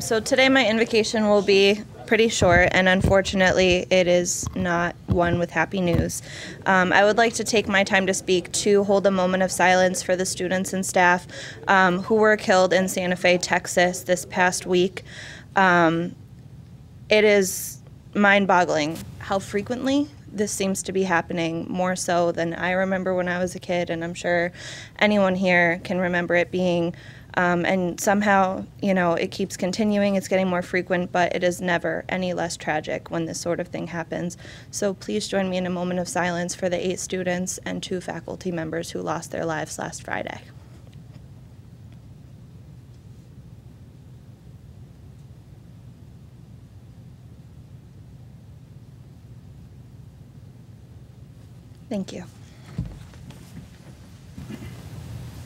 So today my invocation will be pretty short, and unfortunately it is not one with happy news. I would like to take my time to speak to hold a moment of silence for the students and staff who were killed in Santa Fe, Texas this past week. It is mind-boggling how frequently this seems to be happening, more so than I remember when I was a kid, and I'm sure anyone here can remember it being. And somehow, you know, it keeps continuing, it's getting more frequent, but it is never any less tragic when this sort of thing happens. So please join me in a moment of silence for the 8 students and 2 faculty members who lost their lives last Friday. Thank you.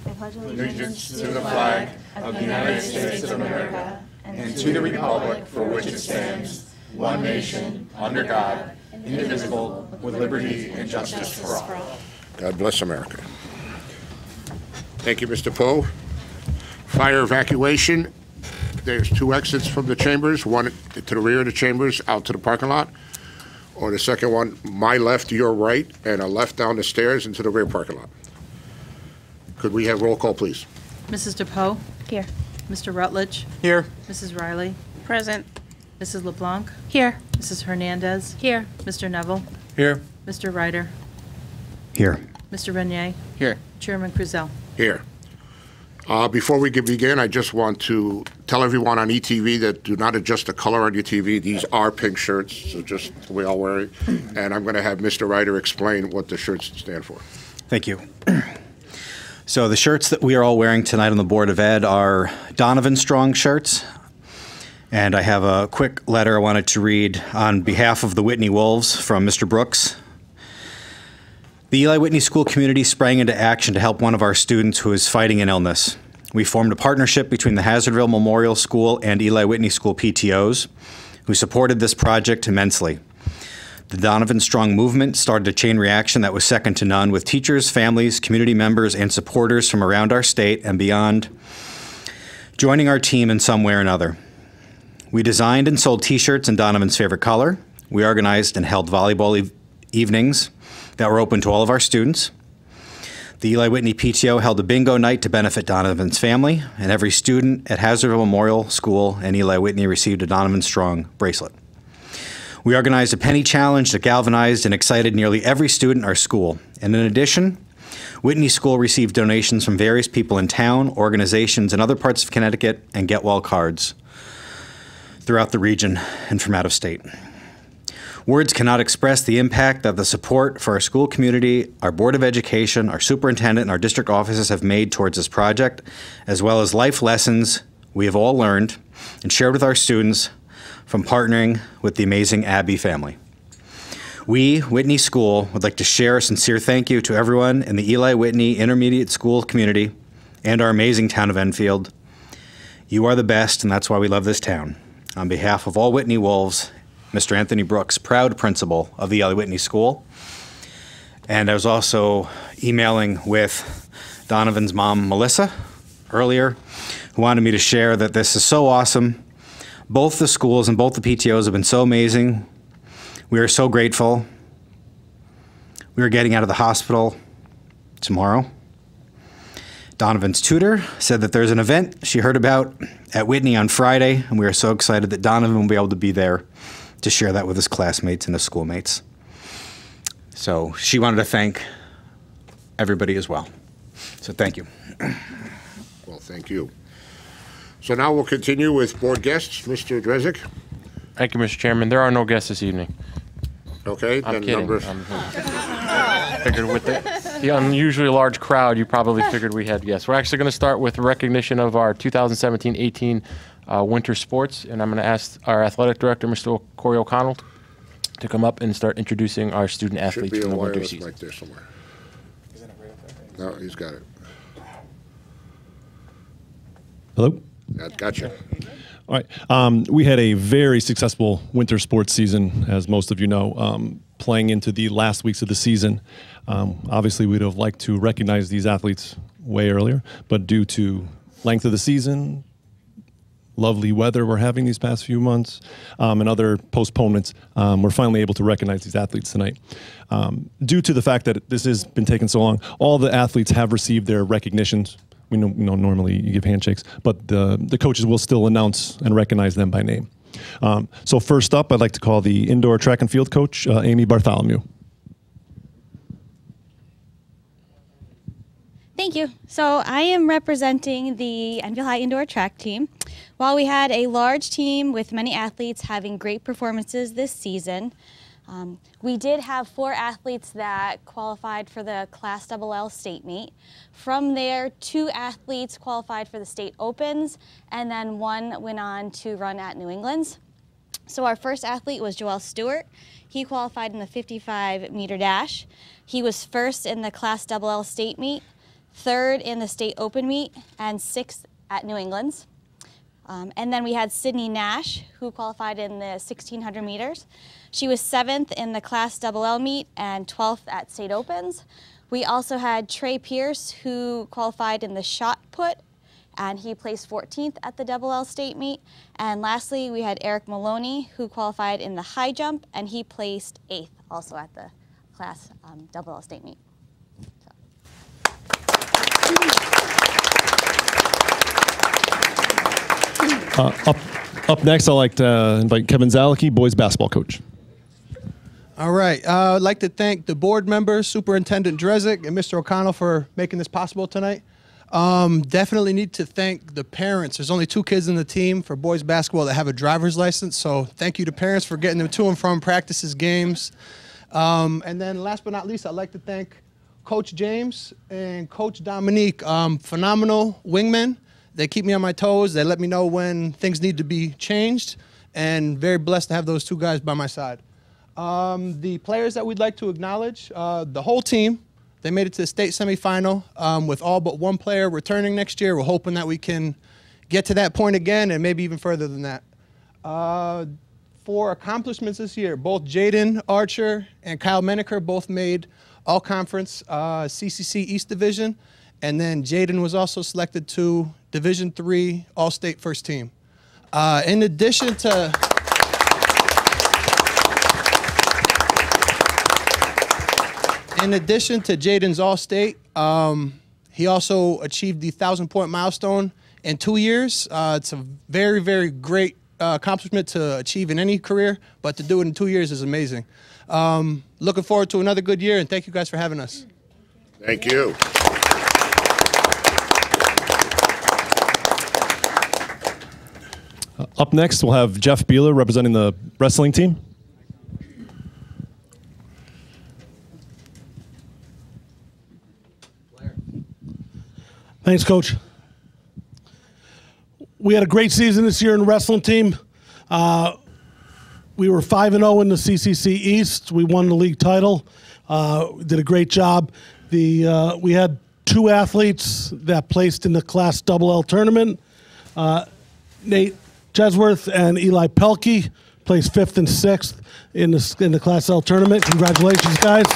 I pledge allegiance to the flag of the United States of America and to the republic for which it stands, one nation, under God, indivisible, with liberty and justice for all. God bless America. Thank you, Mr. Poe. Fire evacuation. There's 2 exits from the chambers, one to the rear of the chambers, out to the parking lot, or the second one, my left, your right, and a left down the stairs into the rear parking lot. Could we have roll call, please? Mrs. DePoe? Here. Mr. Rutledge? Here. Mrs. Riley? Present. Mrs. LeBlanc? Here. Mrs. Hernandez? Here. Mr. Neville? Here. Mr. Ryder? Here. Mr. Renier? Here. Chairman Kruzel? Here. Before we begin, I just want to tell everyone on ETV that do not adjust the color on your TV. These are pink shirts, so just we all wear it. And I'm going to have Mr. Ryder explain what the shirts stand for. Thank you. So the shirts that we are all wearing tonight on the Board of Ed are Donovan Strong shirts. And I have a quick letter I wanted to read on behalf of the Whitney Wolves from Mr. Brooks. The Eli Whitney School community sprang into action to help one of our students who is fighting an illness. We formed a partnership between the Hazardville Memorial School and Eli Whitney School PTOs, who supported this project immensely. The Donovan Strong movement started a chain reaction that was second to none, with teachers, families, community members, and supporters from around our state and beyond joining our team in some way or another. We designed and sold T-shirts in Donovan's favorite color. We organized and held volleyball evenings that were open to all of our students. The Eli Whitney PTO held a bingo night to benefit Donovan's family, and every student at Hazardville Memorial School and Eli Whitney received a Donovan Strong bracelet. We organized a penny challenge that galvanized and excited nearly every student in our school. And in addition, Whitney School received donations from various people in town, organizations in other parts of Connecticut, and Get Well cards throughout the region and from out of state. Words cannot express the impact that the support for our school community, our Board of Education, our superintendent, and our district offices have made towards this project, as well as life lessons we have all learned and shared with our students from partnering with the amazing Abbey family. We, Whitney School, would like to share a sincere thank you to everyone in the Eli Whitney Intermediate School community and our amazing town of Enfield. You are the best, and that's why we love this town. On behalf of all Whitney Wolves, Mr. Anthony Brooks, proud principal of the Eli Whitney School. And I was also emailing with Donovan's mom, Melissa, earlier, who wanted me to share that this is so awesome. Both the schools and both the PTOs have been so amazing. We are so grateful. We are getting out of the hospital tomorrow. Donovan's tutor said that there's an event she heard about at Whitney on Friday, and we are so excited that Donovan will be able to be there to share that with his classmates and his schoolmates. So she wanted to thank everybody as well. So thank you. Well, thank you. So now we'll continue with board guests. Mr. Drezik. Thank you, Mr. Chairman. There are no guests this evening. Okay. I'm then kidding. Number... Figured with the unusually large crowd, you probably figured we had guests. We're actually going to start with recognition of our 2017-18 winter sports, and I'm going to ask our athletic director, Mr. Corey O'Connell, to come up and start introducing our student athletes Should be from a the winter wireless season. mic there somewhere. No, he's got it. Hello? Gotcha. All right. We had a very successful winter sports season, as most of you know, playing into the last weeks of the season. Obviously, we'd have liked to recognize these athletes way earlier, but due to length of the season, lovely weather we're having these past few months and other postponements, we're finally able to recognize these athletes tonight. Due to the fact that this has been taking so long, all the athletes have received their recognitions. We know normally you give handshakes, but the coaches will still announce and recognize them by name. So first up, I'd like to call the indoor track and field coach, Amy Bartholomew. Thank you. So I am representing the Enfield High indoor track team. While we had a large team with many athletes having great performances this season, we did have 4 athletes that qualified for the Class LL state meet. From there, 2 athletes qualified for the state opens, and then 1 went on to run at New England's. So our first athlete was Joel Stewart. He qualified in the 55-meter dash. He was first in the Class LL state meet, 3rd in the state open meet, and 6th at New England's. And then we had Sydney Nash, who qualified in the 1,600 meters. She was 7th in the Class LL meet and 12th at state opens. We also had Trey Pierce, who qualified in the shot put, and he placed 14th at the LL state meet. And lastly, we had Eric Maloney, who qualified in the high jump, and he placed 8th also at the Class LL state meet. Up next, I'd like to invite Kevin Zalicki, boys basketball coach. All right. I'd like to thank the board members, Superintendent Drezik, and Mr. O'Connell for making this possible tonight. Definitely need to thank the parents. There's only 2 kids in the team for boys basketball that have a driver's license, so thank you to parents for getting them to and from practices, games. And then last but not least, I'd like to thank Coach James and Coach Dominique, phenomenal wingmen. They keep me on my toes. They let me know when things need to be changed, and very blessed to have those 2 guys by my side. The players that we'd like to acknowledge, the whole team. They made it to the state semifinal with all but 1 player returning next year. We're hoping that we can get to that point again and maybe even further than that. For accomplishments this year, both Jaden Archer and Kyle Menaker both made all-conference CCC East Division, and then Jaden was also selected to Division III All-State First Team. In addition to Jaden's All-State, he also achieved the 1,000-point milestone in 2 years. It's a very, very great accomplishment to achieve in any career, but to do it in 2 years is amazing. Looking forward to another good year, and thank you guys for having us. Thank you. Up next, we'll have Jeff Beeler representing the wrestling team. Thanks, Coach. We had a great season this year in the wrestling team. We were 5-0 in the CCC East. We won the league title. Did a great job. We had 2 athletes that placed in the Class LL tournament. Nate Jesworth and Eli Pelkey placed 5th and 6th in the Class L tournament. Congratulations, guys.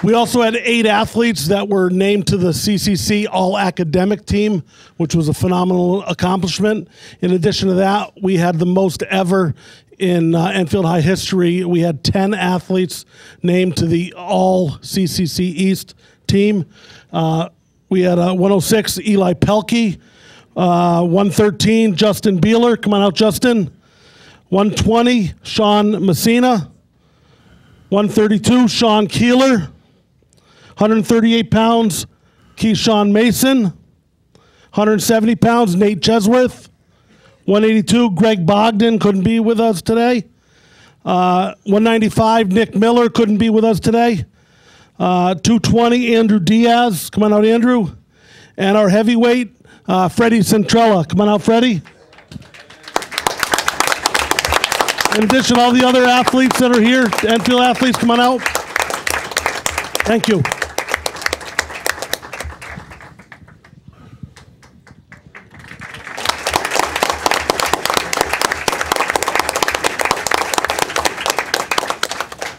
We also had 8 athletes that were named to the CCC All-Academic Team, which was a phenomenal accomplishment. In addition to that, we had the most ever in Enfield High history. We had 10 athletes named to the All-CCC East team. We had 106, Eli Pelkey, 113, Justin Beeler. Come on out, Justin. 120, Sean Messina. 132, Sean Keeler. 138 pounds, Keyshawn Mason. 170 pounds, Nate Jesworth. 182, Greg Bogdan couldn't be with us today. 195, Nick Miller couldn't be with us today. 220, Andrew Diaz. Come on out, Andrew. And our heavyweight, Freddie Centrella. Come on out, Freddie. In addition, all the other athletes that are here, Enfield athletes, come on out. Thank you.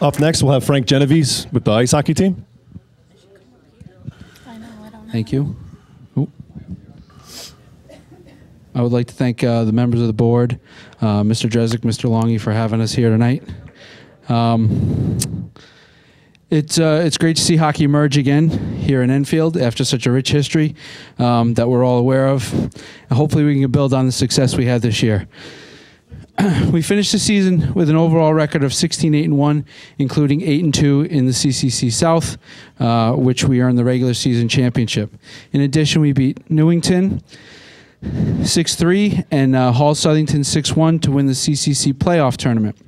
Up next, we'll have Frank Genovese with the ice hockey team. Thank you. I would like to thank the members of the board, Mr. Drezik, Mr. Longy, for having us here tonight. It's great to see hockey emerge again here in Enfield after such a rich history that we're all aware of. And hopefully we can build on the success we had this year. We finished the season with an overall record of 16-8-1, including 8-2 in the CCC South, which we earned the regular season championship. In addition, we beat Newington 6-3 and Hall Southington 6-1 to win the CCC playoff tournament.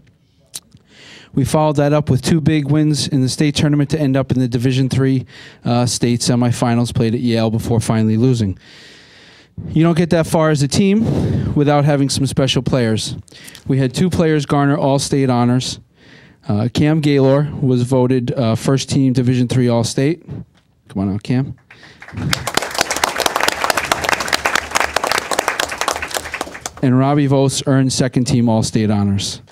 We followed that up with 2 big wins in the state tournament to end up in the Division III state semifinals played at Yale before finally losing. You don't get that far as a team without having some special players. We had 2 players garner all-state honors. Cam Gaylor was voted first team Division III All-State. Come on out, Cam. And Robbie Vos earned second team All-State honors.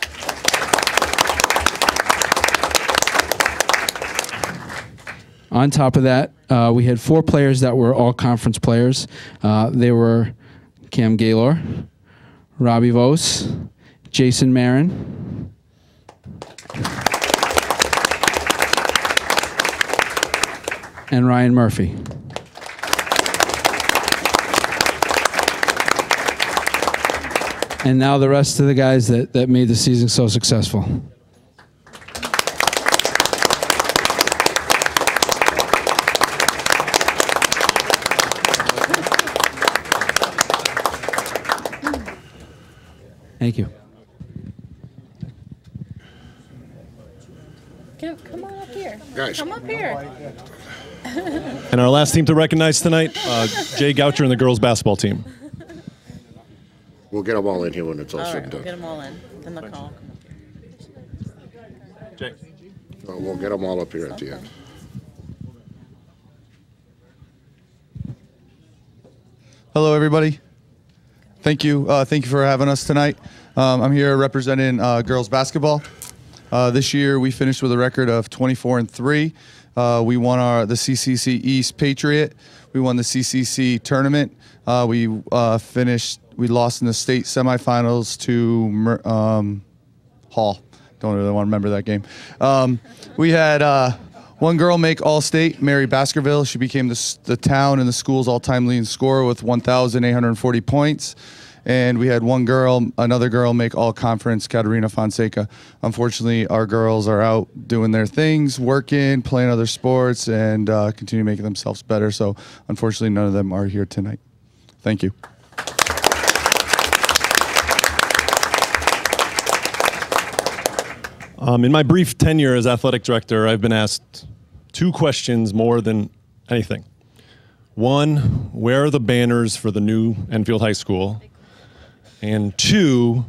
On top of that, we had 4 players that were all-conference players. They were Cam Gaylor, Robbie Vos, Jason Marin, and Ryan Murphy. And now the rest of the guys that made the season so successful. Thank you. Come on up here. Guys. Come up here. And our last team to recognize tonight, Jay Goucher and the girls basketball team. We'll get them all in here when it's all said and Get done. them all in. Then they'll call. Jay. We'll get them all up here at the end. Hello, everybody. Thank you. Thank you for having us tonight. I'm here representing girls basketball. This year, we finished with a record of 24-3. We won the CCC East Patriot. We won the CCC tournament. We lost in the state semifinals to Hall. Don't really want to remember that game. We had one girl make All-State, Mary Baskerville. She became the town and the school's all-time leading scorer with 1,840 points. And we had another girl make All-Conference, Katerina Fonseca. Unfortunately, our girls are out doing their things, working, playing other sports, and continue making themselves better. So unfortunately, none of them are here tonight. Thank you. In my brief tenure as athletic director, I've been asked 2 questions more than anything. 1, where are the banners for the new Enfield High School? And 2,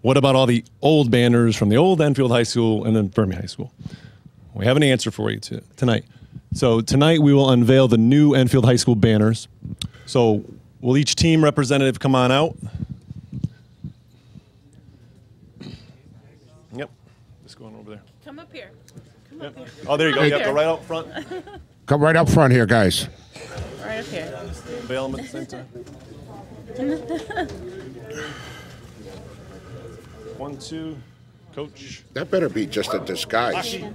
what about all the old banners from the old Enfield High School and then Birmingham High School? We have an answer for you tonight. So tonight we will unveil the new Enfield High School banners. So will each team representative come on out? Yep. Just going over there. Come up here. Come up here. Oh, there you go. You have to right out front. Come right up front here, guys. Right up here. Unveil them at the same time. 1, 2, coach. That better be just a disguise. I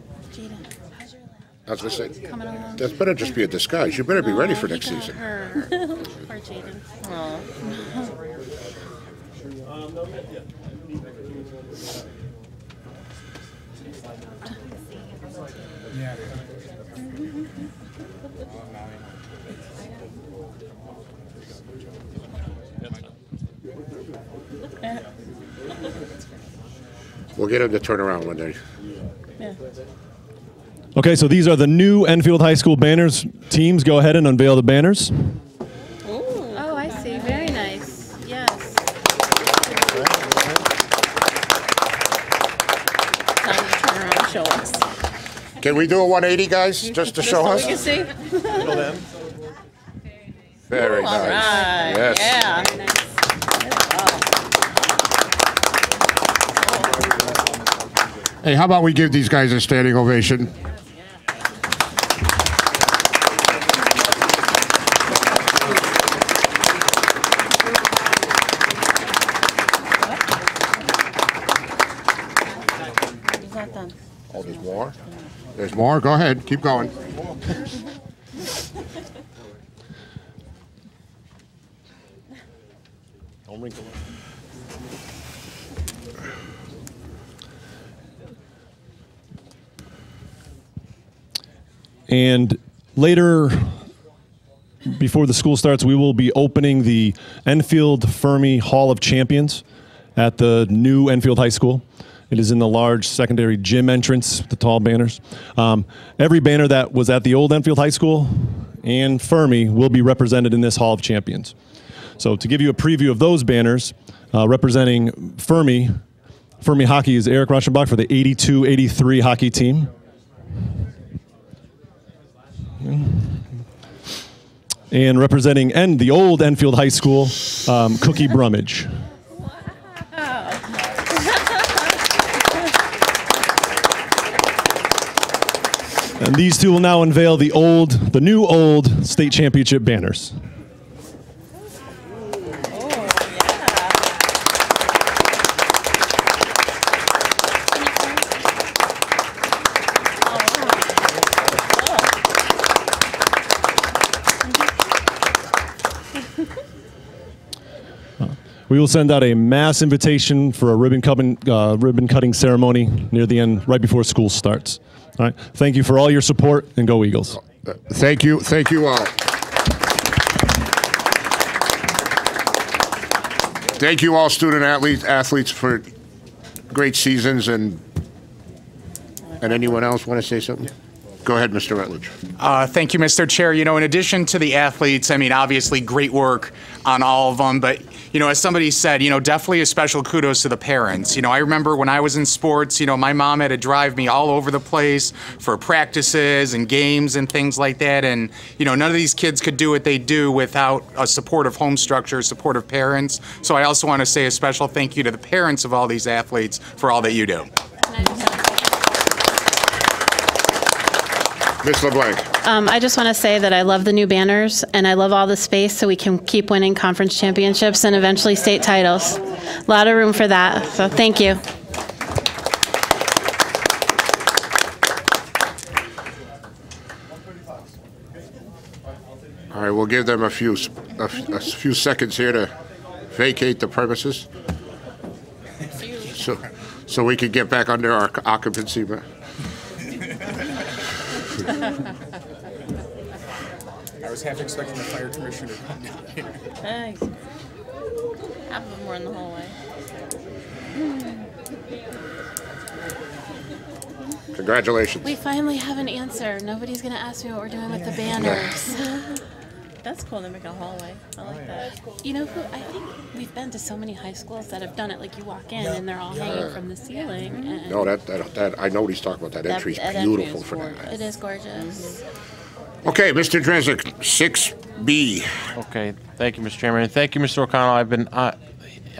was going to say, that better just be a disguise. You better be ready for next season. Poor Jaden. Yeah. We'll get them to turn around when they... Yeah. Okay, so these are the new Enfield High School banners. Teams, go ahead and unveil the banners. Oh, I see. Very nice. Yes. Now you turn around and show us. Can we do a 180, guys, just to show us? So we can see. Very All nice. right. Yes. Yeah. Hey, how about we give these guys a standing ovation? There's more. Go ahead. Keep going. Don't wrinkle it. And later, before the school starts, we will be opening the Enfield Fermi Hall of Champions at the new Enfield High School. It is in the large secondary gym entrance, the tall banners. Every banner that was at the old Enfield High School and Fermi will be represented in this Hall of Champions. So to give you a preview of those banners, representing Fermi Hockey is Eric Rauschenbach for the 82-83 hockey team. And representing the old Enfield High School, Cookie Brummage. And these two will now unveil the new old state championship banners. We will send out a mass invitation for a ribbon cutting ceremony near the end, right before school starts. All right. Thank you for all your support, and go Eagles. Thank you. Thank you all. Thank you all, student athletes for great seasons, and anyone else want to say something? Go ahead, Mr. Rutledge. Thank you, Mr. Chair. You know, in addition to the athletes, I mean, obviously great work on all of them, but, you know, as somebody said, you know, definitely a special kudos to the parents. You know, I remember when I was in sports, you know, my mom had to drive me all over the place for practices and games and things like that, and, you know, none of these kids could do what they do without a supportive home structure, supportive parents. So I also want to say a special thank you to the parents of all these athletes for all that you do. Ms. LeBlanc. I just want to say that I love the new banners, and I love all the space so we can keep winning conference championships and eventually state titles. A lot of room for that, so thank you. All right, we'll give them a few seconds here to vacate the premises, so we can get back under our occupancy. I was half expecting the fire commissioner to come down here. Thanks. Half of them were in the hallway. Congratulations. We finally have an answer. Nobody's going to ask me what we're doing with the banners. That's cool to make a hallway. I like that. You know who, I think we've been to so many high schools that have done it. Like you walk in and they're all hanging from the ceiling. And No, that I know what he's talking about. That entry's beautiful for that. it is gorgeous. Okay, Mr. Drezek, 6B. Okay, thank you, Mr. Chairman, and thank you, Mr. O'Connell. I've been, I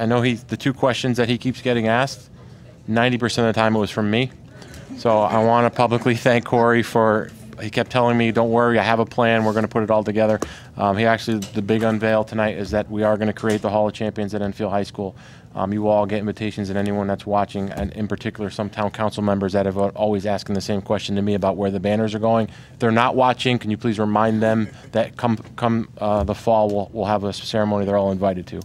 know the two questions that he keeps getting asked, 90% of the time it was from me. So I want to publicly thank Corey for, he kept telling me, don't worry, I have a plan, we're going to put it all together. The big unveil tonight is that we are going to create the Hall of Champions at Enfield High School. You will all get invitations, and anyone that's watching, and in particular some town council members that have always asking the same question to me about where the banners are going. If they're not watching, can you please remind them that come the fall we'll have a ceremony they're all invited to.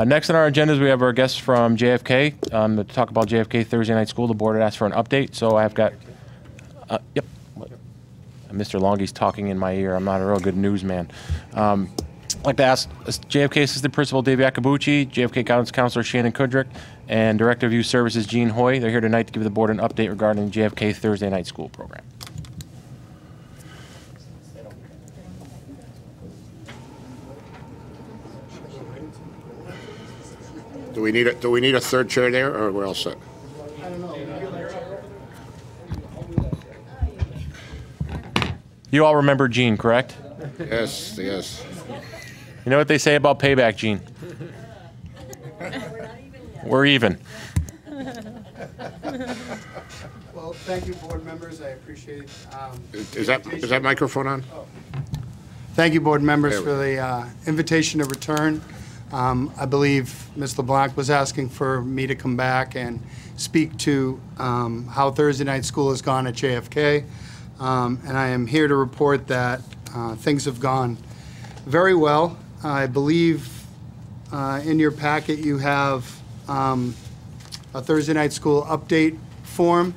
Next on our agenda is we have our guests from JFK to talk about JFK Thursday Night School. The board had asked for an update, so I've got, yep. Mr. Longy's talking in my ear. I'm not a real good newsman. I'd like to ask JFK Assistant Principal Dave Iacobucci, JFK Guidance Counselor Shannon Kudrick, and Director of Youth Services Jean Hoy. They're here tonight to give the board an update regarding JFK Thursday Night School program. Do we need a third chair there, or we're all set? You all remember Jean, correct? Yes, yes. You know what they say about payback, Jean? We're even. Well, thank you, board members. I appreciate Is that microphone on? Thank you, board members, for the invitation to return. I believe Ms. LeBlanc was asking for me to come back and speak to how Thursday night school has gone at JFK. And I am here to report that things have gone very well. I believe in your packet you have a Thursday night school update form.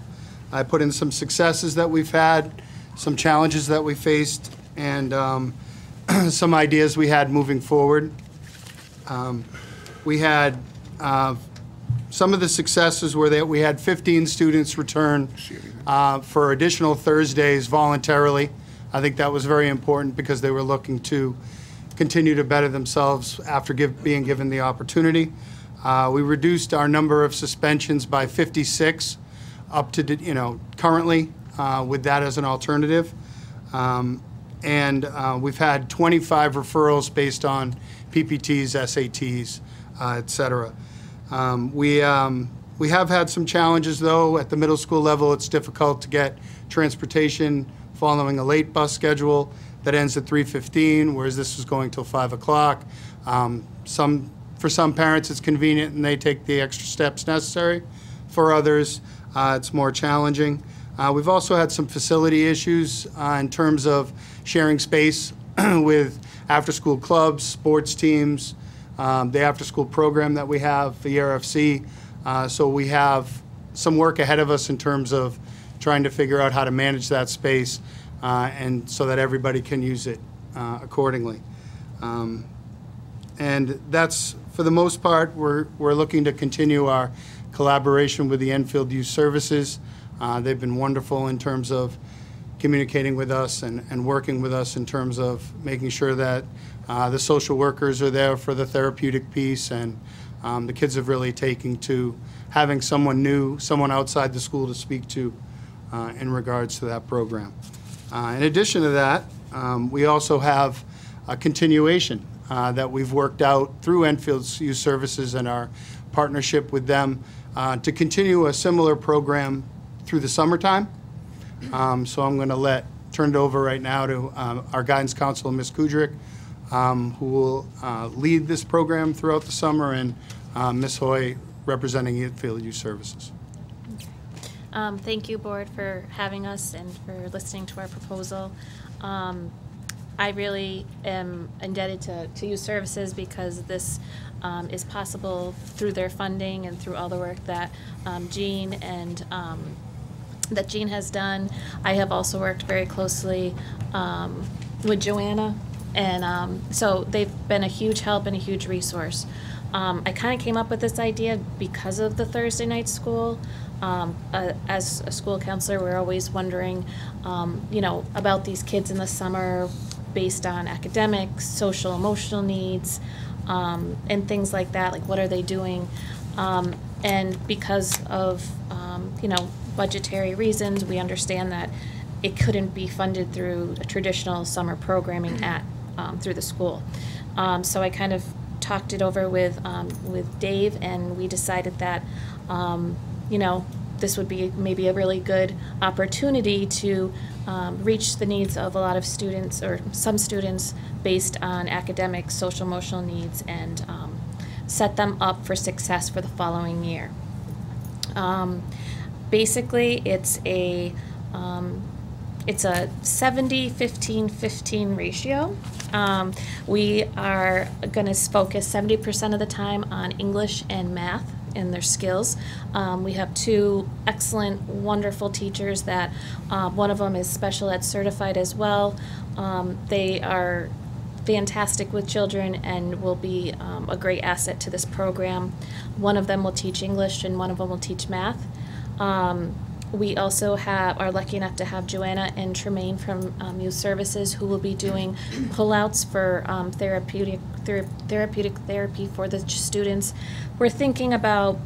I put in some successes that we've had, some challenges that we faced, and some ideas we had moving forward. We had some of the successes were that we had 15 students return for additional Thursdays voluntarily. I think that was very important because they were looking to continue to better themselves after being given the opportunity. We reduced our number of suspensions by 56 up to, currently with that as an alternative. And we've had 25 referrals based on PPTs, SATs, et cetera. We have had some challenges, though. At the middle school level, it's difficult to get transportation following a late bus schedule that ends at 3:15, whereas this was going till 5 o'clock. For some parents, it's convenient and they take the extra steps necessary. For others, it's more challenging. We've also had some facility issues in terms of sharing space with after-school clubs, sports teams, the after-school program that we have, the RFC. So we have some work ahead of us in terms of trying to figure out how to manage that space and so that everybody can use it accordingly. And that's, for the most part, we're looking to continue our collaboration with the Enfield Youth Services. They've been wonderful in terms of communicating with us and working with us in terms of making sure that the social workers are there for the therapeutic piece, and the kids have really taken to having someone new, someone outside the school to speak to in regards to that program. In addition to that, we also have a continuation that we've worked out through Enfield Youth Services and our partnership with them to continue a similar program through the summertime. So I'm going to turn it over right now to our guidance counselor, Ms. Kudrick, who will lead this program throughout the summer, and Ms. Hoy representing Enfield Youth Services. Thank you, Board, for having us and for listening to our proposal. I really am indebted to Youth Services because this is possible through their funding and through all the work that Jean has done. I have also worked very closely with Joanna, and so they've been a huge help and a huge resource. I kind of came up with this idea because of the Thursday night school. As a school counselor, we're always wondering, about these kids in the summer based on academics, social, emotional needs, and things like that. Like, what are they doing? And because of, budgetary reasons, we understand that it couldn't be funded through a traditional summer programming through the school. So I kind of talked it over with Dave, and we decided that, this would be maybe a really good opportunity to reach the needs of a lot of students, or some students, based on academic, social, emotional needs, and set them up for success for the following year. Basically, it's a 70-15-15 ratio. We are going to focus 70% of the time on English and math and their skills. We have two excellent, wonderful teachers that one of them is special ed certified as well. They are fantastic with children and will be a great asset to this program. One of them will teach English and one of them will teach math. We also are lucky enough to have Joanna and Tremaine from Youth Services, who will be doing pullouts for therapeutic therapy for the students. We're thinking about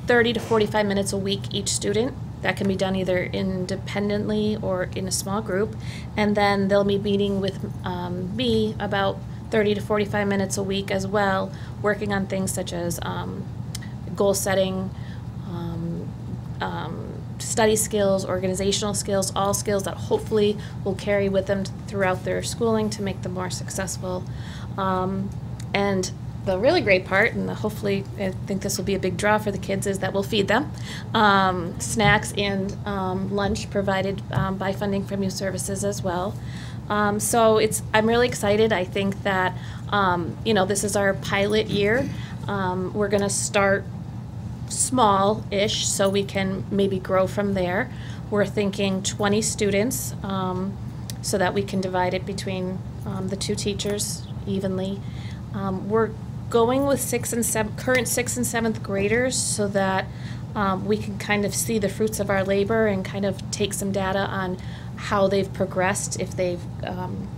30 to 45 minutes a week each student. That can be done either independently or in a small group. And then they'll be meeting with me about 30 to 45 minutes a week as well, working on things such as goal setting, study skills, organizational skills, all skills that hopefully will carry with them throughout their schooling to make them more successful. And the really great part, and hopefully I think this will be a big draw for the kids, is that we'll feed them snacks and lunch provided by funding from youth services as well. So I'm really excited. I think that this is our pilot year. We're going to start small-ish so we can maybe grow from there. We're thinking 20 students so that we can divide it between the two teachers evenly. We're going with current 6th and 7th graders so that we can kind of see the fruits of our labor and kind of take some data on how they've progressed, if they've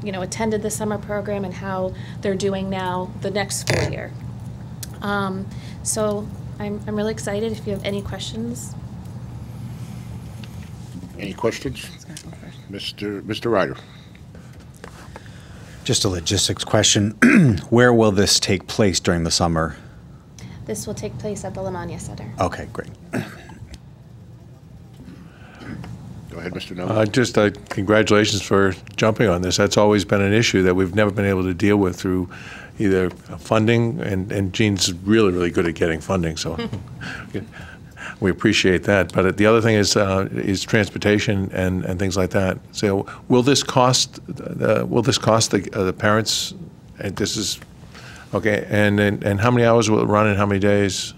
attended the summer program, and how they're doing now the next school year. So I'm really excited. If you have any questions. Any questions? Mr. Ryder. Just a logistics question. Where will this take place during the summer? This will take place at the Lamagna Center. Okay, great. Go ahead, Mr. Nolan. Just congratulations for jumping on this. That's always been an issue that we've never been able to deal with through either funding, and Jean's really, really good at getting funding, so we appreciate that. But the other thing is transportation and things like that. So will this cost the parents? And this is okay. And how many hours will it run, and how many days?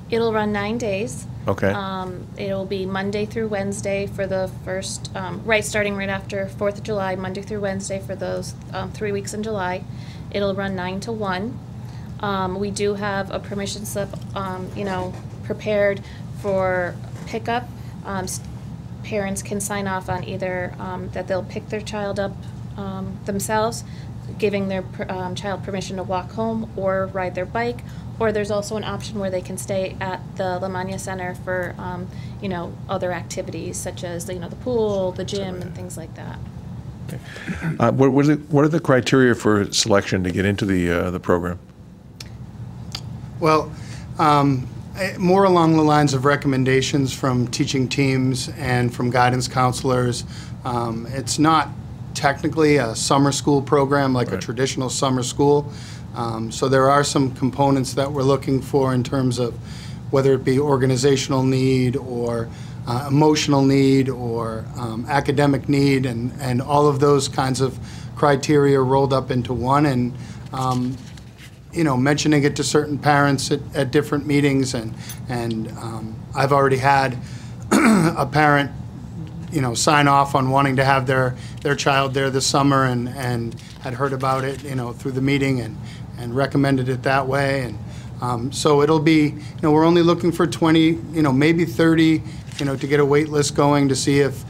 It'll run 9 days. Okay. It'll be Monday through Wednesday for the first, starting right after 4th of July, Monday through Wednesday for those 3 weeks in July. It'll run 9 to 1. We do have a permission slip, prepared for pickup. Parents can sign off on either that they'll pick their child up themselves, giving their child permission to walk home or ride their bike, or there's also an option where they can stay at the Lamagna Center for other activities such as the pool, the gym, and things like that. What are the criteria for selection to get into the program? Well, more along the lines of recommendations from teaching teams and from guidance counselors. It's not technically a summer school program like a traditional summer school. So there are some components that we're looking for in terms of whether it be organizational need or emotional need or academic need, and all of those kinds of criteria rolled up into one, and mentioning it to certain parents at different meetings, and I've already had a parent sign off on wanting to have their child there this summer, and had heard about it through the meeting and recommended it that way. And so it'll be, we're only looking for 20, maybe 30, to get a wait list going to see if,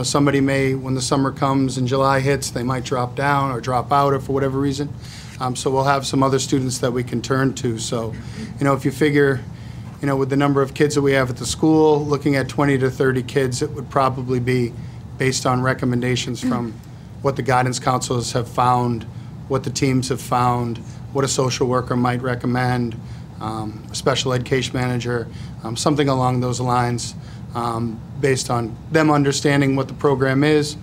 somebody may, when the summer comes and July hits, they might drop down or drop out or for whatever reason. So we'll have some other students that we can turn to. So, if you figure, with the number of kids that we have at the school, looking at 20 to 30 kids, it would probably be based on recommendations from what the guidance counselors have found, what the teams have found, what a social worker might recommend, a special ed case manager, something along those lines, based on them understanding what the program is,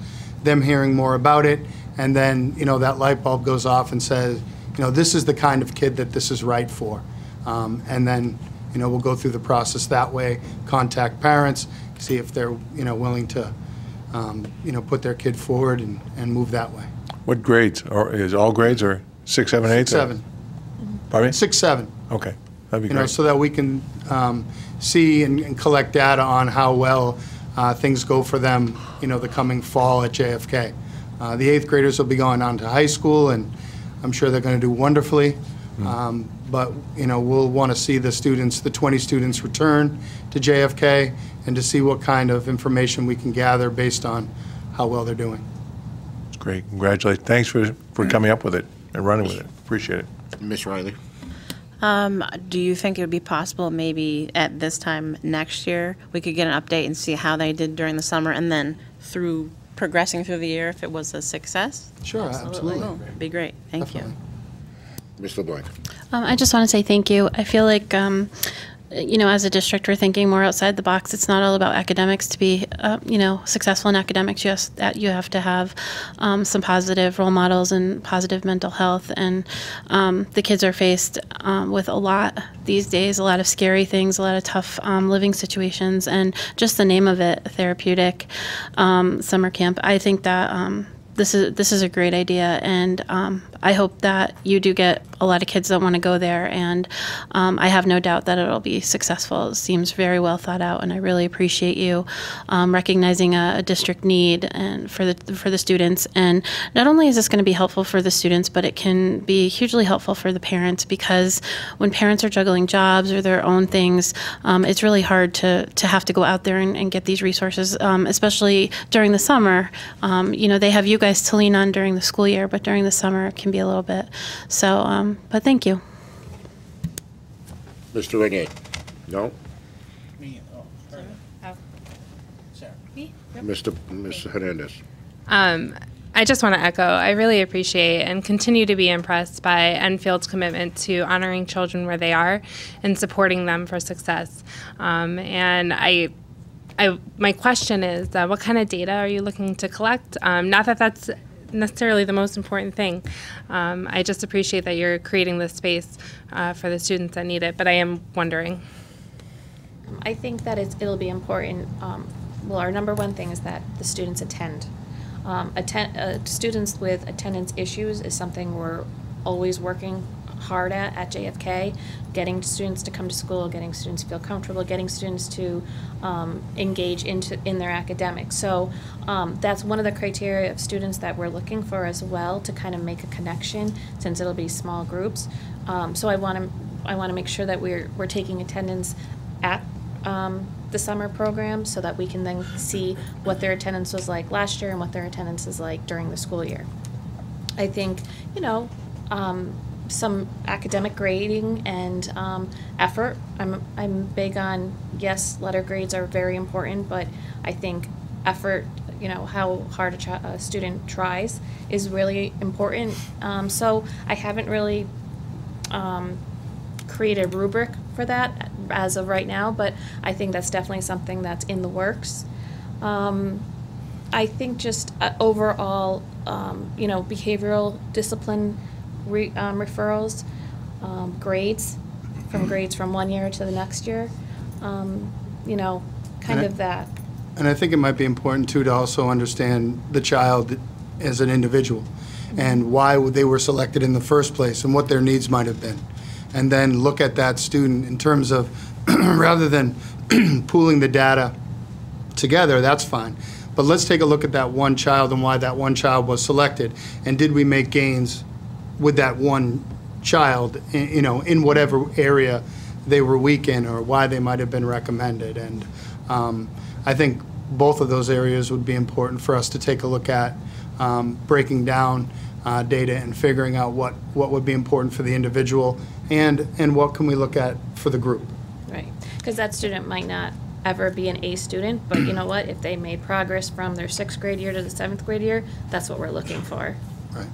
them hearing more about it, and then, that light bulb goes off and says, this is the kind of kid that this is right for. And then, we'll go through the process that way, contact parents, see if they're, willing to, put their kid forward and move that way. What grades? Or is all grades or 6, 7, 8? 6, 7. Pardon me? 6, 7. Okay, that'd be great. So that we can see and collect data on how well things go for them, the coming fall at JFK. The 8th graders will be going on to high school, and I'm sure they're going to do wonderfully. But, we'll want to see the students, the 20 students return to JFK, and to see what kind of information we can gather based on how well they're doing. It's great. Congratulations. Thanks for coming up with it and running with it. Appreciate it. Ms. Riley. Do you think it would be possible maybe at this time next year we could get an update and see how they did during the summer, and then through progressing through the year if it was a success? Sure, absolutely. It'd be great. Thank you. Ms. LeBlanc. I just want to say thank you. I feel like you know, as a district, we're thinking more outside the box. It's not all about academics. To be, you know, successful in academics, you have to have some positive role models and positive mental health. And the kids are faced with a lot these days, a lot of scary things, a lot of tough living situations, and just the name of it, therapeutic summer camp. I think that this is a great idea, and I hope that you do get a lot of kids that want to go there, and I have no doubt that it'll be successful. It seems very well thought out, and I really appreciate you recognizing a district need and for the students. And not only is this going to be helpful for the students, but it can be hugely helpful for the parents, because when parents are juggling jobs or their own things, it's really hard to have to go out there and get these resources, especially during the summer. You know, they have you guys to lean on during the school year, but during the summer it can be a little bit. So, but thank you. Mr. Renier? No? Mr. Hernandez? I just want to echo, I really appreciate and continue to be impressed by Enfield's commitment to honoring children where they are and supporting them for success. And my question is, what kind of data are you looking to collect? Not that that's necessarily the most important thing. I just appreciate that you're creating this space for the students that need it, but I am wondering. I think that it'll be important. Well, our number one thing is that the students attend. Students with attendance issues is something we're always working hard at JFK, getting students to come to school, getting students to feel comfortable, getting students to engage in their academics. So that's one of the criteria of students that we're looking for as well, to kind of make a connection, since it'll be small groups. So I want to make sure that we're taking attendance at the summer program, so that we can then see what their attendance was like last year and what their attendance is like during the school year. I think, you know, some academic grading and effort. I'm big on, yes, letter grades are very important, but I think effort, you know, how hard a student tries is really important. So I haven't really created a rubric for that as of right now, but I think that's definitely something that's in the works. I think just overall, you know, behavioral discipline referrals, grades from one year to the next year, you know, kind of that. And I think it might be important too to also understand the child as an individual and why they were selected in the first place and what their needs might have been. And then look at that student in terms of, rather than pooling the data together, that's fine. But let's take a look at that one child and why that one child was selected. And did we make gains with that one child, you know, in whatever area they were weak in or why they might have been recommended. And I think both of those areas would be important for us to take a look at, breaking down data and figuring out what would be important for the individual and what can we look at for the group. Right, because that student might not ever be an A student, but you know what, if they made progress from their 6th grade year to the 7th grade year, that's what we're looking for. Right.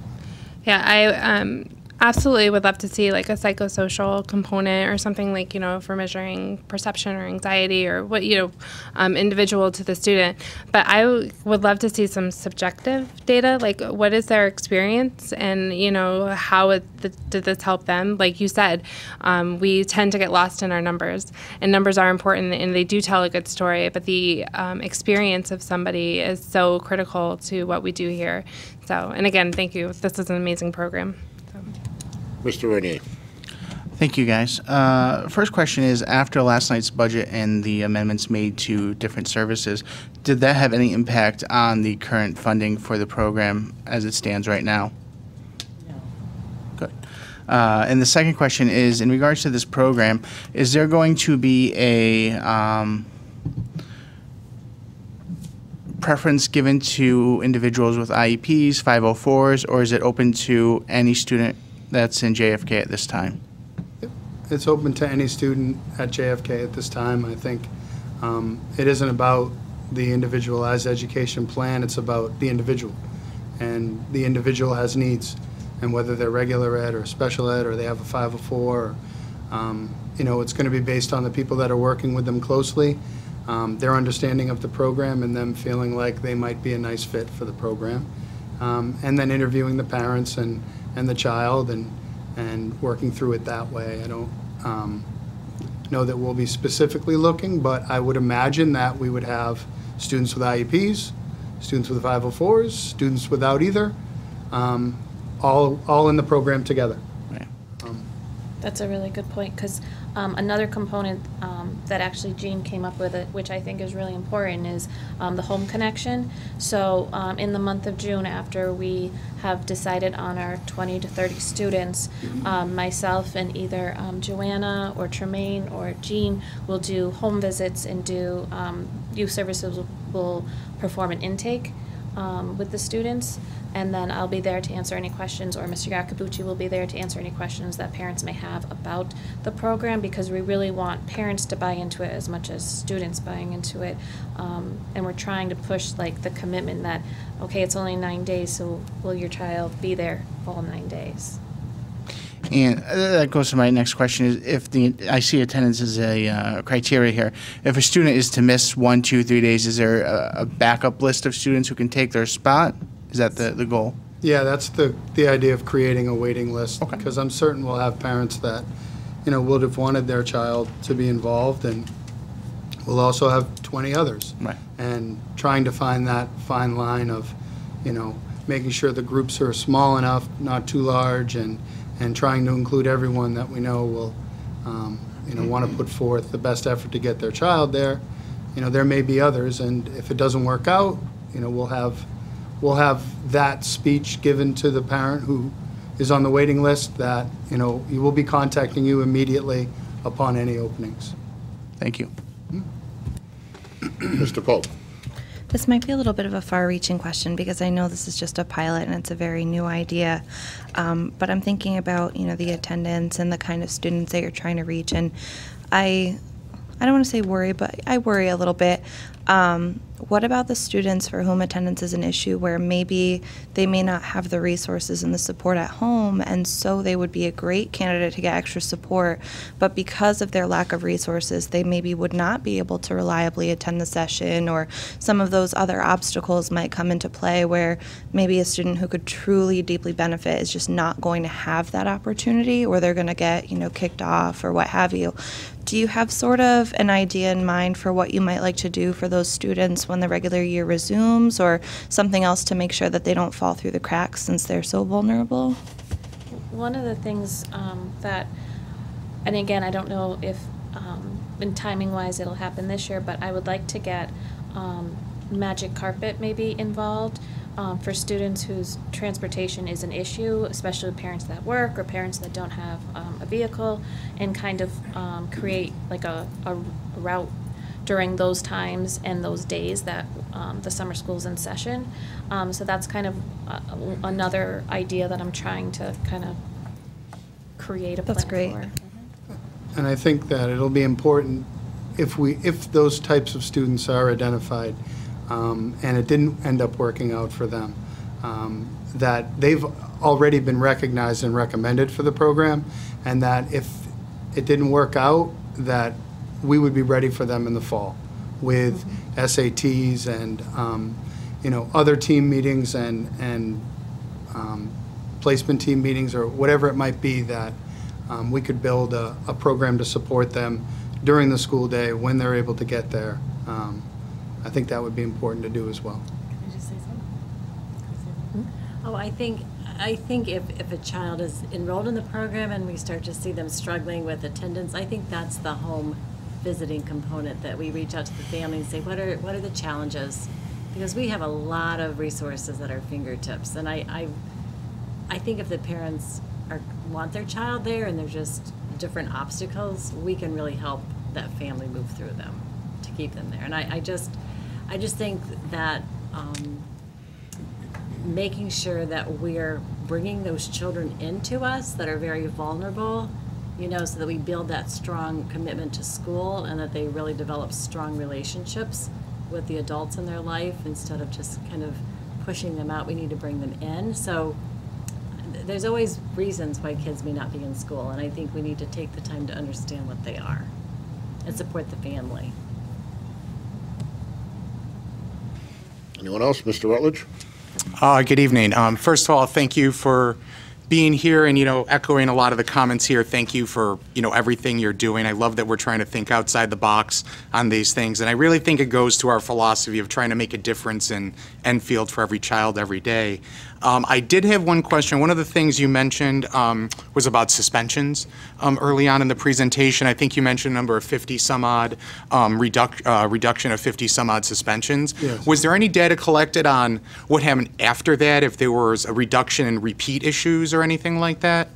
Yeah, I absolutely would love to see like a psychosocial component or something, like, you know, for measuring perception or anxiety or what, you know, individual to the student. But I would love to see some subjective data, like what is their experience and, you know, how did this help them? Like you said, we tend to get lost in our numbers, and numbers are important and they do tell a good story, but the experience of somebody is so critical to what we do here. So, and again, thank you. This is an amazing program. Mr. Renier. Thank you, guys. First question is, after last night's budget and the amendments made to different services, did that have any impact on the current funding for the program as it stands right now? No. Good. And the second question is, in regards to this program, is there going to be a preference given to individuals with IEPs, 504s, or is it open to any student that's in JFK at this time? It's open to any student at JFK at this time. I think it isn't about the individualized education plan, it's about the individual. And the individual has needs, and whether they're regular ed or special ed or they have a 504, You know, it's going to be based on the people that are working with them closely, their understanding of the program, and them feeling like they might be a nice fit for the program. And then interviewing the parents and the child and working through it that way. I don't know that we'll be specifically looking, but I would imagine that we would have students with IEPs, students with 504s, students without either, all in the program together. That's a really good point, because another component that actually Jean came up with, which I think is really important, is the home connection. So in the month of June, after we have decided on our 20 to 30 students, myself and either Joanna or Tremaine or Jean will do home visits and do youth services will perform an intake with the students. And then I'll be there to answer any questions, or Mr. Yakabuchi will be there to answer any questions that parents may have about the program, because we really want parents to buy into it as much as students buying into it. And we're trying to push like the commitment that, okay, it's only 9 days, so will your child be there all 9 days? And that goes to my next question: is if I see attendance as a criteria here. If a student is to miss 1, 2, 3 days, is there a backup list of students who can take their spot? Is that the goal? Yeah, that's the idea of creating a waiting list, because I'm certain we'll have parents that, you know, would have wanted their child to be involved, and we'll also have 20 others. Right. And trying to find that fine line of, you know, making sure the groups are small enough, not too large, and trying to include everyone that we know will, you know, want to put forth the best effort to get their child there. You know, there may be others, and if it doesn't work out, you know, we'll have that speech given to the parent who is on the waiting list that, you know, he will be contacting you immediately upon any openings. Thank you. Mr. Pope. This might be a little bit of a far-reaching question, because I know this is just a pilot and it's a very new idea. But I'm thinking about, you know, the attendance and the kind of students that you're trying to reach. And I don't want to say worry, but I worry a little bit. What about the students for whom attendance is an issue, where maybe they may not have the resources and the support at home, and so they would be a great candidate to get extra support, but because of their lack of resources, they maybe would not be able to reliably attend the session, or some of those other obstacles might come into play where maybe a student who could truly deeply benefit is just not going to have that opportunity, or they're going to get, you know, kicked off or what have you. Do you have sort of an idea in mind for what you might like to do for those students when the regular year resumes, or something else to make sure that they don't fall through the cracks since they're so vulnerable? One of the things that, and again, I don't know if in timing-wise it'll happen this year, but I would like to get Magic Carpet maybe involved for students whose transportation is an issue, especially parents that work or parents that don't have a vehicle, and kind of create like a route during those times and those days that the summer school's in session. So that's kind of another idea that I'm trying to kind of create a plan That's great. for. And I think that it'll be important if those types of students are identified, and it didn't end up working out for them, that they've already been recognized and recommended for the program, and that if it didn't work out, that we would be ready for them in the fall with SATs and you know, other team meetings and placement team meetings, or whatever it might be, that we could build a program to support them during the school day when they're able to get there. I think that would be important to do as well. Can I just say something? Oh, I think if a child is enrolled in the program and we start to see them struggling with attendance, I think that's the home visiting component, that we reach out to the family and say, what are the challenges? Because we have a lot of resources at our fingertips, and I think if the parents want their child there and there's just different obstacles, we can really help that family move through them to keep them there. And I just think that making sure that we're bringing those children into us that are very vulnerable, you know, so that we build that strong commitment to school and that they really develop strong relationships with the adults in their life instead of just kind of pushing them out. We need to bring them in. So there's always reasons why kids may not be in school, and I think we need to take the time to understand what they are and support the family. Anyone else? Mr. Rutledge? Good evening. First of all, thank you for being here and, echoing a lot of the comments here. Thank you for, everything you're doing. I love that we're trying to think outside the box on these things. And I really think it goes to our philosophy of trying to make a difference in Enfield for every child every day. I did have one question. One of the things you mentioned was about suspensions early on in the presentation. I think you mentioned a number of 50 some odd, reduction of 50 some odd suspensions. Yes. Was there any data collected on what happened after that, if there was a reduction in repeat issues or anything like that?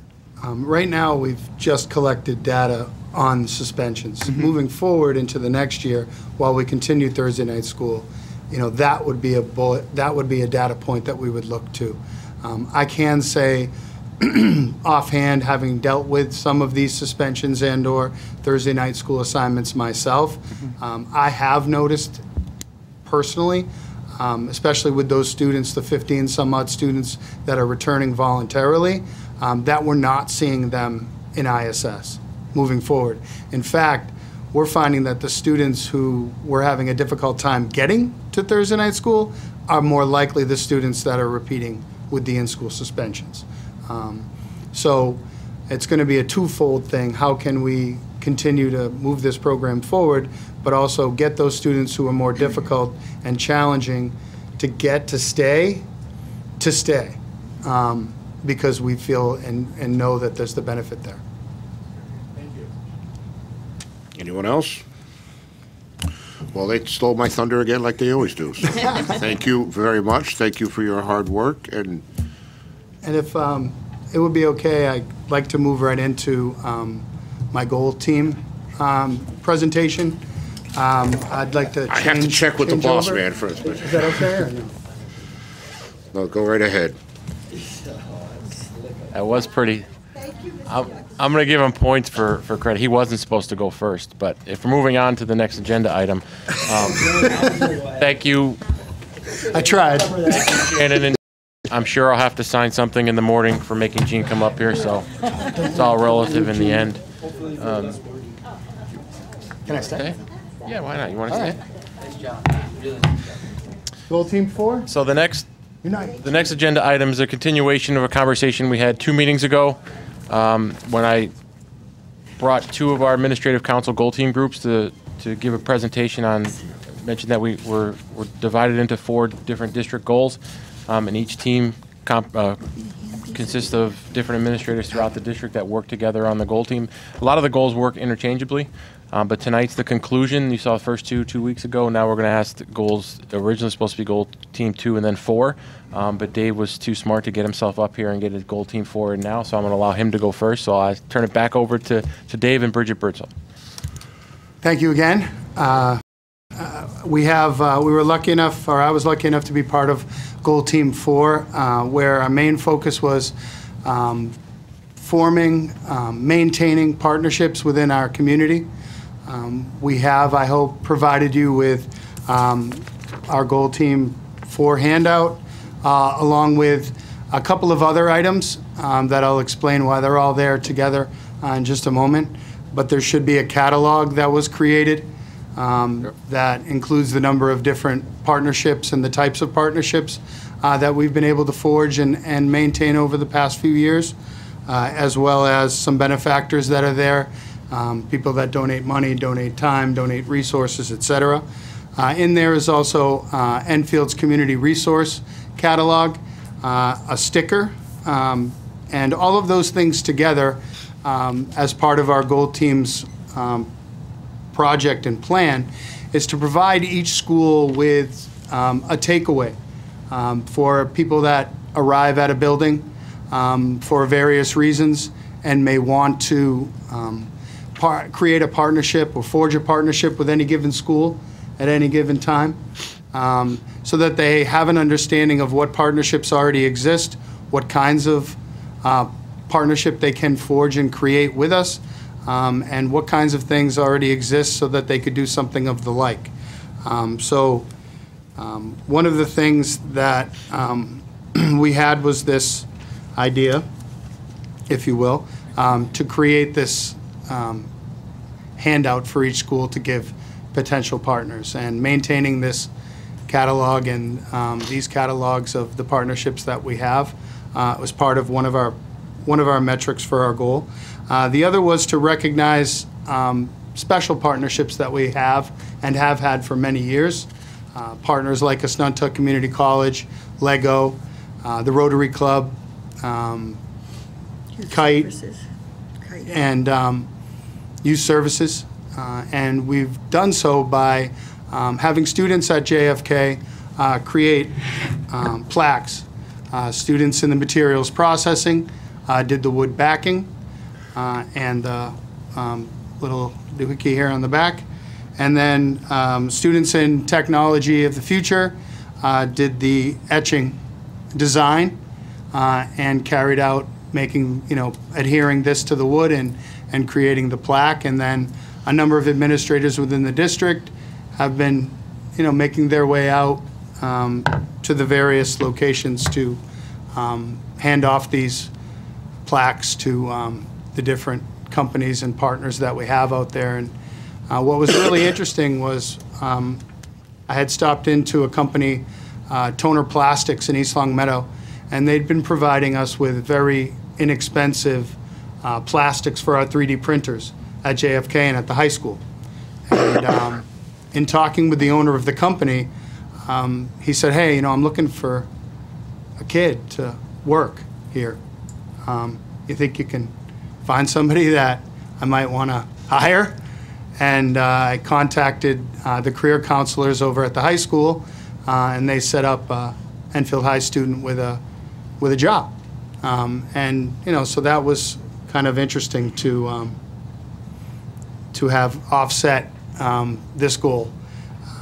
Right now, we've just collected data on suspensions. Moving forward into the next year, while we continue Thursday night school, that would be a data point that we would look to. I can say offhand, having dealt with some of these suspensions and/or Thursday night school assignments myself, I have noticed personally, especially with those students, the 15 some odd students that are returning voluntarily, that we're not seeing them in ISS moving forward. In fact, we're finding that the students who were having a difficult time getting to Thursday night school are more likely the students that are repeating with the in-school suspensions. So it's going to be a twofold thing. How can we continue to move this program forward, but also get those students who are more difficult and challenging to get to stay, because we feel and know that there's the benefit there. Anyone else? Well, they stole my thunder again like they always do. So thank you very much. Thank you for your hard work. And if it would be okay, I'd like to move right into my goal team presentation. I'd like to I have to check with the boss over. man first. But Is that okay or no? no, go right ahead. That was pretty. I'm going to give him points for credit. He wasn't supposed to go first, but if we're moving on to the next agenda item, thank you. I tried. Shannon, and I'm sure I'll have to sign something in the morning for making Gene come up here, so it's all relative in the end. Can I stay? Yeah, why not? You want to stay? Nice job. Goal team 4? So the next agenda item is a continuation of a conversation we had 2 meetings ago when I brought 2 of our administrative council goal team groups to give a presentation on, mentioned that we're divided into 4 different district goals, and each team consists of different administrators throughout the district that work together on the goal team. A lot of the goals work interchangeably, but tonight's the conclusion. You saw the first 2 weeks ago. Now we're going to ask the goals, originally supposed to be goal team 2 and then 4, but Dave was too smart to get himself up here and get his goal team 4 in now, so I'm going to allow him to go first. So I turn it back over to Dave and Bridget Birdsall. Thank you again. We were lucky enough, or I was lucky enough to be part of Goal Team 4, where our main focus was forming, maintaining partnerships within our community. We have, I hope, provided you with our Goal Team 4 handout, along with a couple of other items that I'll explain why they're all there together in just a moment. But there should be a catalog that was created that includes the number of different partnerships and the types of partnerships that we've been able to forge and maintain over the past few years, as well as some benefactors that are there, people that donate money, donate time, donate resources, etc. In there is also Enfield's Community Resource Catalog, a sticker, and all of those things together as part of our Goal Team's project and plan is to provide each school with a takeaway for people that arrive at a building for various reasons and may want to create a partnership or forge a partnership with any given school at any given time, so that they have an understanding of what partnerships already exist, what kinds of partnership they can forge and create with us, and what kinds of things already exist so that they could do something of the like. One of the things that we had was this idea if you will, to create this handout for each school to give potential partners. And maintaining this catalog and these catalogs of the partnerships that we have was part of one of our metrics for our goal. The other was to recognize special partnerships that we have and have had for many years. Partners like Assunta Community College, Lego, the Rotary Club, Kite, and Youth Services. And we've done so by having students at JFK create plaques. Students in the materials processing did the wood backing and the little doohickey here on the back. And then students in technology of the future did the etching design and carried out making, adhering this to the wood and creating the plaque. And then a number of administrators within the district have been, making their way out to the various locations to hand off these plaques to the different companies and partners that we have out there. And what was really interesting was I had stopped into a company, Toner Plastics in East Long Meadow, and they'd been providing us with very inexpensive plastics for our 3D printers at JFK and at the high school. And in talking with the owner of the company, he said, hey, I'm looking for a kid to work here. You think you can find somebody that I might want to hire? And I contacted the career counselors over at the high school, and they set up an Enfield High student with a job. And so that was kind of interesting to have offset this goal.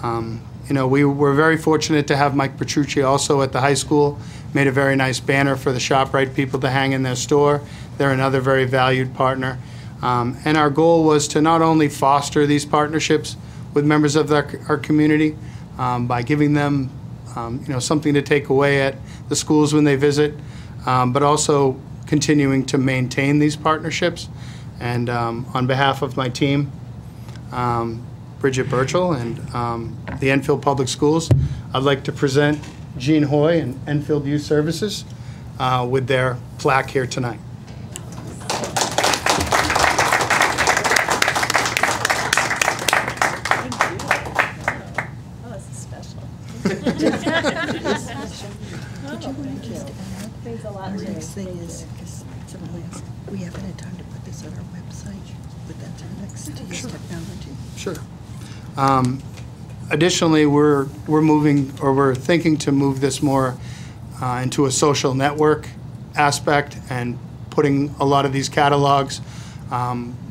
We were very fortunate to have Mike Petrucci also at the high school, made a very nice banner for the ShopRite people to hang in their store. They're another very valued partner. And our goal was to not only foster these partnerships with members of our community by giving them something to take away at the schools when they visit, but also continuing to maintain these partnerships. And on behalf of my team, Bridget Burchell and the Enfield Public Schools, I'd like to present Jean Hoy and Enfield Youth Services with their plaque here tonight. Thing is, because someone asked, we haven't had time to put this on our website, but that's our next to use technology. Sure. Additionally, we're moving, or we're thinking to move this more into a social network aspect and putting a lot of these catalogs,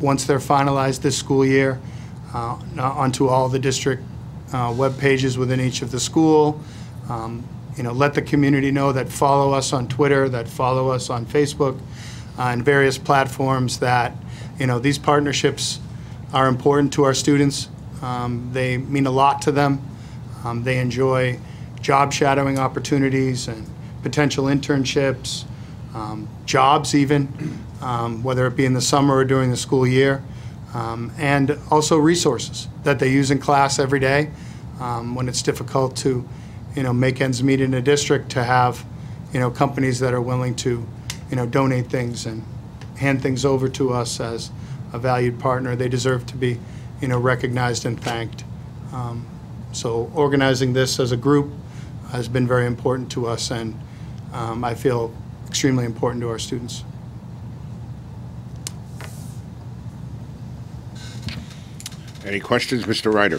once they're finalized this school year, onto all the district web pages within each of the school. Let the community know that follow us on Twitter, that follow us on Facebook, and various platforms that, these partnerships are important to our students. They mean a lot to them. They enjoy job shadowing opportunities and potential internships, jobs even, whether it be in the summer or during the school year, and also resources that they use in class every day when it's difficult to make ends meet in a district, to have, companies that are willing to, donate things and hand things over to us as a valued partner. They deserve to be, recognized and thanked. So organizing this as a group has been very important to us, and I feel extremely important to our students. Any questions, Mr. Ryder?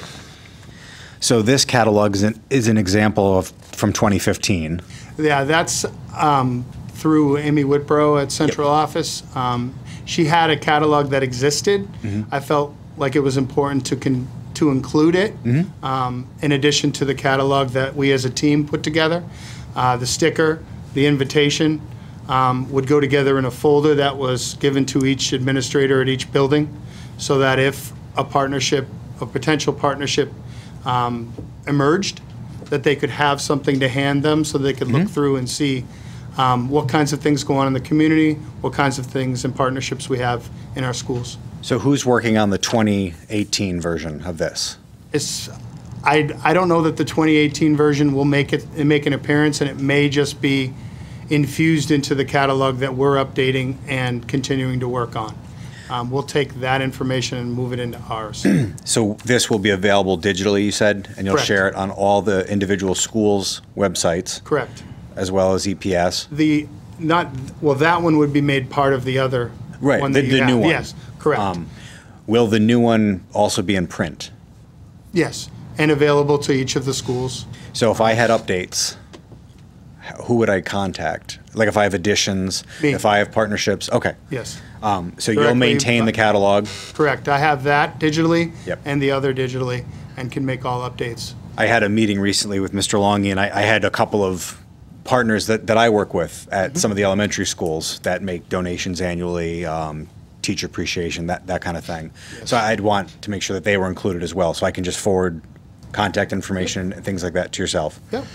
So this catalog is an example of from 2015. Yeah, that's through Amy Whitbrow at Central Office. She had a catalog that existed. I felt like it was important to include it in addition to the catalog that we as a team put together. The sticker, the invitation would go together in a folder that was given to each administrator at each building, so that if a potential partnership emerged, that they could have something to hand them so they could look through and see what kinds of things go on in the community, what kinds of things and partnerships we have in our schools. So who's working on the 2018 version of this? I don't know that the 2018 version will make an appearance, and it may just be infused into the catalog that we're updating and continuing to work on. We'll take that information and move it into ours. So this will be available digitally, you said, and you'll Correct. share it on all the individual schools' websites? Correct. As well as EPS? That one would be made part of the other Right, one the that you have. new one. Yes, correct. Will the new one also be in print? Yes, and available to each of the schools. So if I had updates, who would I contact? Like if I have additions, Me. if I have partnerships? Okay. Yes. So you'll Directly, maintain the catalog? Correct. I have that digitally Yep. and the other digitally, and can make all updates. I had a meeting recently with Mr. Longy, and I had a couple of partners that I work with at some of the elementary schools that make donations annually, teacher appreciation, that kind of thing. So I'd want to make sure that they were included as well, so I can just forward contact information and things like that to yourself. Yep.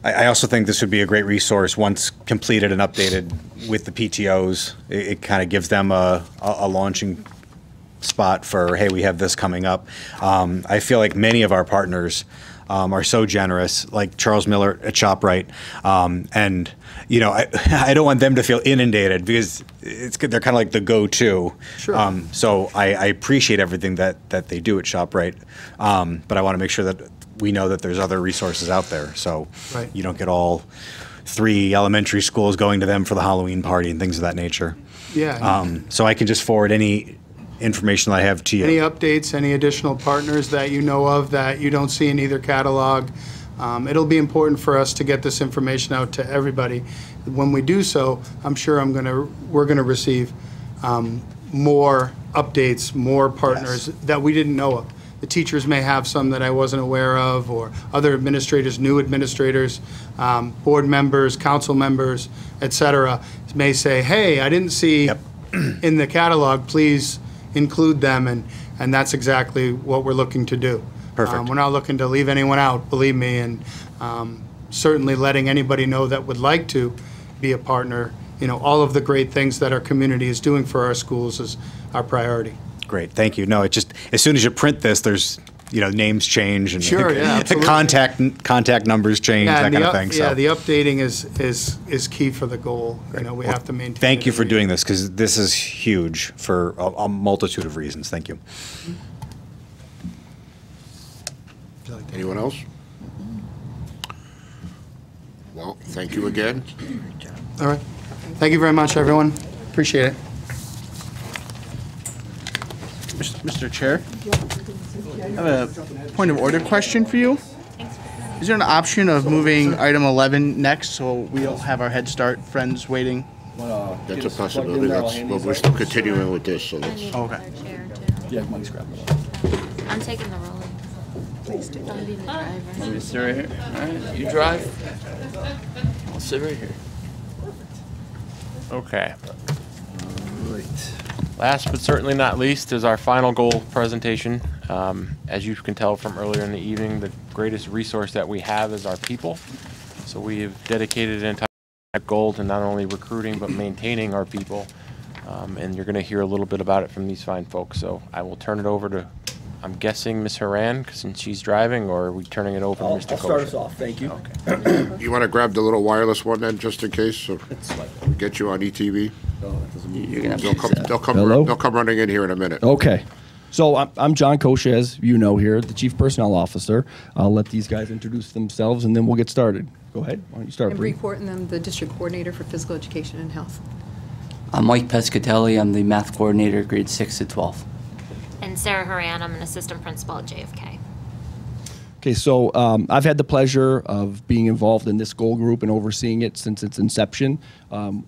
I also think this would be a great resource once completed and updated with the PTOs. It kind of gives them a launching spot for, hey, we have this coming up. I feel like many of our partners are so generous, like Charles Miller at ShopRite, and you know, I don't want them to feel inundated because they're kind of like the go-to. Sure. So I appreciate everything that they do at ShopRite, but I want to make sure that we know that there's other resources out there, so Right. you don't get all 3 elementary schools going to them for the Halloween party and things of that nature. Yeah. So I can just forward any information that I have to you. Any updates, any additional partners that you know of that you don't see in either catalog? It'll be important for us to get this information out to everybody. When we do so, I'm sure we're gonna receive more updates, more partners that we didn't know of. The teachers may have some that I wasn't aware of, or other administrators, new administrators, board members, council members, et cetera, may say, hey, I didn't see in the catalog, please include them, and that's exactly what we're looking to do. Perfect. We're not looking to leave anyone out, believe me, and certainly letting anybody know that would like to be a partner. You know, all of the great things that our community is doing for our schools is our priority. Great, thank you. No, it just, as soon as you print this, there's, you know, names change and Sure, yeah, absolutely. contact numbers change, that kind of thing. So. Yeah, the updating is key for the goal. You know, we have to maintain. Thank it you for every doing this, because this is huge for a multitude of reasons. Thank you. Anyone else? Well, thank you again. All right. Thank you very much, everyone. Appreciate it. Mr. Chair, I have a point of order question for you. Is there an option of moving item 11 next so we don't have our Head Start friends waiting? That's a possibility. But we're still continuing with this, so let's. Okay. Yeah, Mike's grabbing it. I'm taking the rolling. Please do. Don't be the driver. Let me sit right here. All right, you drive. I'll sit right here. Okay. Last but certainly not least is our final goal presentation. As you can tell from earlier in the evening, the greatest resource that we have is our people. So we have dedicated an entire goal to not only recruiting but maintaining our people. And you're going to hear a little bit about it from these fine folks. So I will turn it over to, I'm guessing, Ms. Haran, since she's driving, or are we turning it over to Mr. I'll start us Kosher? off, thank you. Okay. You want to grab the little wireless one then, just in case, so we get you on ETV? You're gonna have to They'll come Hello? they'll come running in here in a minute. Okay. So I'm John Kosha, as you know here, the Chief Personnel Officer. I'll let these guys introduce themselves, and then we'll get started. Go ahead. Why don't you start, I'm Bree? Bree Horton, I'm the District Coordinator for Physical Education and Health. I'm Mike Pescatelli. I'm the math coordinator, grades 6 to 12. And Sarah Haran, I'm an assistant principal at JFK. Okay, so I've had the pleasure of being involved in this goal group and overseeing it since its inception.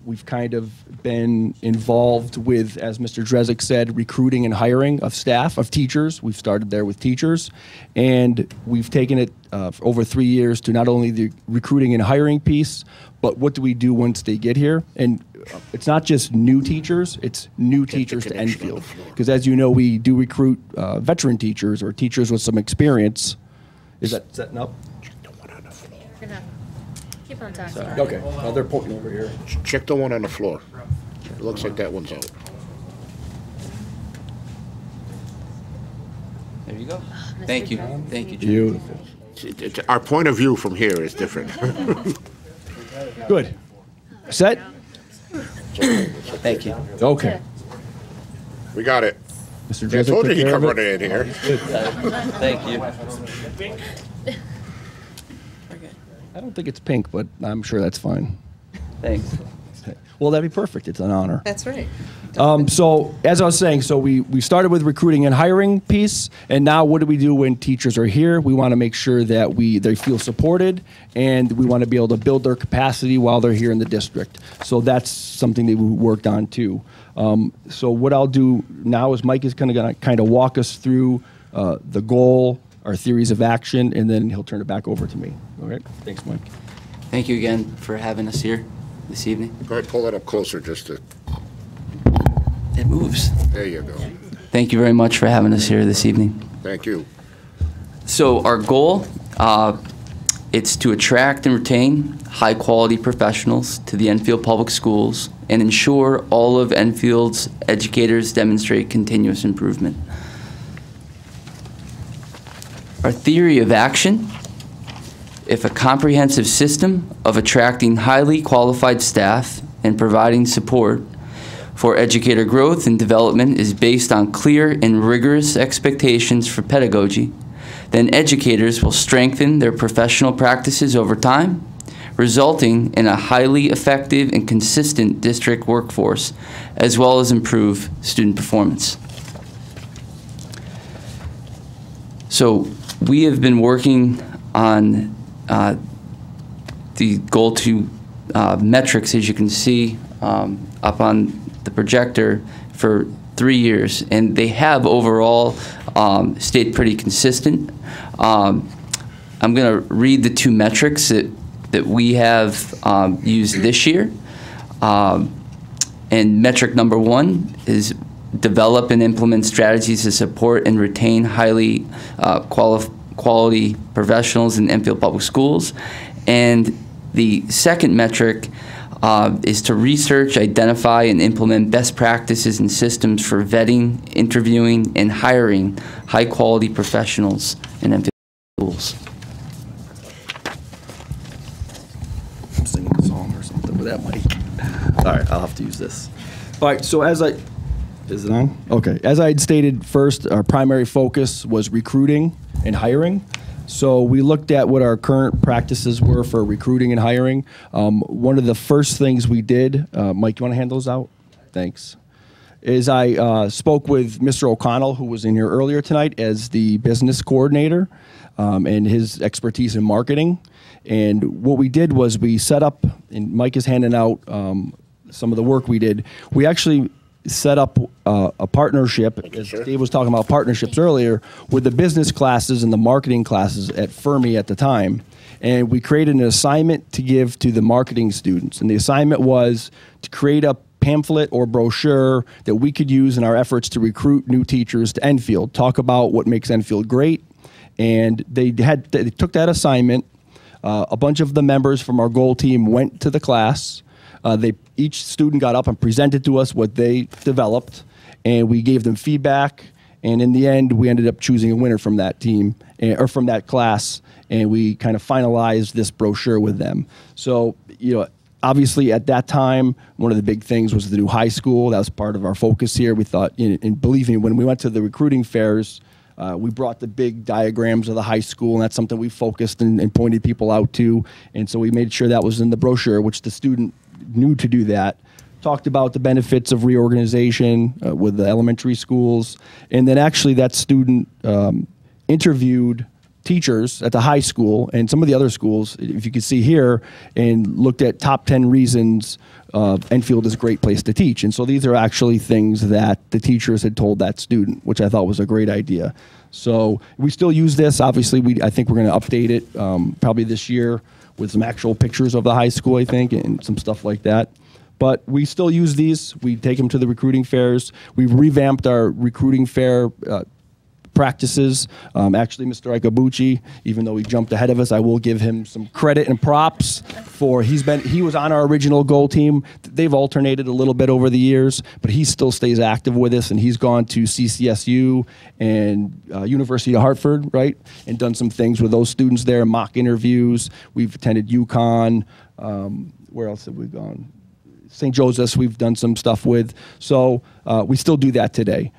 We've kind of been involved with, as Mr. Drezik said, recruiting and hiring of staff, of teachers. We've started there with teachers, and we've taken it over 3 years to not only the recruiting and hiring piece, but what do we do once they get here? And it's not just new teachers, it's new teachers to Enfield. Because as you know, we do recruit veteran teachers or teachers with some experience. Is that setting up? We're gonna keep Keep on talking. Okay, they're pointing over here. Check the one on the floor. It looks like that one's out. There you go. Thank you. Thank you, Jim. Beautiful. Our point of view from here is different. Good. Set? Thank you. Okay. We got it. Mr. I Jessup told you took he care come of it. running in here. Thank you. I don't think it's pink, but I'm sure that's fine. Thanks. Well, that'd be perfect. It's an honor. That's right. So as I was saying, so we started with recruiting and hiring piece, and now what do we do when teachers are here? We want to make sure that they feel supported, and we want to be able to build their capacity while they're here in the district. So that's something that we worked on too. So what I'll do now is Mike is going to kind of walk us through the goal, our theories of action, and then he'll turn it back over to me. All right. Thanks, Mike. Thank you again for having us here this evening. Go ahead, pull it up closer just to. It moves. There you go. Thank you very much for having us here this evening. Thank you. So our goal, it's to attract and retain high-quality professionals to the Enfield Public Schools and ensure all of Enfield's educators demonstrate continuous improvement. Our theory of action: if a comprehensive system of attracting highly qualified staff and providing support for educator growth and development is based on clear and rigorous expectations for pedagogy, then educators will strengthen their professional practices over time, resulting in a highly effective and consistent district workforce, as well as improve student performance. So we have been working on the goal to metrics, as you can see up on the projector, for 3 years, and they have overall stayed pretty consistent. I'm going to read the 2 metrics that we have used this year. And metric number 1 is develop and implement strategies to support and retain highly quality professionals in Enfield Public Schools. And the second metric is to research, identify, and implement best practices and systems for vetting, interviewing, and hiring high-quality professionals in Enfield schools. I'm singing a song or something with that mic. All right, I'll have to use this. All right, so is it on? Okay. As I had stated first, our primary focus was recruiting and hiring. So we looked at what our current practices were for recruiting and hiring. One of the first things we did, Mike, you want to hand those out? Thanks. Is I spoke with Mr. O'Connell, who was in here earlier tonight, as the business coordinator and his expertise in marketing. And what we did was we set up, and Mike is handing out some of the work we did. We actually set up a partnership, as Dave was talking about partnerships earlier, with the business classes and the marketing classes at Fermi at the time. And we created an assignment to give to the marketing students. And the assignment was to create a pamphlet or brochure that we could use in our efforts to recruit new teachers to Enfield, talk about what makes Enfield great. And they took that assignment. A bunch of the members from our goal team went to the class. Each student got up and presented to us what they developed, and we gave them feedback. And in the end, we ended up choosing a winner from that team, or from that class, and we kind of finalized this brochure with them. So, obviously at that time, one of the big things was the new high school. That was part of our focus here. We thought, and believe me, when we went to the recruiting fairs, we brought the big diagrams of the high school, and that's something we focused and pointed people out to. And so we made sure that was in the brochure, which the student knew to do that. Talked about the benefits of reorganization with the elementary schools. And then actually that student interviewed teachers at the high school and some of the other schools, if you can see here, and looked at top 10 reasons Enfield is a great place to teach. And so these are actually things that the teachers had told that student, which I thought was a great idea. So we still use this. Obviously, I think we're going to update it probably this year with some actual pictures of the high school, I think, and some stuff like that. But we still use these. We take them to the recruiting fairs. We've revamped our recruiting fair practices. Actually, Mr. Ikabuchi, even though he jumped ahead of us, I will give him some credit and props for he was on our original goal team. They've alternated a little bit over the years, but he still stays active with us, and he's gone to CCSU and University of Hartford, right, and done some things with those students there, mock interviews. We've attended UConn. Where else have we gone? St. Joseph's we've done some stuff with. So we still do that today.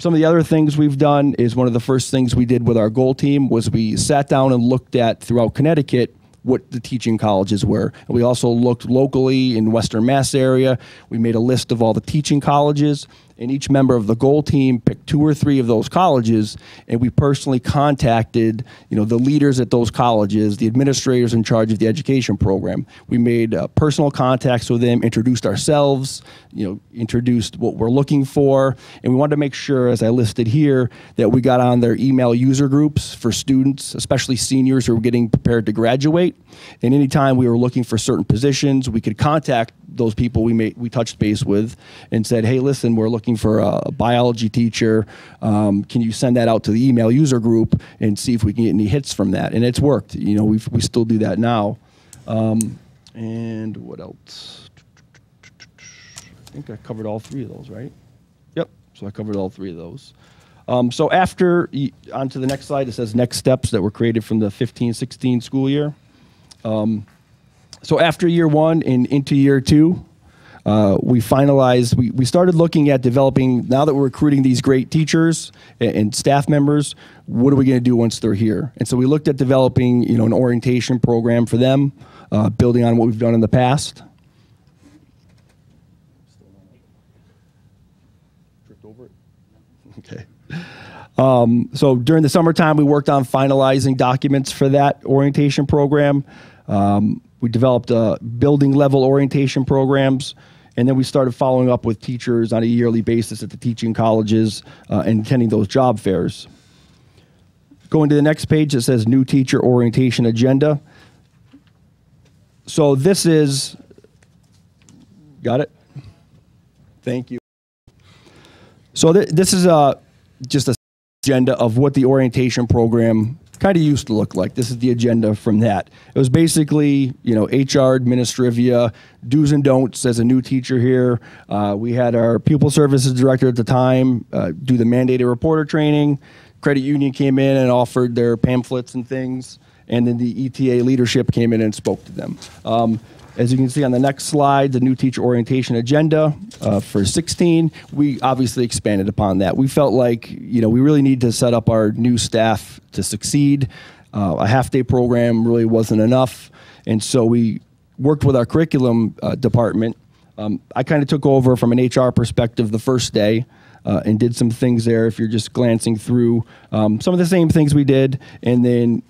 Some of the other things we've done is one of the first things we did with our goal team was we sat down and looked at throughout Connecticut what the teaching colleges were. And we also looked locally in Western Mass area. We made a list of all the teaching colleges, and each member of the goal team picked 2 or 3 of those colleges, and we personally contacted, the leaders at those colleges, the administrators in charge of the education program. We made personal contacts with them, introduced ourselves, introduced what we're looking for, and we wanted to make sure, as I listed here, that we got on their email user groups for students, especially seniors who were getting prepared to graduate. And anytime we were looking for certain positions, we could contact those people we touched base with and said, hey, listen, we're looking for a biology teacher. Can you send that out to the email user group and see if we can get any hits from that? And it's worked. We still do that now. And what else? I think I covered all 3 of those, right? Yep. So I covered all 3 of those. So after, on to the next slide, it says next steps that were created from the 15-16 school year. So after year 1 and into year 2, we finalized, we started looking at developing, now that we're recruiting these great teachers and staff members, what are we going to do once they're here? And so we looked at developing, an orientation program for them, building on what we've done in the past. Tripped over it? Okay. So during the summertime, we worked on finalizing documents for that orientation program. We developed building level orientation programs, and then we started following up with teachers on a yearly basis at the teaching colleges and attending those job fairs. Going to the next page, it says new teacher orientation agenda. So this is, got it? Thank you. So this is just a agenda of what the orientation program kind of used to look like. This is the agenda from that. It was basically, HR, administrivia, do's and don'ts as a new teacher here. We had our pupil services director at the time do the mandated reporter training. Credit union came in and offered their pamphlets and things. And then the ETA leadership came in and spoke to them. As you can see on the next slide, the new teacher orientation agenda for 16, we obviously expanded upon that. We felt like, we really need to set up our new staff to succeed. A half-day program really wasn't enough. And so we worked with our curriculum department. I kind of took over from an HR perspective the first day and did some things there if you're just glancing through some of the same things we did. And then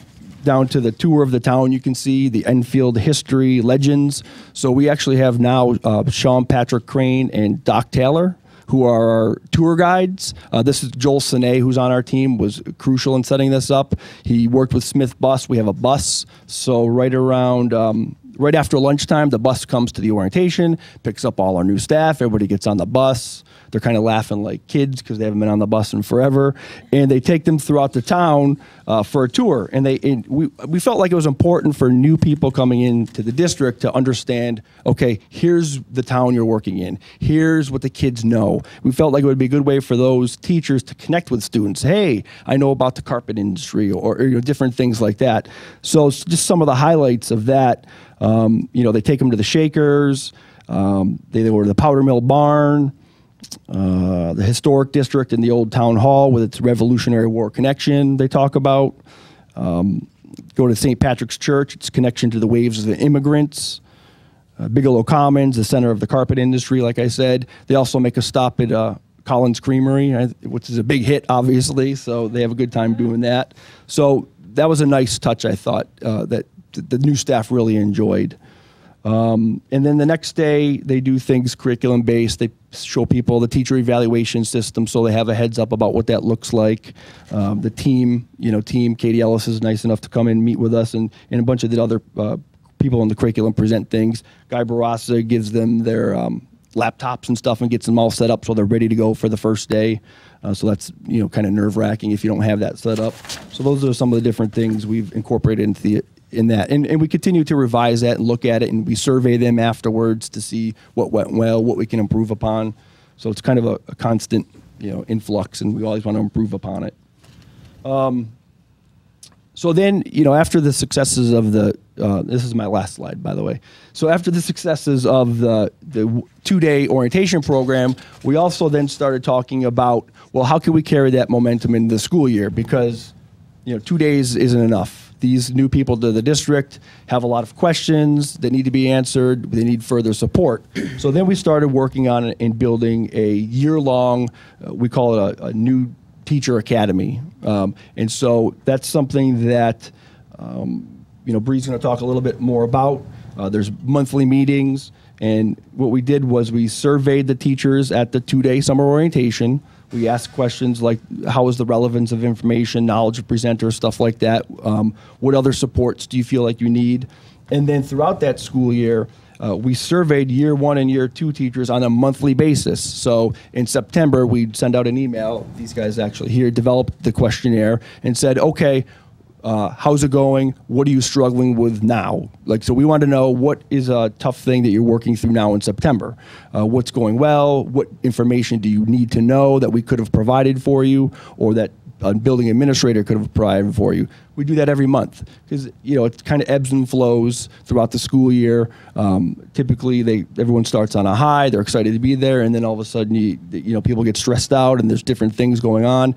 down to the tour of the town, you can see the Enfield history, legends. So we actually have now Sean Patrick Crane and Doc Taylor, who are our tour guides. This is Joel Sine, who's on our team, was crucial in setting this up. He worked with Smith Bus. We have a bus. So right around, right after lunchtime, the bus comes to the orientation, picks up all our new staff. Everybody gets on the bus. They're kind of laughing like kids because they haven't been on the bus in forever. And they take them throughout the town for a tour. And we felt like it was important for new people coming into the district to understand, okay, here's the town you're working in. Here's what the kids know. We felt like it would be a good way for those teachers to connect with students. Hey, I know about the carpet industry or different things like that. So just some of the highlights of that, they take them to the Shakers. They go to the Powder Mill Barn. The historic district in the old town hall with its Revolutionary War connection they talk about. Go to St. Patrick's Church, its connection to the waves of the immigrants. Bigelow Commons, the center of the carpet industry, like I said. They also make a stop at Collins Creamery, which is a big hit, obviously, so they have a good time doing that. So that was a nice touch, I thought, that the new staff really enjoyed. And then the next day, they do things curriculum-based. They show people the teacher evaluation system so they have a heads up about what that looks like. The team, Katie Ellis is nice enough to come and meet with us, and a bunch of the other people in the curriculum present things. Guy Barassa gives them their laptops and stuff and gets them all set up so they're ready to go for the first day. So that's, kind of nerve-wracking if you don't have that set up. So those are some of the different things we've incorporated in that. And we continue to revise that and look at it, and we survey them afterwards to see what went well, what we can improve upon. So it's kind of a constant, influx, and we always want to improve upon it. So then, after the successes of this is my last slide, by the way. So after the successes of the 2-day orientation program, we also then started talking about, well, how can we carry that momentum into the school year? Because, 2 days isn't enough. These new people to the district have a lot of questions that need to be answered. They need further support. So then we started working on it and building a year-long, we call it a new teacher academy. And so that's something that, Bree's going to talk a little bit more about. There's monthly meetings. And what we did was we surveyed the teachers at the 2-day summer orientation. We asked questions like, how is the relevance of information, knowledge of presenters, stuff like that? What other supports do you feel like you need? And then throughout that school year, we surveyed year 1 and year 2 teachers on a monthly basis. So in September, we'd send out an email. These guys actually here developed the questionnaire and said, okay, how's it going? What are you struggling with now? So we want to know what is a tough thing that you're working through now in September. What's going well? What information do you need to know that we could have provided for you, or that a building administrator could have provided for you? We do that every month because it kind of ebbs and flows throughout the school year. Typically, everyone starts on a high. They're excited to be there, and then all of a sudden, people get stressed out, and there's different things going on.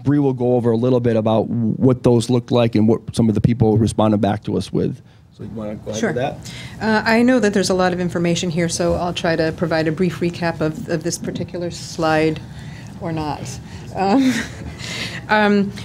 Bree will go over a little bit about what those look like and what some of the people responded back to us with. So you want to go ahead Sure. with that? I know that there's a lot of information here, so I'll try to provide a brief recap of this particular slide, or not.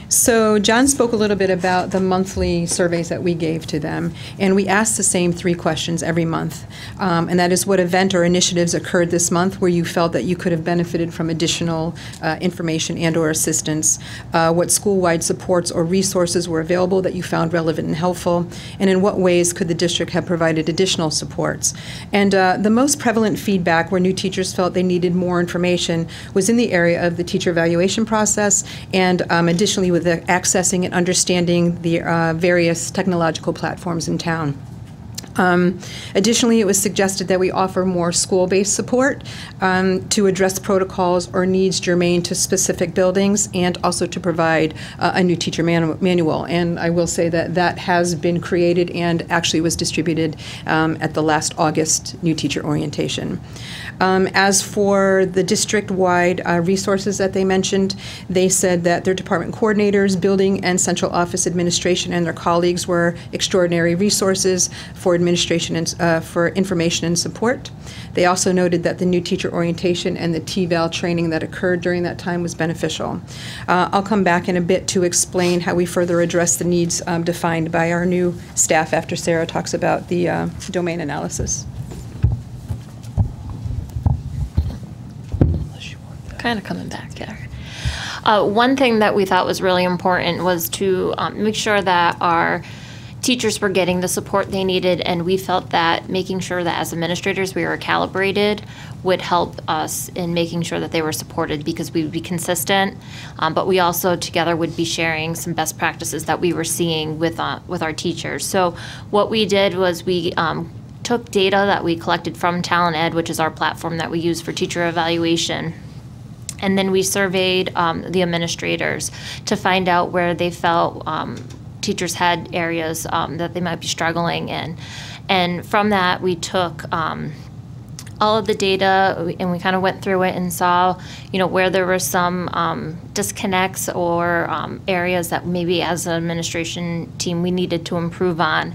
So John spoke a little bit about the monthly surveys that we gave to them, and we asked the same 3 questions every month, and that is, what event or initiatives occurred this month where you felt that you could have benefited from additional information and or assistance, what school-wide supports or resources were available that you found relevant and helpful, and in what ways could the district have provided additional supports. And the most prevalent feedback where new teachers felt they needed more information was in the area of the teacher evaluation process, and additionally with the accessing and understanding the various technological platforms in town. Additionally, it was suggested that we offer more school-based support to address protocols or needs germane to specific buildings, and also to provide a new teacher manual. And I will say that that has been created and actually was distributed at the last August new teacher orientation. As for the district-wide resources that they mentioned, they said that their department coordinators, building and central office administration, and their colleagues were extraordinary resources for administration and for information and support. They also noted that the new teacher orientation and the TVAL training that occurred during that time was beneficial. I'll come back in a bit to explain how we further address the needs defined by our new staff after Sarah talks about the domain analysis. Kind of coming back there. One thing that we thought was really important was to make sure that our teachers were getting the support they needed, and we felt that making sure that as administrators we were calibrated would help us in making sure that they were supported, because we would be consistent, but we also together would be sharing some best practices that we were seeing with our teachers. So what we did was we took data that we collected from Talent Ed, which is our platform that we use for teacher evaluation, and then we surveyed the administrators to find out where they felt teachers had areas that they might be struggling in. And from that, we took all of the data and we kind of went through it and saw, where there were some disconnects or areas that maybe as an administration team we needed to improve on.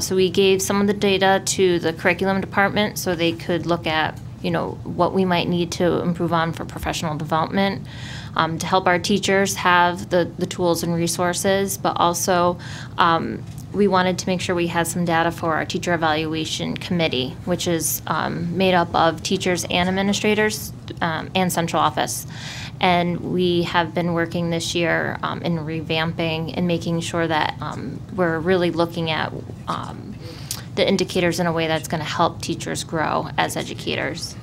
So we gave some of the data to the curriculum department so they could look at what we might need to improve on for professional development, to help our teachers have the tools and resources, but also we wanted to make sure we had some data for our teacher evaluation committee, which is made up of teachers and administrators and central office. And we have been working this year in revamping and making sure that we're really looking at the indicators in a way that's going to help teachers grow as educators.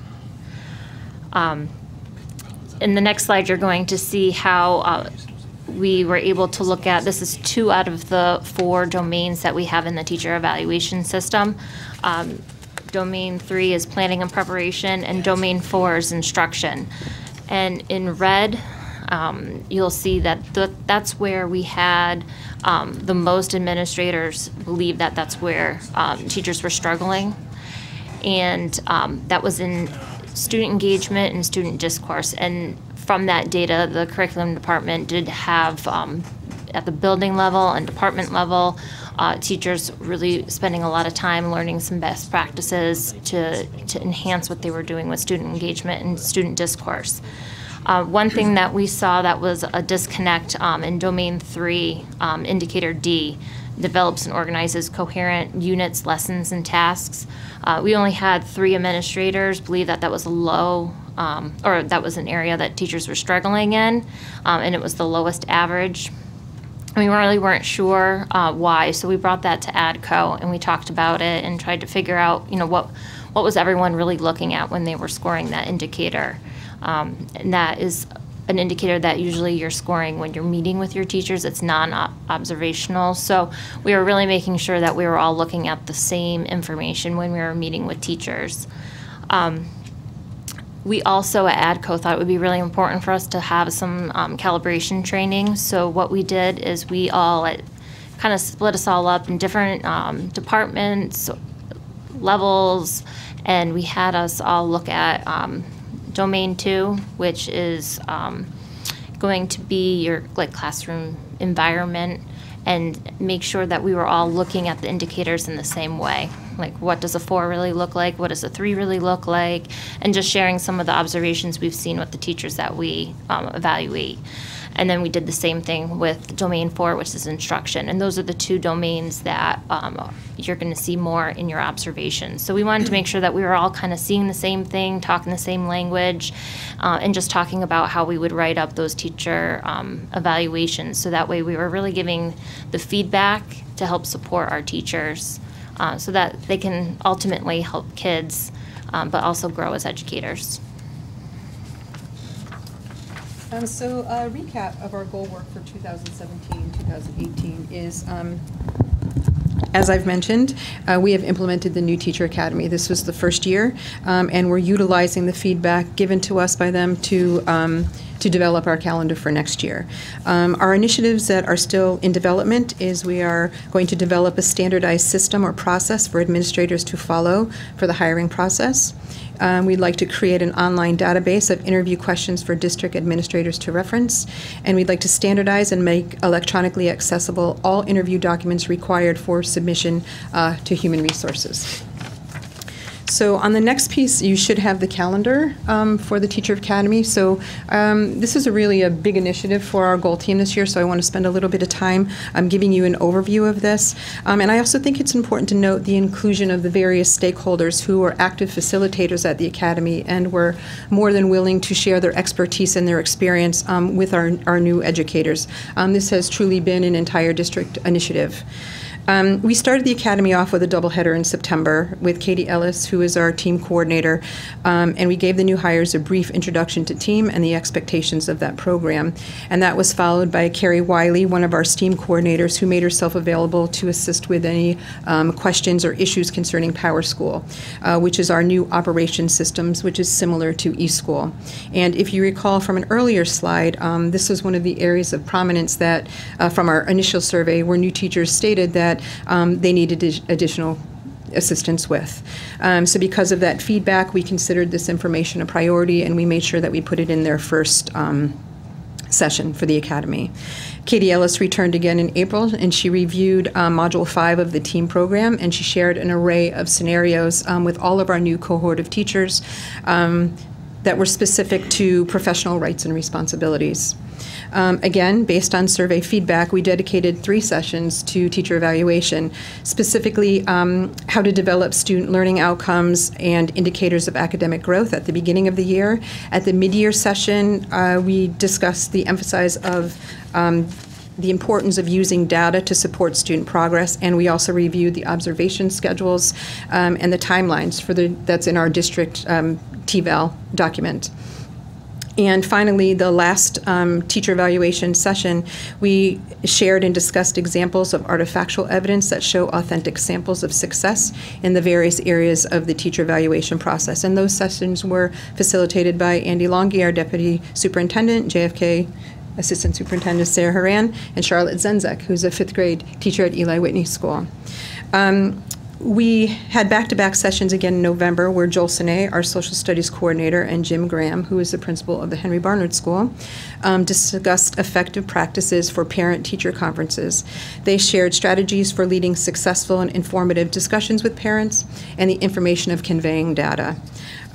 In the next slide, you're going to see how we were able to look at, this is 2 out of the 4 domains that we have in the teacher evaluation system. Domain 3 is planning and preparation, and domain 4 is instruction. And in red, you'll see that that's where we had the most administrators believe that that's where teachers were struggling. And that was in student engagement and student discourse. And from that data, the curriculum department did have, at the building level and department level, teachers really spending a lot of time learning some best practices to enhance what they were doing with student engagement and student discourse. One thing that we saw that was a disconnect in Domain 3, Indicator D, develops and organizes coherent units, lessons, and tasks. We only had 3 administrators believe that that was a low, or that was an area that teachers were struggling in, and it was the lowest average. We really weren't sure why, so we brought that to ADCO and we talked about it and tried to figure out, what was everyone really looking at when they were scoring that indicator. And that is an indicator that usually you're scoring when you're meeting with your teachers. It's non-observational. So we were really making sure that we were all looking at the same information when we were meeting with teachers. We also at ADCO thought it would be really important for us to have some calibration training. So what we did is we all kind of split us all up in different departments, levels, and we had us all look at Domain 2, which is going to be your classroom environment, and make sure that we were all looking at the indicators in the same way. Like, what does a 4 really look like? What does a 3 really look like? And just sharing some of the observations we've seen with the teachers that we evaluate. And then we did the same thing with Domain 4, which is instruction. And those are the 2 domains that you're going to see more in your observations. So we wanted to make sure that we were all kind of seeing the same thing, talking the same language, and just talking about how we would write up those teacher evaluations. So that way we were really giving the feedback to help support our teachers so that they can ultimately help kids, but also grow as educators. So a recap of our goal work for 2017-2018 is, as I've mentioned, we have implemented the new Teacher Academy. This was the first year, and we're utilizing the feedback given to us by them to develop our calendar for next year. Our initiatives that are still in development is we are going to develop a standardized system or process for administrators to follow for the hiring process. We'd like to create an online database of interview questions for district administrators to reference, and we'd like to standardize and make electronically accessible all interview documents required for submission to Human Resources. So on the next piece, you should have the calendar for the Teacher Academy. So this is really a big initiative for our goal team this year, so I want to spend a little bit of time giving you an overview of this. And I also think it's important to note the inclusion of the various stakeholders who are active facilitators at the Academy and were more than willing to share their expertise and their experience with our new educators. This has truly been an entire district initiative. We started the Academy off with a doubleheader in September with Katie Ellis, who is our team coordinator, and we gave the new hires a brief introduction to team and the expectations of that program. And that was followed by Carrie Wiley, one of our STEAM coordinators, who made herself available to assist with any questions or issues concerning PowerSchool, which is our new operation systems, which is similar to eSchool. And if you recall from an earlier slide, this was one of the areas of prominence that from our initial survey where new teachers stated that they needed additional assistance with. So because of that feedback, we considered this information a priority, and we made sure that we put it in their first session for the Academy. Katie Ellis returned again in April, and she reviewed Module 5 of the TEAM program, and she shared an array of scenarios with all of our new cohort of teachers that were specific to professional rights and responsibilities. Again, based on survey feedback, we dedicated 3 sessions to teacher evaluation, specifically how to develop student learning outcomes and indicators of academic growth at the beginning of the year. At the mid-year session, we discussed the emphasis of the importance of using data to support student progress, and we also reviewed the observation schedules and the timelines for that's in our district TVAL document. And finally, the last teacher evaluation session, we shared and discussed examples of artifactual evidence that show authentic samples of success in the various areas of the teacher evaluation process. And those sessions were facilitated by Andy Longi, our Deputy Superintendent, JFK Assistant Superintendent Sarah Haran, and Charlotte Zenzek, who's a 5th grade teacher at Eli Whitney School. We had back-to-back sessions again in November where Joel Sine, our social studies coordinator, and Jim Graham, who is the principal of the Henry Barnard School, discussed effective practices for parent-teacher conferences. They shared strategies for leading successful and informative discussions with parents and the information of conveying data.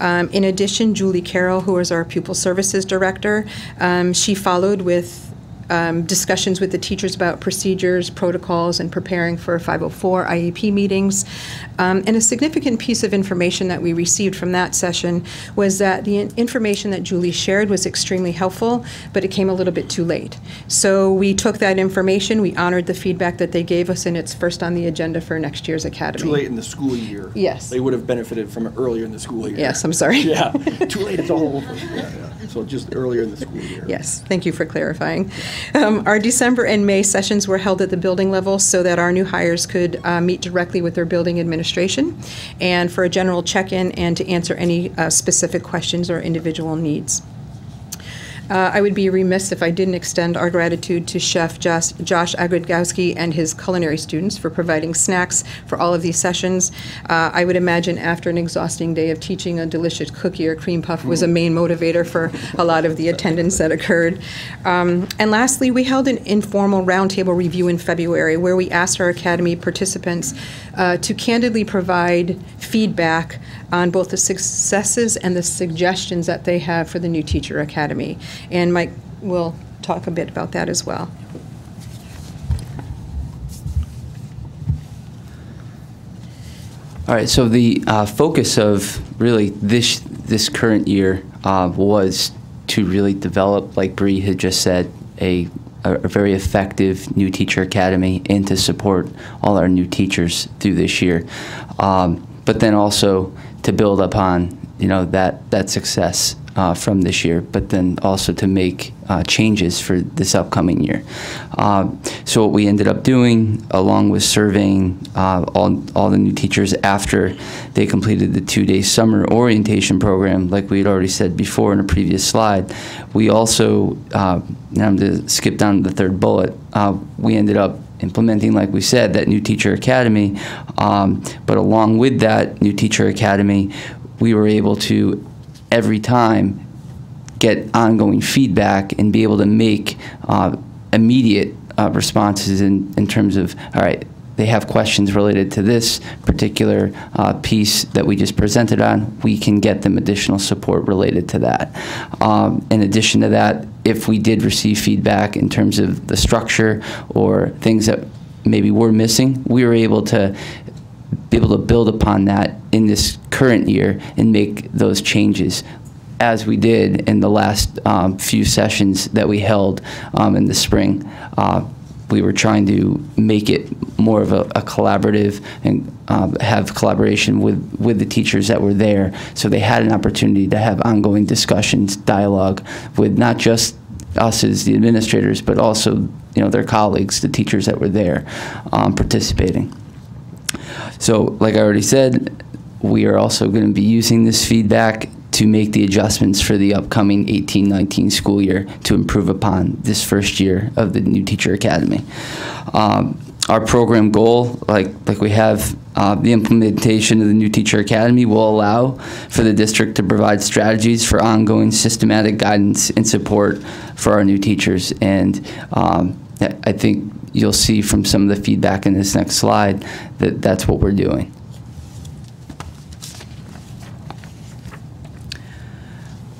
In addition, Julie Carroll, who is our pupil services director, she followed with discussions with the teachers about procedures, protocols, and preparing for 504 IEP meetings. And a significant piece of information that we received from that session was that the information that Julie shared was extremely helpful, but it came a little bit too late. So we took that information, we honored the feedback that they gave us, and it's first on the agenda for next year's academy. Too late in the school year. Yes. They would have benefited from it earlier in the school year. Yes, I'm sorry. Yeah, too late, it's all over. Yeah. So just earlier in the school year. Yes, thank you for clarifying. Our December and May sessions were held at the building level so that our new hires could meet directly with their building administration and for a general check-in and to answer any specific questions or individual needs. I would be remiss if I didn't extend our gratitude to Chef Josh Agrodgowski and his culinary students for providing snacks for all of these sessions. I would imagine after an exhausting day of teaching, a delicious cookie or cream puff was a main motivator for a lot of the attendance that occurred. And lastly, we held an informal roundtable review in February where we asked our Academy participants to candidly provide feedback on both the successes and the suggestions that they have for the new Teacher Academy. And Mike will talk a bit about that as well. All right, so the focus of really this current year was to really develop, like Bree had just said, a very effective new Teacher Academy and to support all our new teachers through this year. But then also to build upon, that success from this year, but then also to make changes for this upcoming year. So what we ended up doing, along with surveying all the new teachers after they completed the 2-day summer orientation program, like we had already said before in a previous slide, we also, now I'm going to skip down to the third bullet, we ended up implementing, like we said, that new Teacher Academy, but along with that new Teacher Academy, we were able to every time get ongoing feedback and be able to make immediate responses in terms of, all right, they have questions related to this particular piece that we just presented on, we can get them additional support related to that. In addition to that, if we did receive feedback in terms of the structure or things that maybe were missing, we were able to build upon that in this current year and make those changes, as we did in the last few sessions that we held in the spring. We were trying to make it more of a collaborative and have collaboration with the teachers that were there, so they had an opportunity to have ongoing discussions, dialogue with not just us as the administrators, but also their colleagues, the teachers that were there participating. So, like I already said, we are also going to be using this feedback to make the adjustments for the upcoming 18-19 school year to improve upon this first year of the new Teacher Academy. Our program goal, like we have, the implementation of the new Teacher Academy will allow for the district to provide strategies for ongoing systematic guidance and support for our new teachers. And I think you'll see from some of the feedback in this next slide that that's what we're doing.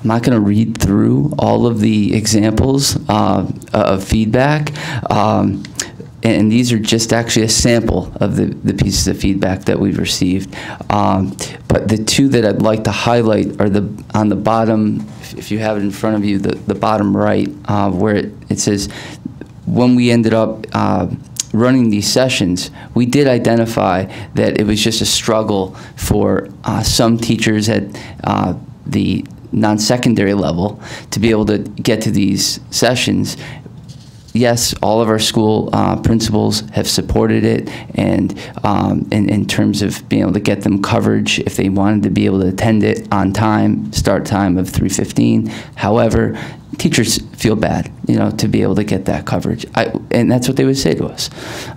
I'm not going to read through all of the examples of feedback, and these are just actually a sample of the pieces of feedback that we've received. But the two that I'd like to highlight are on the bottom, if you have it in front of you, the bottom right, where it says, when we ended up running these sessions, we did identify that it was just a struggle for some teachers at the non-secondary level to be able to get to these sessions. Yes, all of our school principals have supported it, and in terms of being able to get them coverage if they wanted to be able to attend it on time, start time of 3:15. However, teachers feel bad, to be able to get that coverage. And that's what they would say to us.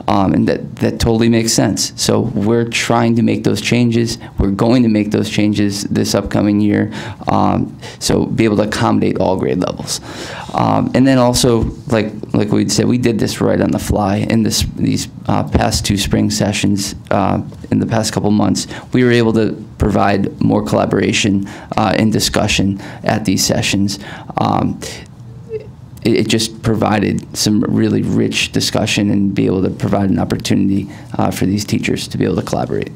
And that totally makes sense. So we're trying to make those changes. We're going to make those changes this upcoming year. So be able to accommodate all grade levels. And then also, like we'd said, we did this right on the fly in these past 2 spring sessions. In the past couple months, we were able to provide more collaboration and discussion at these sessions. It just provided some really rich discussion and be able to provide an opportunity for these teachers to be able to collaborate.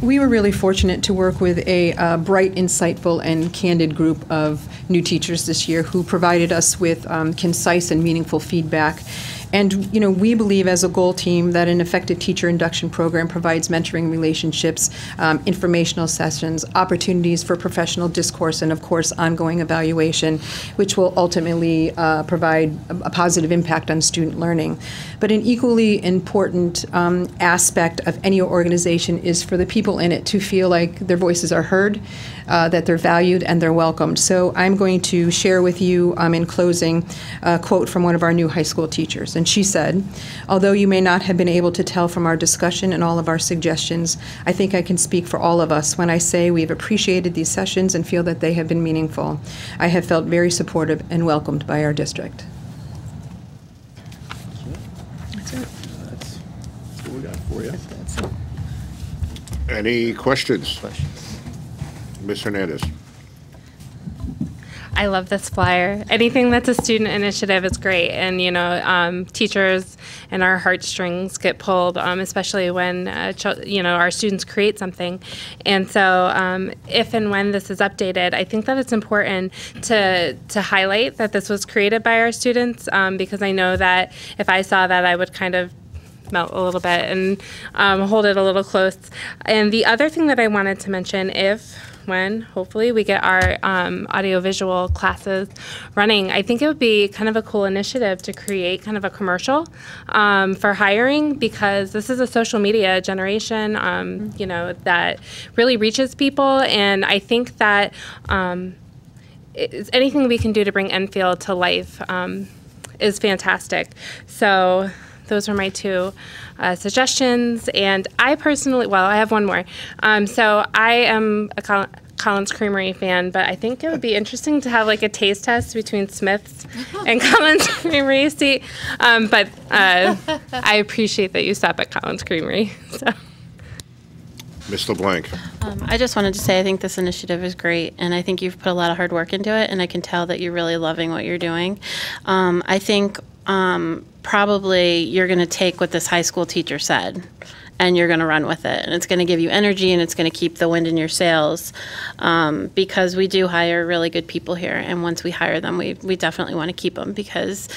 We were really fortunate to work with a bright, insightful, and candid group of new teachers this year who provided us with concise and meaningful feedback. And, we believe as a goal team that an effective teacher induction program provides mentoring relationships, informational sessions, opportunities for professional discourse, and, of course, ongoing evaluation, which will ultimately provide a positive impact on student learning. But an equally important aspect of any organization is for the people in it to feel like their voices are heard, that they're valued, and they're welcomed. So I'm going to share with you in closing a quote from one of our new high school teachers. And she said, "Although you may not have been able to tell from our discussion and all of our suggestions, I think I can speak for all of us when I say we've appreciated these sessions and feel that they have been meaningful. I have felt very supportive and welcomed by our district." That's what we got for you. Any questions? Ms. Hernandez. I love this flyer. Anything that's a student initiative is great, and teachers and our heartstrings get pulled, especially when our students create something. And so, if and when this is updated, I think that it's important to highlight that this was created by our students, because I know that if I saw that, I would kind of melt a little bit and hold it a little close. And the other thing that I wanted to mention, when hopefully we get our audiovisual classes running, I think it would be kind of a cool initiative to create kind of a commercial for hiring, because this is a social media generation, that really reaches people. And I think that anything we can do to bring Enfield to life is fantastic. So those are my 2 suggestions. And I personally, I have one more. So I am a Collins Creamery fan, but I think it would be interesting to have like a taste test between Smith's and Collins Creamery. But I appreciate that you stop at Collins Creamery. So. Ms. LeBlanc. I just wanted to say I think this initiative is great, and I think you've put a lot of hard work into it, and I can tell that you're really loving what you're doing. I think probably you're going to take what this high school teacher said and you're going to run with it, and it's going to give you energy, and it's going to keep the wind in your sails, because we do hire really good people here, and once we hire them, we definitely want to keep them, because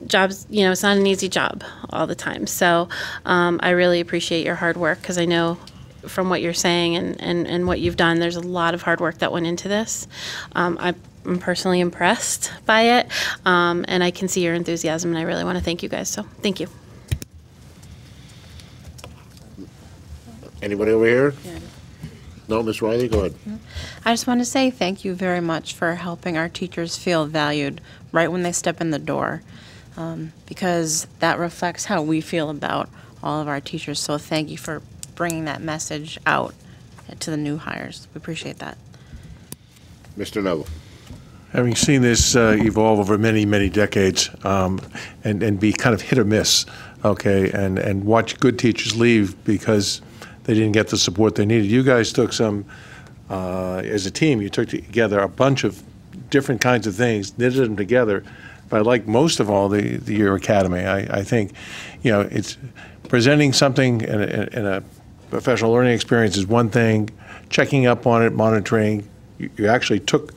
jobs, it's not an easy job all the time. So I really appreciate your hard work, because I know from what you're saying and what you've done, there's a lot of hard work that went into this. I'm personally impressed by it, and I can see your enthusiasm, and I really want to thank you guys, so thank you. Anybody over here? No, Ms. Riley, go ahead. I just want to say thank you very much for helping our teachers feel valued right when they step in the door, because that reflects how we feel about all of our teachers, so thank you for bringing that message out to the new hires. We appreciate that. Mr. Neville. Having seen this evolve over many, many decades, and be kind of hit or miss, okay, and watch good teachers leave because they didn't get the support they needed. You guys took some, as a team, you took together a bunch of different kinds of things, knitted them together. But I like most of all your academy. I think, it's presenting something in a professional learning experience is one thing. Checking up on it, monitoring, you actually took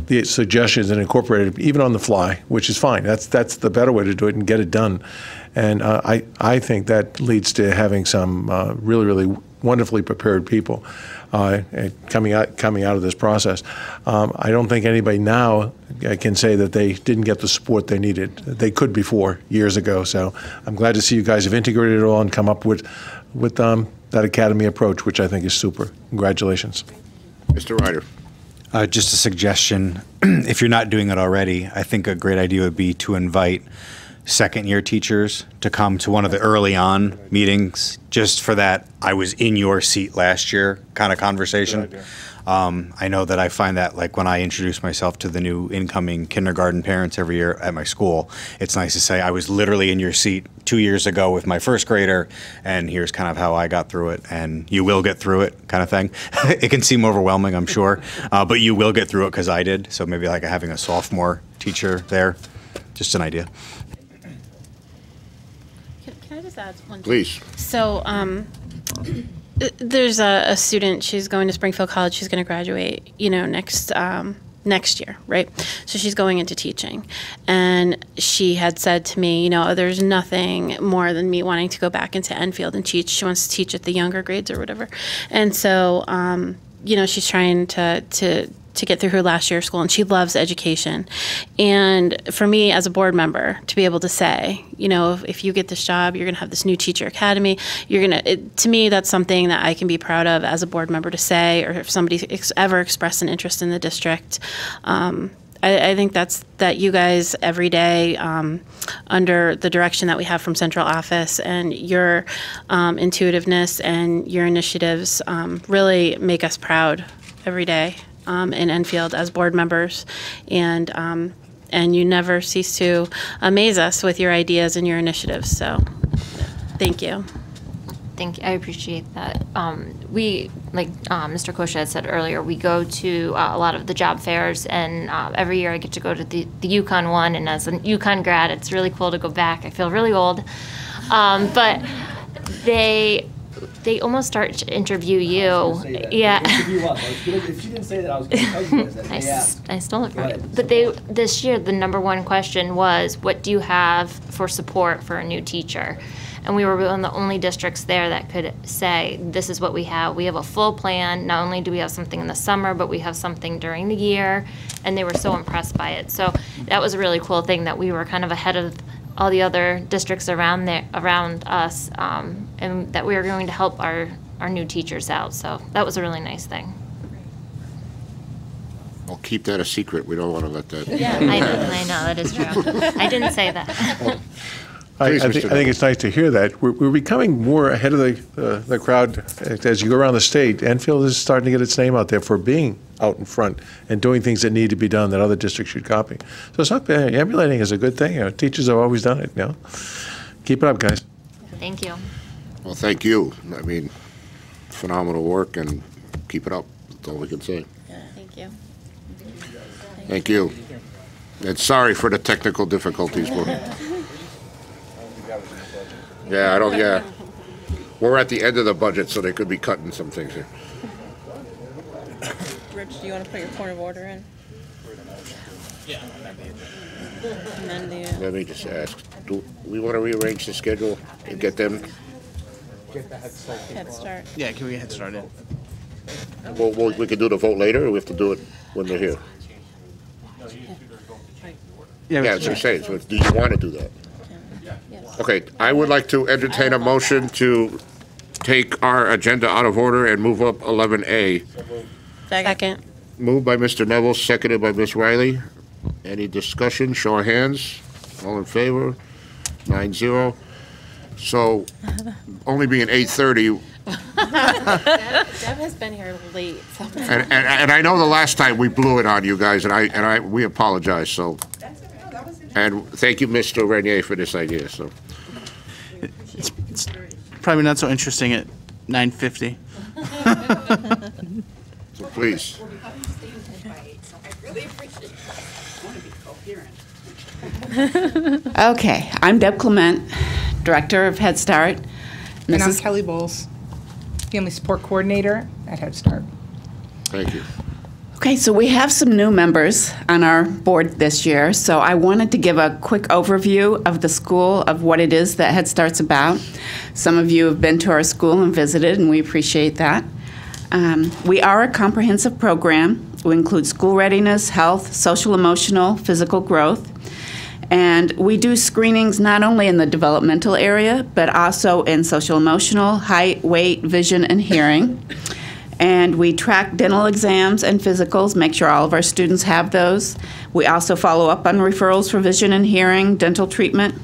the suggestions and incorporated it, even on the fly, which is fine. That's the better way to do it and get it done. And I think that leads to having some really, really wonderfully prepared people. coming out of this process. I don't think anybody now can say that they didn't get the support they needed. They could before, years ago. So I'm glad to see you guys have integrated it all and come up with that academy approach, which I think is super. Congratulations. Mr. Ryder. Just a suggestion, if you're not doing it already, I think a great idea would be to invite second-year teachers to come to one of the early on meetings, just for that I was in your seat last year kind of conversation. I know that I find that, like, when I introduce myself to the new incoming kindergarten parents every year at my school, it's nice to say I was literally in your seat 2 years ago with my first grader, and here's kind of how I got through it, and you will get through it kind of thing. It can seem overwhelming, I'm sure, but you will get through it because I did. So maybe like having a sophomore teacher there, just an idea. Can I just add one? Please. So, there's a student, she's going to Springfield College, she's going to graduate, next year, right? So she's going into teaching. And she had said to me, there's nothing more than me wanting to go back into Enfield and teach. She wants to teach at the younger grades or whatever. And so, she's trying to get through her last year of school, and she loves education. And for me as a board member to be able to say, if you get this job, you're going to have this new teacher academy, to me, that's something that I can be proud of as a board member to say, or if somebody ever expressed an interest in the district. I think that you guys every day, under the direction that we have from central office, and your intuitiveness and your initiatives really make us proud every day. In Enfield as board members, and you never cease to amaze us with your ideas and your initiatives. So, thank you. Thank you. I appreciate that. We, like Mr. Kosha had said earlier, we go to a lot of the job fairs, and every year I get to go to the UConn one. And as a UConn grad, it's really cool to go back. I feel really old, but they almost start to interview you. Yeah. If you didn't say that, I was going to tell you guys that. I stole it from you. But this year, the number one question was, what do you have for support for a new teacher? And we were one of the only districts there that could say, this is what we have. We have a full plan. Not only do we have something in the summer, but we have something during the year. And they were so impressed by it. So that was a really cool thing, that we were kind of ahead of all the other districts around us, and that we were going to help our new teachers out. So that was a really nice thing. I'll keep that a secret. We don't want to let that. Yeah, I know, that is true. I didn't say that. I think it's nice to hear that. We're becoming more ahead of the crowd as you go around the state. Enfield is starting to get its name out there for being out in front and doing things that need to be done that other districts should copy. So emulating is a good thing. Teachers have always done it. Keep it up, guys. Thank you. Well, thank you. I mean, phenomenal work, and keep it up. That's all we can say. Thank you. Thank you. And sorry for the technical difficulties. Yeah, we're at the end of the budget, so they could be cutting some things here. Rich, do you want to put your point of order in? Yeah. And then Let me just ask, do we want to rearrange the schedule and get them? Head Start. Yeah, can we get Head Start in? Well, we can do the vote later, or we have to do it when they're here? Yeah, that's what I'm saying. So do you want to do that? Okay, I would like to entertain a motion to take our agenda out of order and move up 11A. Second. Moved by Mr. Neville, seconded by Ms. Riley. Any discussion? Show of hands. All in favor? 9-0. So, only being 8:30. Deb has been here late. And I know the last time we blew it on you guys, and we apologize. So, and thank you, Mr. Renier, for this idea. So, it's probably not so interesting at 9:50. So please. Okay, I'm Deb Clement, Director of Head Start. And I'm Kelly Bowles, Family Support Coordinator at Head Start. Thank you. Okay, so we have some new members on our board this year, so I wanted to give a quick overview of the school, of what it is that Head Start's about. Some of you have been to our school and visited, and we appreciate that. We are a comprehensive program. We include school readiness, health, social, emotional, physical growth. And we do screenings not only in the developmental area, but also in social, emotional, height, weight, vision, and hearing. And we track dental exams and physicals, make sure all of our students have those. We also follow up on referrals for vision and hearing, dental treatment.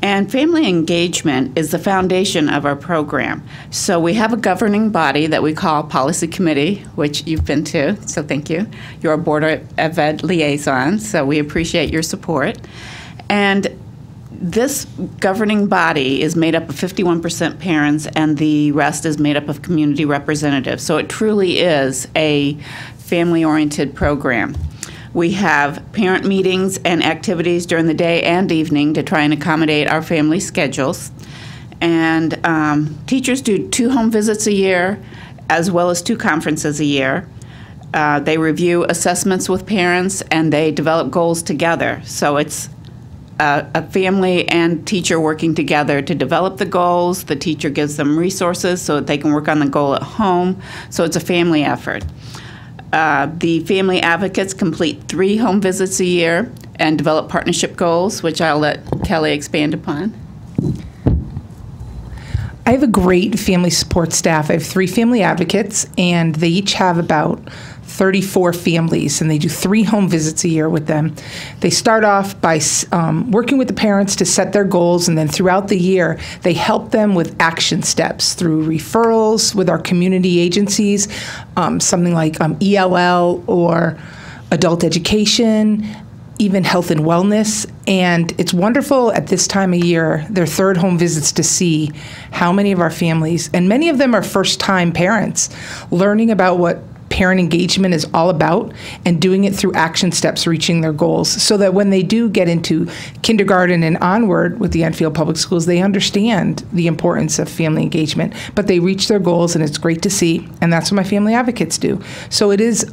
And family engagement is the foundation of our program. So we have a governing body that we call Policy Committee, which you've been to, so thank you. You're a Board of Ed liaison, so we appreciate your support. And this governing body is made up of 51% parents, and the rest is made up of community representatives. So it truly is a family-oriented program. We have parent meetings and activities during the day and evening to try and accommodate our family schedules. And teachers do 2 home visits a year, as well as 2 conferences a year. They review assessments with parents, and they develop goals together. So it's a family and teacher working together to develop the goals. The teacher gives them resources so that they can work on the goal at home. So it's a family effort. The family advocates complete 3 home visits a year and develop partnership goals, which I'll let Kelly expand upon. I have a great family support staff. I have 3 family advocates, and they each have about 34 families, and they do 3 home visits a year with them. They start off by working with the parents to set their goals, and then throughout the year, they help them with action steps through referrals with our community agencies, something like ELL or adult education, even health and wellness. And it's wonderful at this time of year, their 3rd home visits, to see how many of our families, and many of them are first-time parents, learning about what parent engagement is all about and doing it through action steps, reaching their goals, so that when they do get into kindergarten and onward with the Enfield Public Schools, they understand the importance of family engagement, but they reach their goals, and it's great to see, and that's what my family advocates do. So it is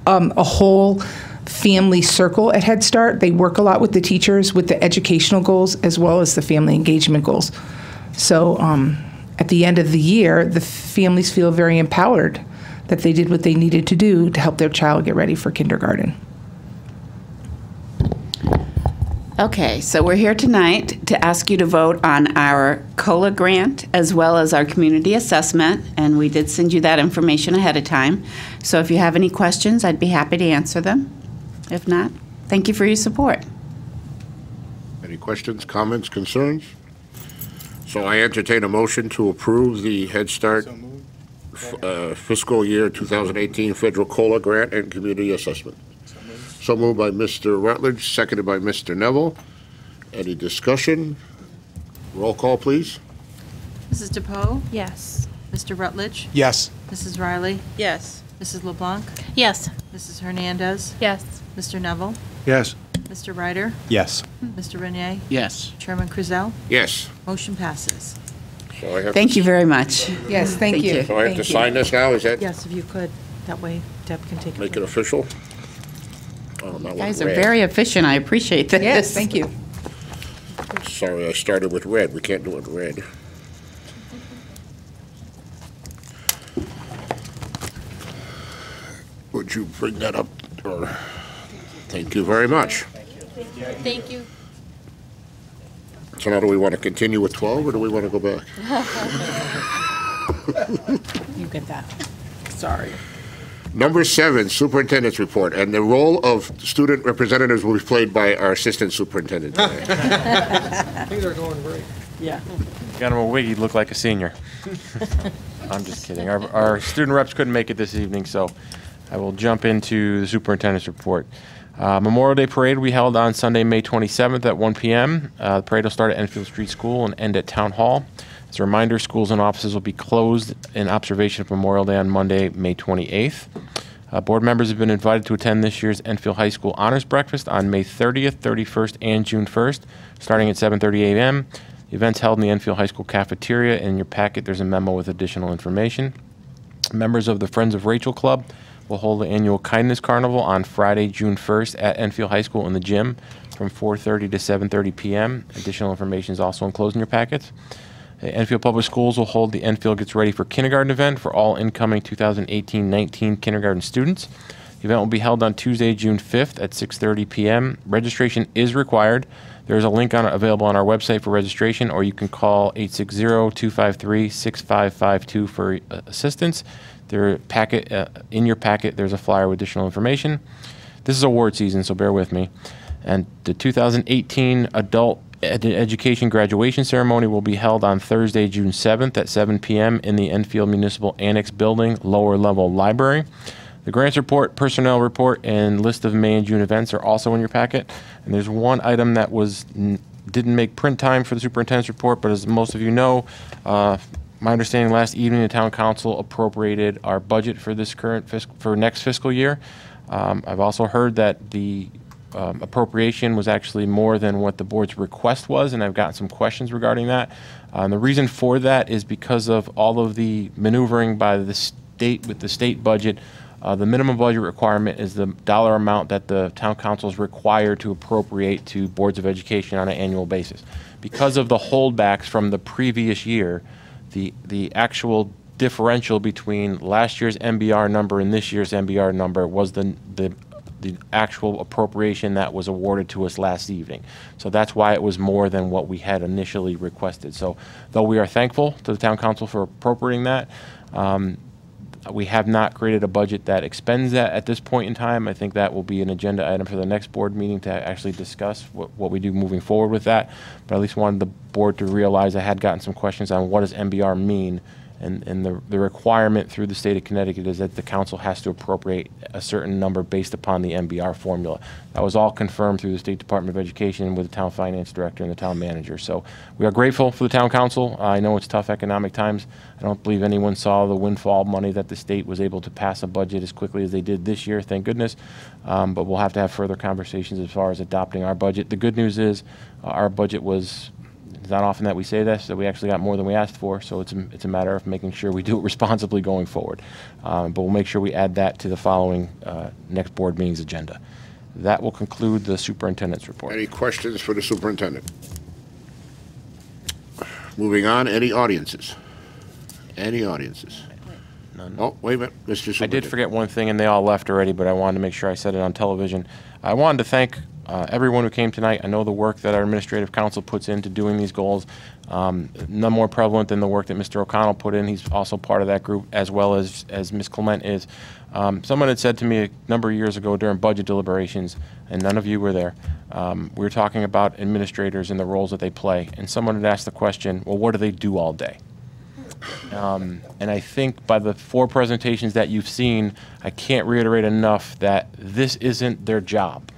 a whole family circle at Head Start. They work a lot with the teachers with the educational goals as well as the family engagement goals. So at the end of the year, the families feel very empowered that they did what they needed to do to help their child get ready for kindergarten. Okay, so we're here tonight to ask you to vote on our COLA grant as well as our community assessment, and we did send you that information ahead of time. So if you have any questions, I'd be happy to answer them. If not, thank you for your support. Any questions, comments, concerns? So I entertain a motion to approve the Head Start fiscal year 2018 federal COLA grant and community assessment. So moved by Mr. Rutledge, seconded by Mr. Neville. Any discussion? Roll call, please. Mrs. DePoe? Yes. Mr. Rutledge? Yes. Mrs. Riley? Yes. Mrs. LeBlanc? Yes. Mrs. Hernandez? Yes. Mr. Neville? Yes. Mr. Ryder? Yes. Mr. Renier? Yes. Chairman Krizel? Yes. Motion passes. So I have Thank you very much. Yes, thank you. So I have to sign this now, is that? Yes, if you could. That way Deb can take it. Make it official? Oh, that You was guys are red. very efficient. I appreciate this. Yes, thank you. Sorry, I started with red. We can't do it red. Would you bring that up? Or thank you very much. Thank you. So now do we want to continue with 12 or do we want to go back? You get that. Sorry. Number 7, superintendent's report, and the role of student representatives will be played by our assistant superintendent today. Things are going great. Yeah. Got him a wig, he'd look like a senior. I'm just kidding. Our student reps couldn't make it this evening, so I will jump into the superintendent's report. Memorial Day Parade we held on Sunday, May 27th at 1 p.m. The parade will start at Enfield Street School and end at Town Hall. As a reminder, schools and offices will be closed in observation of Memorial Day on Monday, May 28th. Board members have been invited to attend this year's Enfield High School Honors Breakfast on May 30th, 31st, and June 1st, starting at 7:30 a.m. The event's held in the Enfield High School cafeteria. In your packet, there's a memo with additional information. Members of the Friends of Rachel Club will hold the annual Kindness Carnival on Friday, June 1st at Enfield High School in the gym from 4:30 to 7:30 p.m. Additional information is also enclosed in your packets. Enfield Public Schools will hold the Enfield Gets Ready for Kindergarten event for all incoming 2018-19 kindergarten students. The event will be held on Tuesday, June 5th at 6:30 p.m. Registration is required. There is a link available on our website for registration, or you can call 860-253-6552 for assistance. In your packet, there's a flyer with additional information. This is award season, so bear with me. And the 2018 Adult Education Graduation Ceremony will be held on Thursday, June 7th at 7 p.m. in the Enfield Municipal Annex Building, lower level library. The grants report, personnel report, and list of May and June events are also in your packet. And there's one item that didn't make print time for the superintendent's report, but as most of you know, my understanding last evening the town council appropriated our budget for this for next fiscal year. I've also heard that the appropriation was actually more than what the board's request was, and I've gotten some questions regarding that. The reason for that is because of all of the maneuvering by the state with the state budget. The minimum budget requirement is the dollar amount that the town council is required to appropriate to boards of education on an annual basis. Because of the holdbacks from the previous year, the actual differential between last year's MBR number and this year's MBR number was the actual appropriation that was awarded to us last evening. So that's why it was more than what we had initially requested. So though we are thankful to the town council for appropriating that, we have not created a budget that expends that at this point in time. I think that will be an agenda item for the next board meeting to actually discuss what we do moving forward with that. But at least wanted the board to realize I had gotten some questions on what does MBR mean. And the requirement through the state of Connecticut is that the council has to appropriate a certain number based upon the MBR formula. That was all confirmed through the State Department of Education with the town finance director and the town manager. So we are grateful for the town council. I know it's tough economic times. I don't believe anyone saw the windfall money that the state was able to pass a budget as quickly as they did this year, thank goodness. But we'll have to have further conversations as far as adopting our budget. The good news is our budget was, it's not often that we say this, that we actually got more than we asked for, so it's a matter of making sure we do it responsibly going forward. But we'll make sure we add that to the following next board meeting's agenda. That will conclude the superintendent's report. Any questions for the superintendent? Moving on, any audiences? Any audiences? None. Oh, wait a minute, Mr. I Superintendent. did forget one thing, and they all left already, but I wanted to make sure I said it on television. I wanted to thank everyone who came tonight. I know the work that our administrative council puts into doing these goals, none more prevalent than the work that Mr. O'Connell put in. He's also part of that group, as well as Ms. Clement is. Someone had said to me a number of years ago during budget deliberations, and none of you were there, we were talking about administrators and the roles that they play, and someone had asked the question, well, what do they do all day? And I think by the 4 presentations that you've seen, I can't reiterate enough that this isn't their job.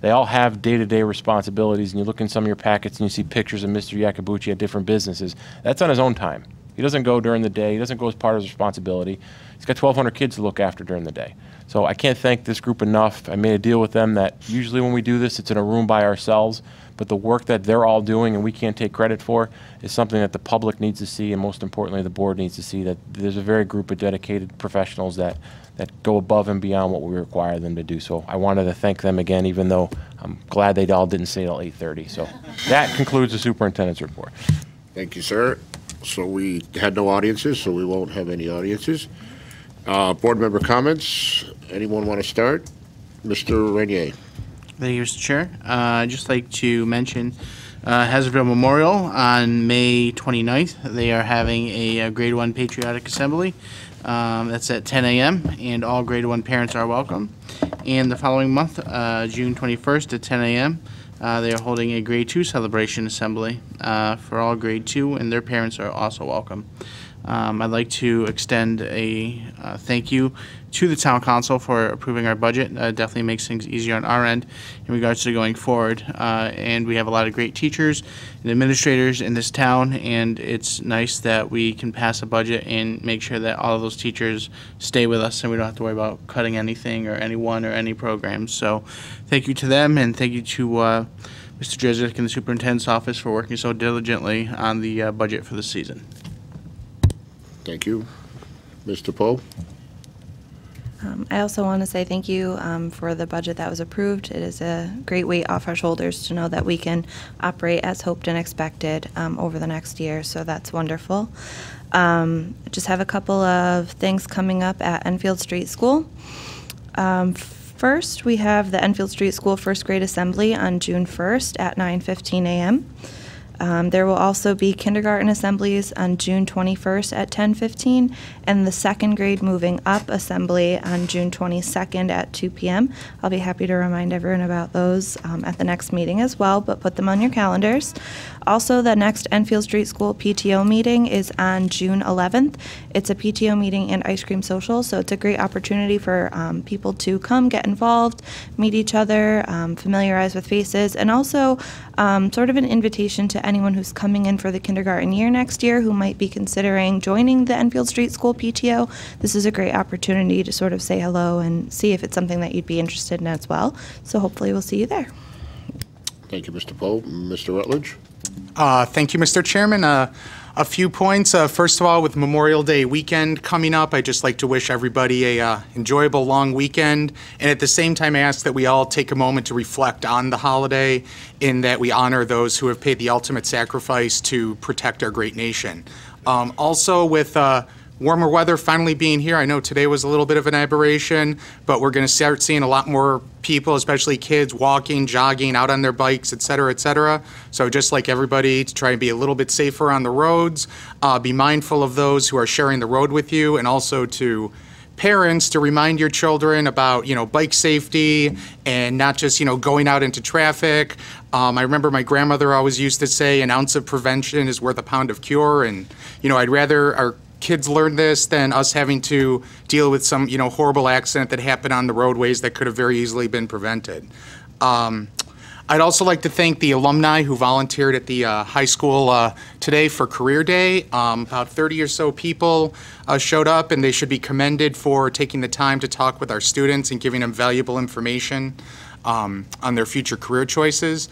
They all have day-to-day responsibilities, and you look in some of your packets and you see pictures of Mr. Iacobucci at different businesses. That's on his own time. He doesn't go during the day. He doesn't go as part of his responsibility. He's got 1,200 kids to look after during the day. So I can't thank this group enough. I made a deal with them that usually when we do this, it's in a room by ourselves, but the work that they're all doing and we can't take credit for is something that the public needs to see, and most importantly, the board needs to see that there's a very group of dedicated professionals that go above and beyond what we require them to do. So I wanted to thank them again, even though I'm glad they all didn't stay till 8:30. So that concludes the superintendent's report. Thank you, sir. So we had no audiences, so we won't have any audiences. Board member comments. Anyone want to start? Mr. Renier. Thank you, Mr. Chair. I'd just like to mention Hazardville Memorial on May 29th. They are having a grade 1 patriotic assembly. That's at 10 a.m. and all grade 1 parents are welcome. And the following month, June 21st at 10 a.m., they are holding a grade 2 celebration assembly for all grade 2, and their parents are also welcome. I'd like to extend a thank you to the town council for approving our budget. Definitely makes things easier on our end in regards to going forward. And we have a lot of great teachers and administrators in this town, and it's nice that we can pass a budget and make sure that all of those teachers stay with us and we don't have to worry about cutting anything or anyone or any programs. So thank you to them, and thank you to Mr. Jezik and the superintendent's office for working so diligently on the budget for this season. Thank you. Mr. Poe? I also want to say thank you for the budget that was approved. It is a great weight off our shoulders to know that we can operate as hoped and expected over the next year, so that's wonderful. I just have a couple of things coming up at Enfield Street School. First, we have the Enfield Street School first grade assembly on June 1st at 9:15 a.m. There will also be kindergarten assemblies on June 21st at 10:15, and the second grade moving up assembly on June 22nd at 2 p.m. I'll be happy to remind everyone about those at the next meeting as well, but put them on your calendars. Also, the next Enfield Street School PTO meeting is on June 11th. It's a PTO meeting and ice cream social, so it's a great opportunity for people to come, get involved, meet each other, familiarize with faces, and also sort of an invitation to anyone who's coming in for the kindergarten year next year who might be considering joining the Enfield Street School PTO. This is a great opportunity to sort of say hello and see if it's something that you'd be interested in as well. So hopefully we'll see you there. Thank you, Mr. Poe. Mr. Rutledge? Thank you, Mr. Chairman. A few points. First of all, with Memorial Day weekend coming up, I'd just like to wish everybody a enjoyable long weekend, and at the same time ask that we all take a moment to reflect on the holiday in that we honor those who have paid the ultimate sacrifice to protect our great nation. Also, with warmer weather finally being here, I know today was a little bit of an aberration, but we're going to start seeing a lot more people, especially kids, walking, jogging, out on their bikes, et cetera, et cetera. So I'd just like everybody to try and be a little bit safer on the roads, be mindful of those who are sharing the road with you, and also to parents to remind your children about, bike safety and not just, going out into traffic. I remember my grandmother always used to say an ounce of prevention is worth a pound of cure, and, I'd rather our kids learn this than us having to deal with some, horrible accident that happened on the roadways that could have very easily been prevented. I'd also like to thank the alumni who volunteered at the high school today for Career Day. About 30 or so people showed up, and they should be commended for taking the time to talk with our students and giving them valuable information on their future career choices.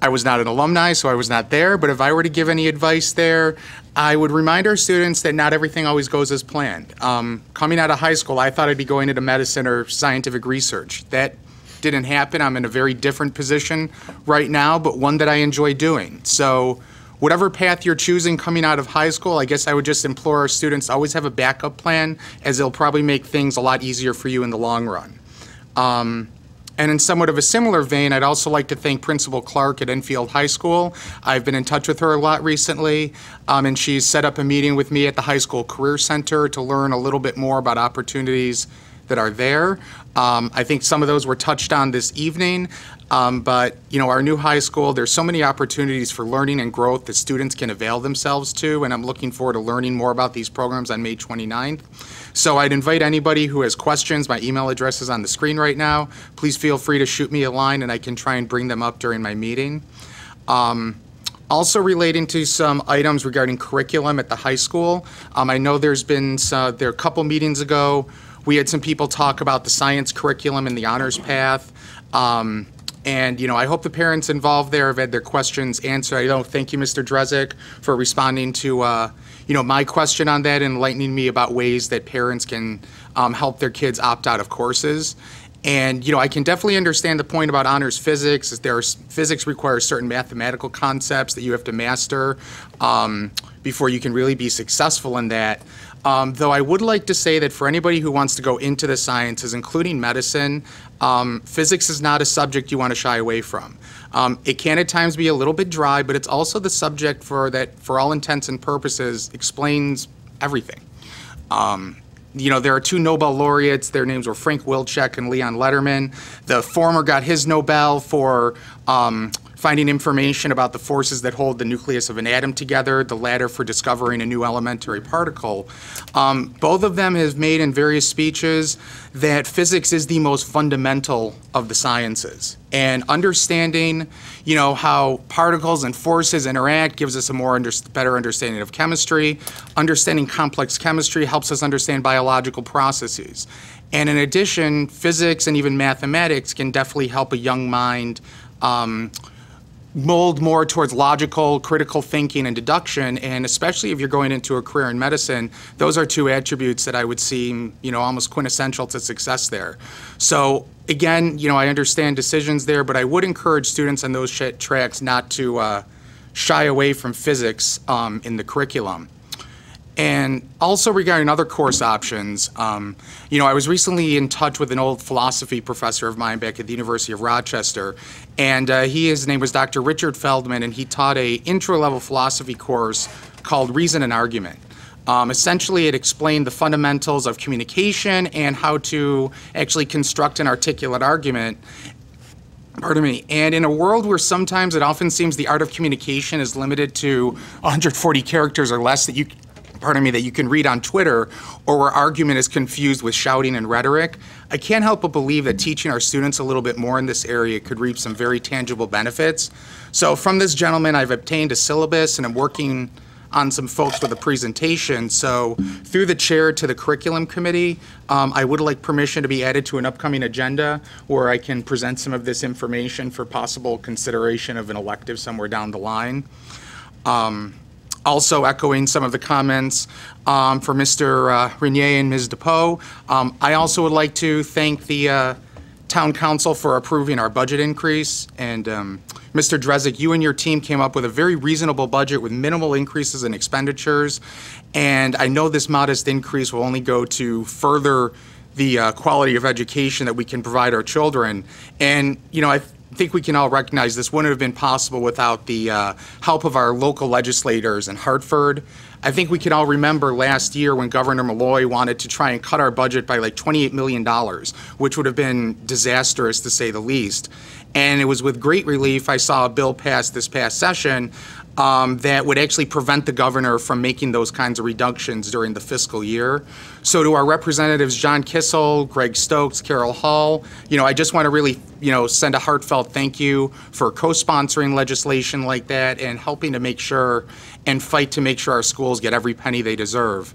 I was not an alumni, so I was not there, but if I were to give any advice there, I would remind our students that not everything always goes as planned. Coming out of high school, I thought I'd be going into medicine or scientific research. That didn't happen. I'm in a very different position right now, but one that I enjoy doing. So whatever path you're choosing coming out of high school, I guess I would just implore our students to always have a backup plan, as it'll probably make things a lot easier for you in the long run. And in somewhat of a similar vein, I'd also like to thank Principal Clark at Enfield High School. I've been in touch with her a lot recently, and she's set up a meeting with me at the High School Career Center to learn a little bit more about opportunities that are there. I think some of those were touched on this evening, but our new high school, there's so many opportunities for learning and growth that students can avail themselves to, and I'm looking forward to learning more about these programs on May 29th. So I'd invite anybody who has questions. My email address is on the screen right now. Please feel free to shoot me a line, and I can try and bring them up during my meeting. Also relating to some items regarding curriculum at the high school, I know there's been there a couple meetings ago, we had some people talk about the science curriculum and the honors path. And, I hope the parents involved there have had their questions answered. I thank you, Mr. Drezek, for responding to, my question on that and enlightening me about ways that parents can help their kids opt out of courses. And, I can definitely understand the point about honors physics. Physics requires certain mathematical concepts that you have to master before you can really be successful in that. Though I would like to say that for anybody who wants to go into the sciences, including medicine, physics is not a subject you want to shy away from. It can at times be a little bit dry, but it's also the subject that, for all intents and purposes, explains everything. There are two Nobel laureates. Their names were Frank Wilczek and Leon Lederman. The former got his Nobel for finding information about the forces that hold the nucleus of an atom together, the latter for discovering a new elementary particle. Both of them have made in various speeches that physics is the most fundamental of the sciences. And understanding, how particles and forces interact gives us a better understanding of chemistry. Understanding complex chemistry helps us understand biological processes. And in addition, physics and even mathematics can definitely help a young mind mold more towards logical, critical thinking and deduction, and especially if you're going into a career in medicine, those are two attributes that I would seem, almost quintessential to success there. So again, I understand decisions there, but I would encourage students on those tracks not to shy away from physics in the curriculum. And also regarding other course options, I was recently in touch with an old philosophy professor of mine back at the University of Rochester, and his name was Dr. Richard Feldman, and he taught a intro-level philosophy course called Reason and Argument. Essentially, it explained the fundamentals of communication and how to actually construct an articulate argument. Pardon me. And in a world where sometimes it often seems the art of communication is limited to 140 characters or less that you can read on Twitter, or where argument is confused with shouting and rhetoric, I can't help but believe that teaching our students a little bit more in this area could reap some very tangible benefits. So from this gentleman, I've obtained a syllabus, and I'm working on some folks with a presentation. So through the chair to the curriculum committee, I would like permission to be added to an upcoming agenda where I can present some of this information for possible consideration of an elective somewhere down the line. Also echoing some of the comments for Mr. Renier and Ms. DePoe, I also would like to thank the Town Council for approving our budget increase. And Mr. Drezek, you and your team came up with a very reasonable budget with minimal increases in expenditures. And I know this modest increase will only go to further the quality of education that we can provide our children. And, I think we can all recognize this wouldn't have been possible without the help of our local legislators in Hartford. I think we can all remember last year when Governor Malloy wanted to try and cut our budget by like $28 million, which would have been disastrous to say the least. And it was with great relief I saw a bill passed this past session that would actually prevent the governor from making those kinds of reductions during the fiscal year. So to our representatives, John Kissel, Greg Stokes, Carol Hall, I just want to really, send a heartfelt thank you for co-sponsoring legislation like that and helping to make sure and fight to make sure our schools get every penny they deserve.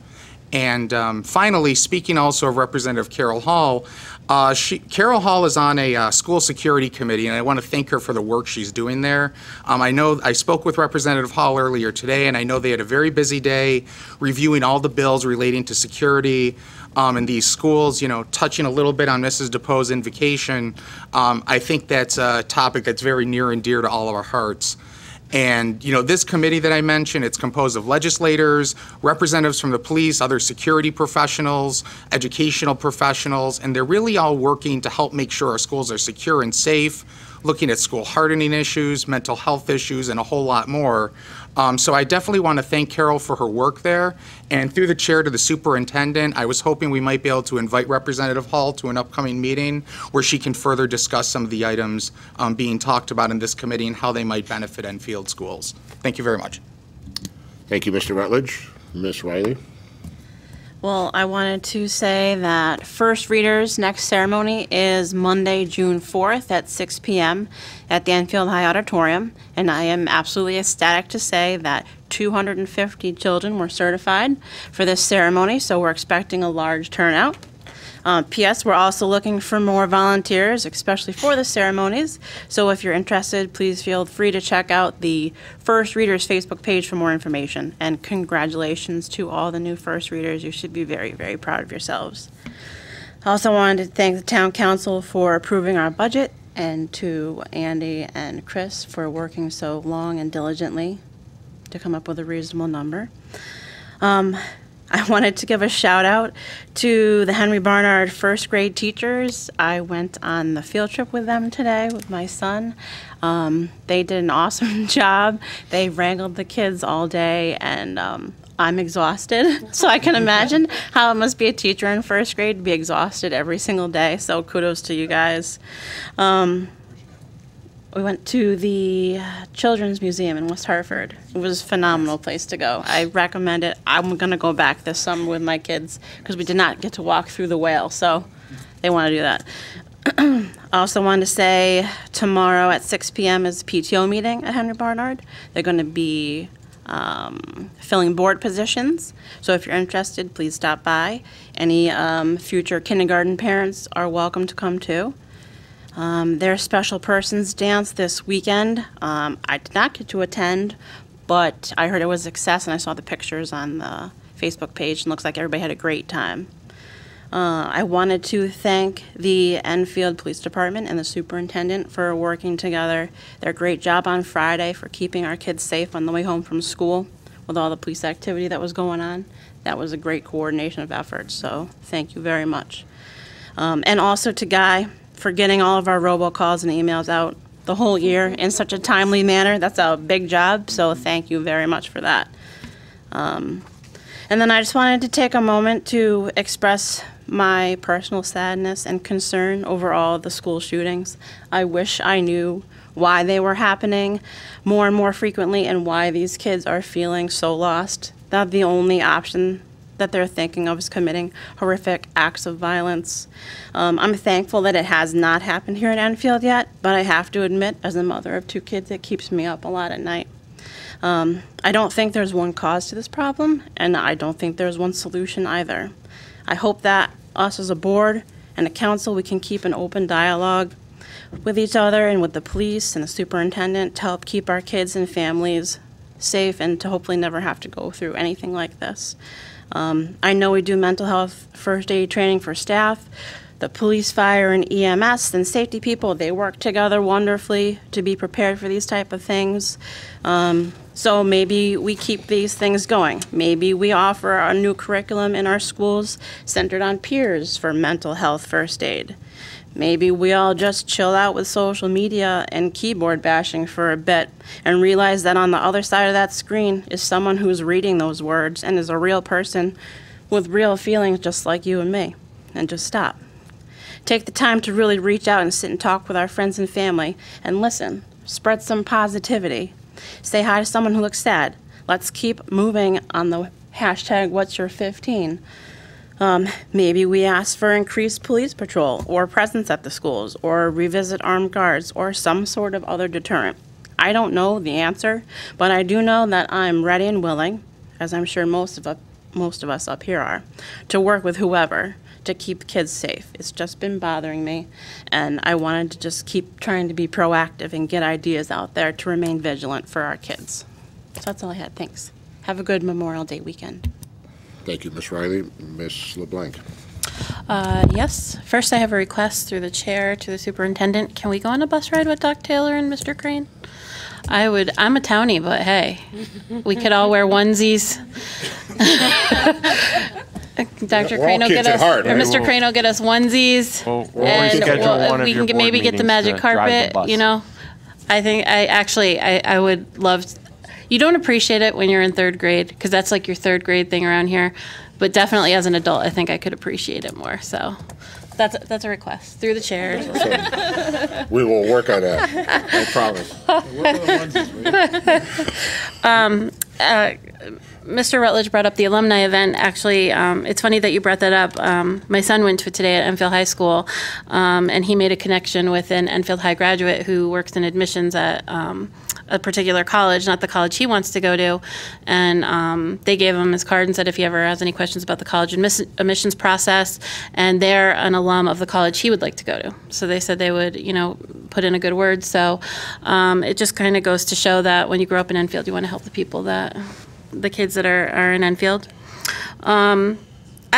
And finally, speaking also of Representative Carol Hall, Carol Hall is on a school security committee, and I want to thank her for the work she's doing there. I know I spoke with Representative Hall earlier today, and I know they had a very busy day reviewing all the bills relating to security in these schools. Touching a little bit on Mrs. DePoe's invocation, I think that's a topic that's very near and dear to all of our hearts. And, this committee that I mentioned, it's composed of legislators, representatives from the police, other security professionals, educational professionals, and they're really all working to help make sure our schools are secure and safe, looking at school hardening issues, mental health issues, and a whole lot more. So I definitely want to thank Carol for her work there. And through the chair to the superintendent, I was hoping we might be able to invite Representative Hall to an upcoming meeting where she can further discuss some of the items being talked about in this committee and how they might benefit Enfield schools. Thank you very much. Thank you, Mr. Rutledge. Ms. Riley? Well, I wanted to say that First Readers' next ceremony is Monday, June 4th at 6 p.m. at the Enfield High Auditorium, and I am absolutely ecstatic to say that 250 children were certified for this ceremony, so we're expecting a large turnout. P.S. We're also looking for more volunteers, especially for the ceremonies. So if you're interested, please feel free to check out the First Readers Facebook page for more information. And congratulations to all the new First Readers. You should be very, very proud of yourselves. I also wanted to thank the Town Council for approving our budget, and to Andy and Chris for working so long and diligently to come up with a reasonable number. I wanted to give a shout out to the Henry Barnard first grade teachers. I went on the field trip with them today with my son. They did an awesome job. They wrangled the kids all day, and I'm exhausted. So I can imagine how it must be a teacher in first grade to be exhausted every single day. So kudos to you guys. We went to the Children's Museum in West Hartford. It was a phenomenal place to go. I recommend it. I'm going to go back this summer with my kids because we did not get to walk through the whale, so they want to do that. I also wanted to say tomorrow at 6 p.m. is the PTO meeting at Henry Barnard. They're going to be filling board positions, so if you're interested, please stop by. Any future kindergarten parents are welcome to come too. Their special persons dance this weekend. I did not get to attend, but I heard it was a success, and I saw the pictures on the Facebook page, and looks like everybody had a great time. I wanted to thank the Enfield Police Department and the superintendent for working together. Their great job on Friday for keeping our kids safe on the way home from school with all the police activity that was going on. That was a great coordination of efforts, so thank you very much. And also to Guy for getting all of our robocalls and emails out the whole year in such a timely manner. That's a big job, so thank you very much for that. And then I just wanted to take a moment to express my personal sadness and concern over all of the school shootings. I wish I knew why they were happening more and more frequently and why these kids are feeling so lost. That the only option that they're thinking of is committing horrific acts of violence. I'm thankful that it has not happened here at Enfield yet, but I have to admit, as a mother of 2 kids, it keeps me up a lot at night. I don't think there's one cause to this problem, and I don't think there's one solution either. I hope that us as a board and a council, we can keep an open dialogue with each other and with the police and the superintendent to help keep our kids and families safe and to hopefully never have to go through anything like this. I know we do mental health first aid training for staff. The police, fire, and EMS and safety people, they work together wonderfully to be prepared for these type of things. So maybe we keep these things going. Maybe we offer a new curriculum in our schools centered on peers for mental health first aid. Maybe we all just chill out with social media and keyboard bashing for a bit and realize that on the other side of that screen is someone who's reading those words and is a real person with real feelings just like you and me. And just stop. Take the time to really reach out and sit and talk with our friends and family and listen. Spread some positivity. Say hi to someone who looks sad. Let's keep moving on the hashtag What's Your 15. Maybe we ask for increased police patrol or presence at the schools or revisit armed guards or some sort of other deterrent. I don't know the answer, but I do know that I'm ready and willing, as I'm sure most of us up here are, to work with whoever to keep kids safe. It's just been bothering me, and I wanted to just keep trying to be proactive and get ideas out there to remain vigilant for our kids. So that's all I had. Thanks. Have a good Memorial Day weekend. Thank you, Ms. Riley. Ms. LeBlanc. Yes. First, I have a request through the chair to the superintendent. Can we go on a bus ride with Doc Taylor and Mr. Crane? I'm a townie, but hey, we could all wear onesies. Dr. Crane will get us, or Mr. Crane will get us onesies, and we can maybe get the magic carpet. You know, I would love. You don't appreciate it when you're in 3rd grade because that's like your 3rd grade thing around here, but definitely as an adult, I think I could appreciate it more. So that's a request through the chair. We will work on that. I promise. Mr. Rutledge brought up the alumni event. Actually, it's funny that you brought that up. My son went to it today at Enfield High School, and he made a connection with an Enfield High graduate who works in admissions at a particular college, not the college he wants to go to. And they gave him his card and said if he ever has any questions about the college admissions process, and they're an alum of the college he would like to go to. So they said they would, put in a good word. So it just kind of goes to show that when you grow up in Enfield, you want to help the people the kids that are in Enfield. I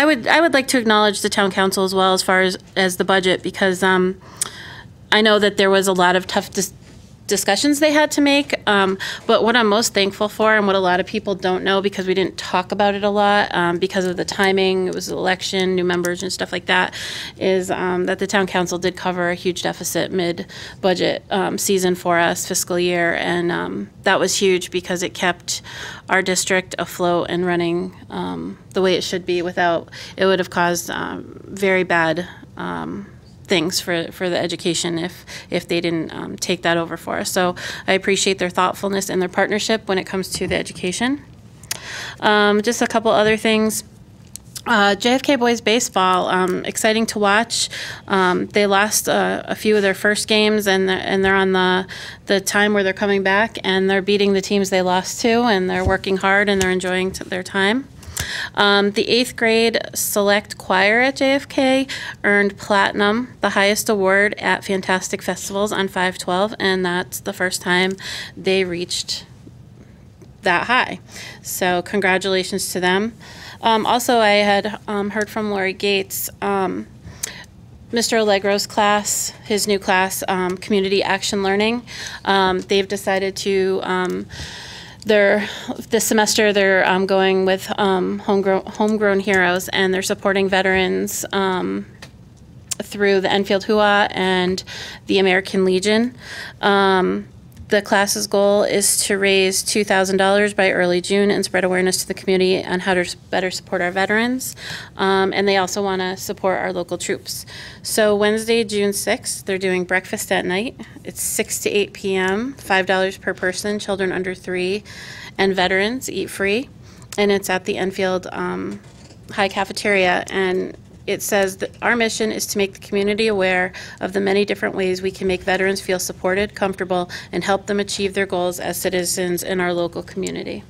would like to acknowledge the town council as well as far as the budget because I know that there was a lot of tough discussions they had to make, but what I'm most thankful for and what a lot of people don't know because we didn't talk about it a lot because of the timing, it was an election, new members and stuff like that, is that the town council did cover a huge deficit mid-budget season for us, fiscal year, and that was huge because it kept our district afloat and running the way it should be. Without, it would have caused very bad things for the education if they didn't take that over for us. So I appreciate their thoughtfulness and their partnership when it comes to the education. Just a couple other things. JFK boys baseball, exciting to watch. They lost a few of their first games, and they're on the time where they're coming back, and they're beating the teams they lost to, and they're working hard, and they're enjoying their time. The 8th grade select choir at JFK earned platinum, the highest award at Fantastic Festivals on 5/12, and that's the first time they reached that high. So congratulations to them. Also, I had heard from Lori Gates, Mr. Allegro's class, his new class, Community Action Learning. They've decided to this semester they're going with homegrown heroes, and they're supporting veterans through the Enfield Hua and the American Legion. The class's goal is to raise $2,000 by early June and spread awareness to the community on how to better support our veterans. And they also want to support our local troops. So Wednesday, June 6th, they're doing breakfast at night. It's 6 to 8 p.m., $5 per person, children under 3, and veterans eat free. And it's at the Enfield High Cafeteria. And it says that our mission is to make the community aware of the many different ways we can make veterans feel supported, comfortable, and help them achieve their goals as citizens in our local community.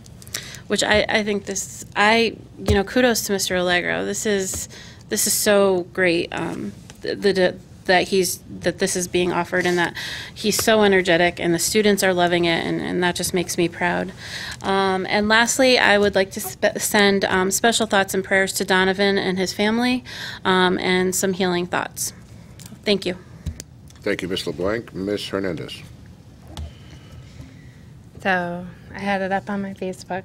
Which I think kudos to Mr. Allegro. This is so great that this is being offered, and that he's so energetic, and the students are loving it, and that just makes me proud. And lastly, I would like to send special thoughts and prayers to Donovan and his family, and some healing thoughts. Thank you. Thank you, Ms. LeBlanc. Ms. Hernandez. So I had it up on my Facebook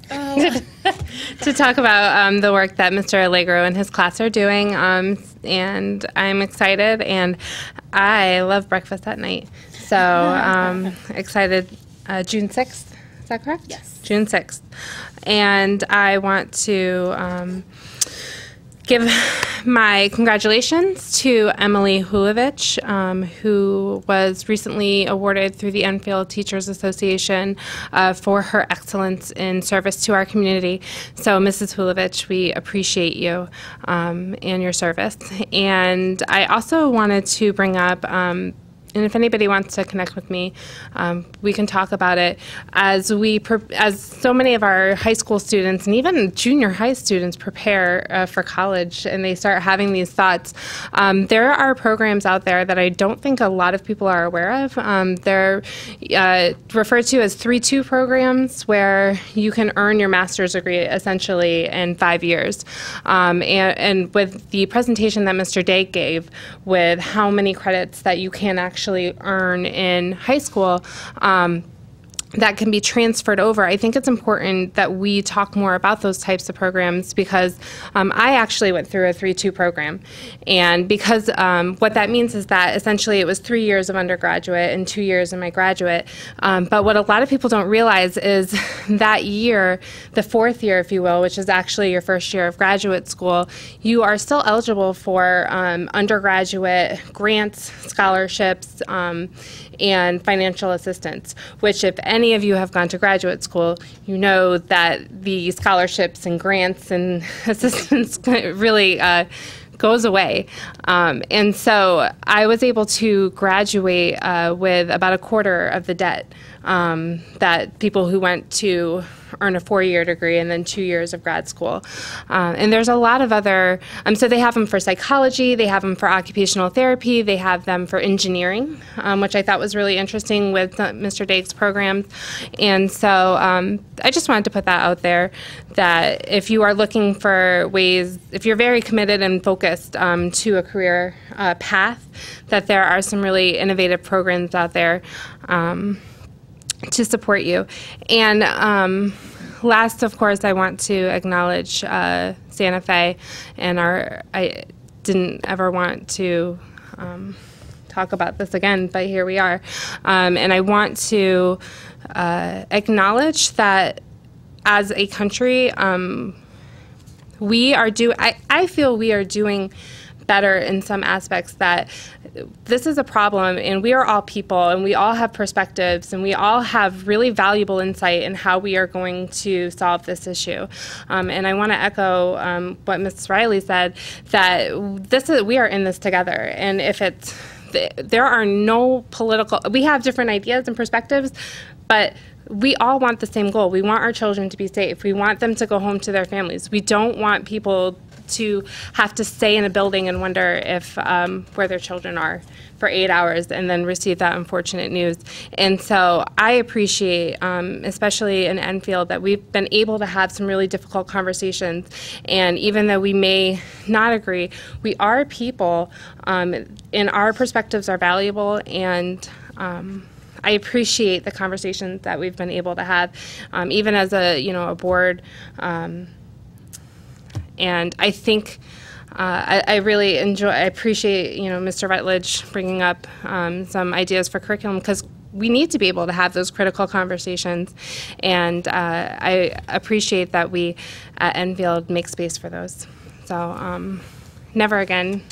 to talk about the work that Mr. Allegro and his class are doing, and I'm excited, and I love breakfast at night. So excited. June 6th, is that correct? Yes. June 6th. And I want to give my congratulations to Emily Hulovich, who was recently awarded through the Enfield Teachers Association for her excellence in service to our community. So, Mrs. Hulovich, we appreciate you and your service. And I also wanted to bring up, and if anybody wants to connect with me, we can talk about it. As so many of our high school students and even junior high students prepare for college and they start having these thoughts, there are programs out there that I don't think a lot of people are aware of. They're referred to as 3-2 programs, where you can earn your master's degree essentially in 5 years. And with the presentation that Mr. Day gave with how many credits that you can actually earn in high school, that can be transferred over. I think it's important that we talk more about those types of programs, because I actually went through a 3-2 program. And because what that means is that essentially it was 3 years of undergraduate and 2 years in my graduate. But what a lot of people don't realize is that year, the 4th year, if you will, which is actually your first year of graduate school, you are still eligible for undergraduate grants, scholarships, and financial assistance, which if any of you have gone to graduate school, you know that the scholarships and grants and assistance really goes away. And so I was able to graduate with about a quarter of the debt that people who went to earn a 4-year degree and then 2 years of grad school. And there's a lot of other, so they have them for psychology, they have them for occupational therapy, they have them for engineering, which I thought was really interesting with Mr. Dake's programs. And so I just wanted to put that out there, that if you are looking for ways, if you're very committed and focused to a career path, that there are some really innovative programs out there to support you. And last, of course, I want to acknowledge Santa Fe, and I didn't ever want to talk about this again, but here we are. And I want to acknowledge that as a country, I feel we are doing better in some aspects, that this is a problem, and we are all people, and we all have perspectives, and we all have really valuable insight in how we are going to solve this issue. And I want to echo what Ms. Riley said, that we are in this together. And if there are no political, we have different ideas and perspectives, but we all want the same goal. We want our children to be safe. We want them to go home to their families. We don't want people to have to stay in a building and wonder if where their children are for 8 hours and then receive that unfortunate news. And so I appreciate, especially in Enfield, that we've been able to have some really difficult conversations. And even though we may not agree, we are people, and our perspectives are valuable. And I appreciate the conversations that we've been able to have, even as a board. And I think I really I appreciate, Mr. Rutledge bringing up some ideas for curriculum, because we need to be able to have those critical conversations. And I appreciate that we at Enfield make space for those. So never again.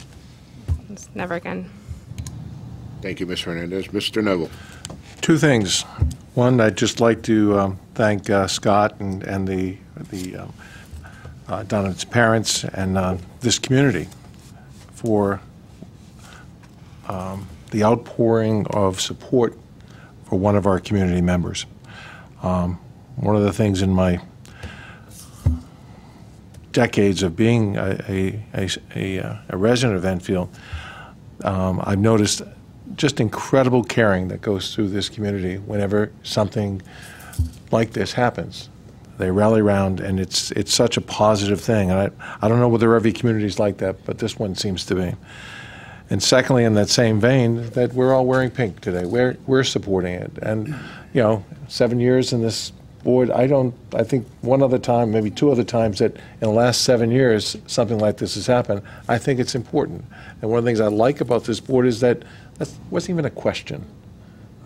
Never again. Thank you, Ms. Hernandez. Mr. Neville. Two things. One, I'd just like to thank Scott and the Donovan's parents and this community for the outpouring of support for one of our community members. One of the things in my decades of being a resident of Enfield, I've noticed just incredible caring that goes through this community whenever something like this happens. They rally around, and it's such a positive thing. And I don't know whether every community is like that, but this one seems to be. And secondly, in that same vein, that we're all wearing pink today. We're supporting it. And, 7 years in this board, I think one other time, maybe two other times that in the last 7 years something like this has happened, I think it's important. And one of the things I like about this board is that wasn't even a question.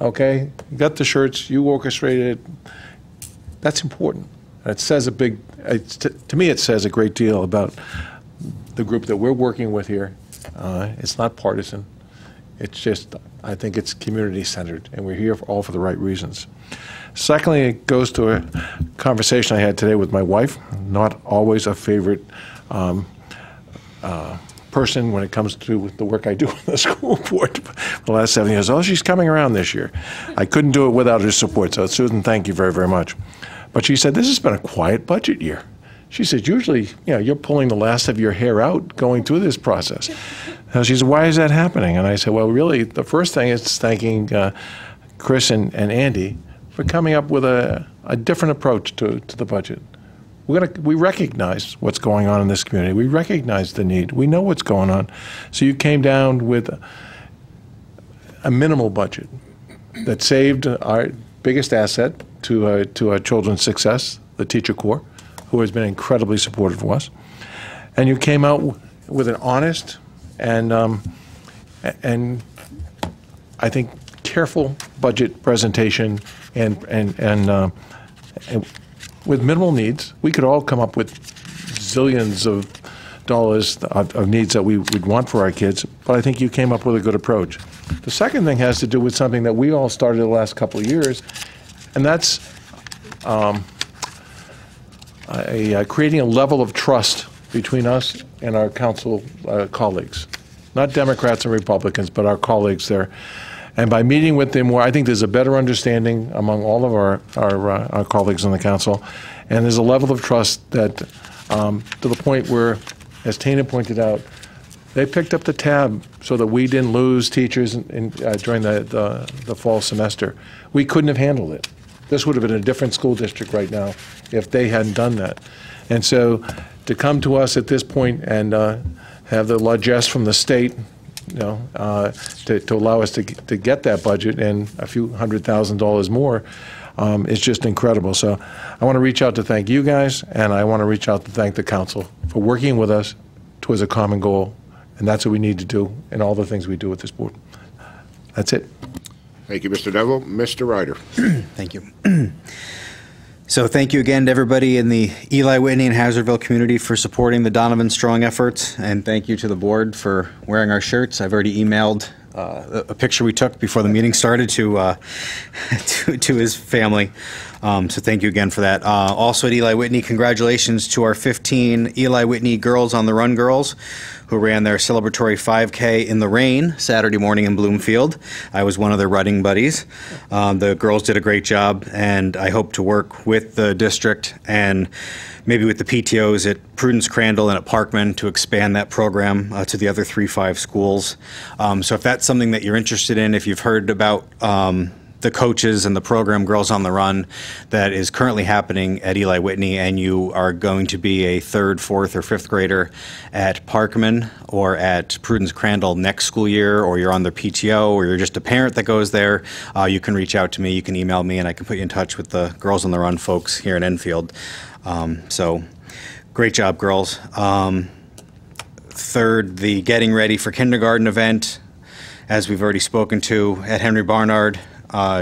Okay? You got the shirts, you orchestrated it. That's important. And it says to me, it says a great deal about the group that we're working with here. It's not partisan. It's just, I think it's community-centered, and we're here all for the right reasons. Secondly, it goes to a conversation I had today with my wife, not always a favorite person when it comes to the work I do on the school board for the last 7 years. Oh, she's coming around this year. I couldn't do it without her support, so Susan, thank you very, very much. But she said, this has been a quiet budget year. She said, usually, you're pulling the last of your hair out going through this process. And she said, why is that happening? And I said, well, really, the first thing is thanking Chris and Andy for coming up with a different approach to the budget. We recognize what's going on in this community. We recognize the need. We know what's going on. So you came down with a minimal budget that saved our biggest asset to our children's success, the Teacher Corps, who has been incredibly supportive of us. And you came out with an honest and I think careful budget presentation and with minimal needs. We could all come up with zillions of dollars of needs that we would want for our kids, but I think you came up with a good approach. The second thing has to do with something that we all started the last couple of years, and that's creating a level of trust between us and our council colleagues, not Democrats and Republicans, but our colleagues there. And by meeting with them more, I think there's a better understanding among all of our colleagues on the council, and there's a level of trust that, to the point where, as Tina pointed out, they picked up the tab so that we didn't lose teachers during the fall semester. We couldn't have handled it. This would have been a different school district right now if they hadn't done that. And so to come to us at this point and have the largesse from the state, to allow us to get that budget and a few $100,000 more is just incredible. So I want to reach out to thank you guys, and I want to reach out to thank the council for working with us towards a common goal, and that's what we need to do in all the things we do with this board. That's it. Thank you, Mr. Neville. Mr. Ryder. Thank you. So thank you again to everybody in the Eli Whitney and Hazardville community for supporting the Donovan Strong efforts, and thank you to the board for wearing our shirts. I've already emailed a picture we took before the meeting started to his family. So thank you again for that. Also at Eli Whitney, congratulations to our 15 Eli Whitney Girls on the Run girls who ran their celebratory 5K in the rain Saturday morning in Bloomfield. I was one of their running buddies. The girls did a great job, and I hope to work with the district and maybe with the PTOs at Prudence Crandall and at Parkman to expand that program to the other 3-5 schools. So if that's something that you're interested in, if you've heard about the coaches and the program Girls on the Run that is currently happening at Eli Whitney, and you are going to be a 3rd, 4th, or 5th grader at Parkman or at Prudence Crandall next school year, or you're on the PTO, or you're just a parent that goes there, you can reach out to me. You can email me, and I can put you in touch with the Girls on the Run folks here in Enfield. So great job, girls. 3rd, the Getting Ready for Kindergarten event, as we've already spoken to, at Henry Barnard.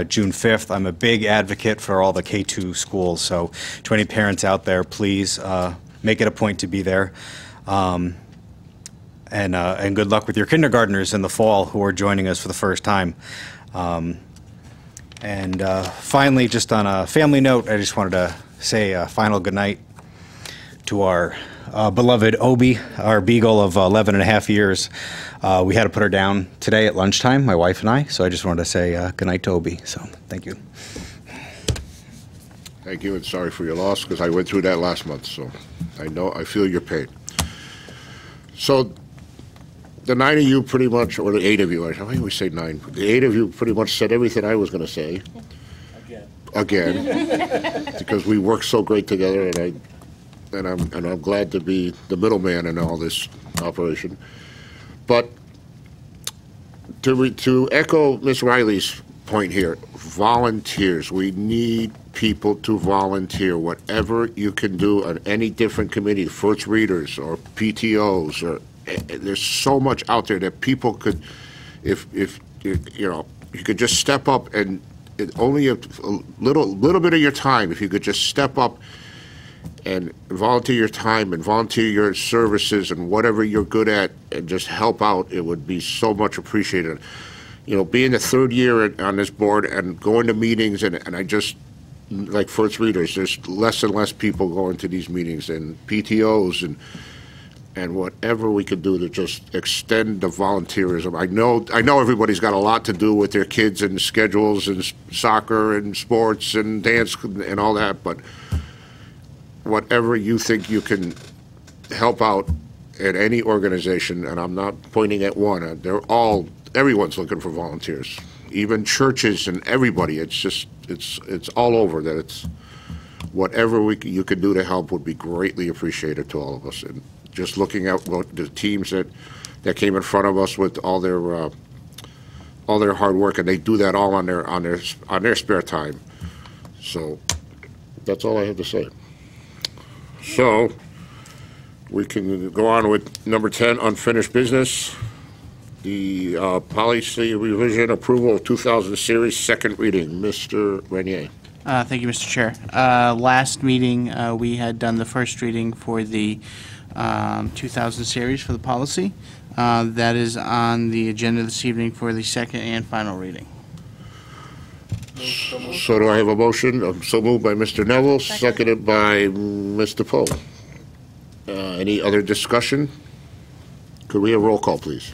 June 5th. I'm a big advocate for all the K-2 schools, so to any parents out there, please make it a point to be there. And good luck with your kindergartners in the fall who are joining us for the first time. Finally, just on a family note, I just wanted to say a final good night to our beloved Obi, our beagle of 11 and a half years. We had to put her down today at lunchtime, my wife and I, so I just wanted to say good night to Obi. So thank you. Thank you, and sorry for your loss, because I went through that last month, so I feel your pain. So the 9 of you pretty much, or the 8 of you, I always say 9, the 8 of you pretty much said everything I was going to say. Again. Because we work so great together, and I'm glad to be the middleman in all this operation. But to echo Ms. Riley's point here, volunteers. We need people to volunteer. Whatever you can do on any different committee, first readers or PTOs, or there's so much out there that people could, if you could just step up, and only a little bit of your time, if you could just step up and volunteer your time and volunteer your services and whatever you're good at and just help out, it would be so much appreciated. Being the 3rd year on this board and going to meetings, and I just, like first readers, there's less and less people going to these meetings, and PTOs, and whatever we could do to just extend the volunteerism. I know everybody's got a lot to do with their kids and schedules and soccer and sports and dance and all that, but whatever you think you can help out at any organization, and I'm not pointing at one, everyone's looking for volunteers, even churches and everybody. It's all over that. It's whatever you can do to help would be greatly appreciated to all of us. And just looking at the teams that came in front of us with all their hard work, and they do that all on their spare time. So that's all I have to say. So we can go on with number 10, unfinished business. The policy revision approval of 2000 series, second reading. Mr. Renier. Thank you, Mr. Chair. Last meeting, we had done the first reading for the 2000 series for the policy. That is on the agenda this evening for the second and final reading. So do I have a motion? So moved by Mr. Neville, seconded by Mr. Poe. Any other discussion? Could we have roll call, please?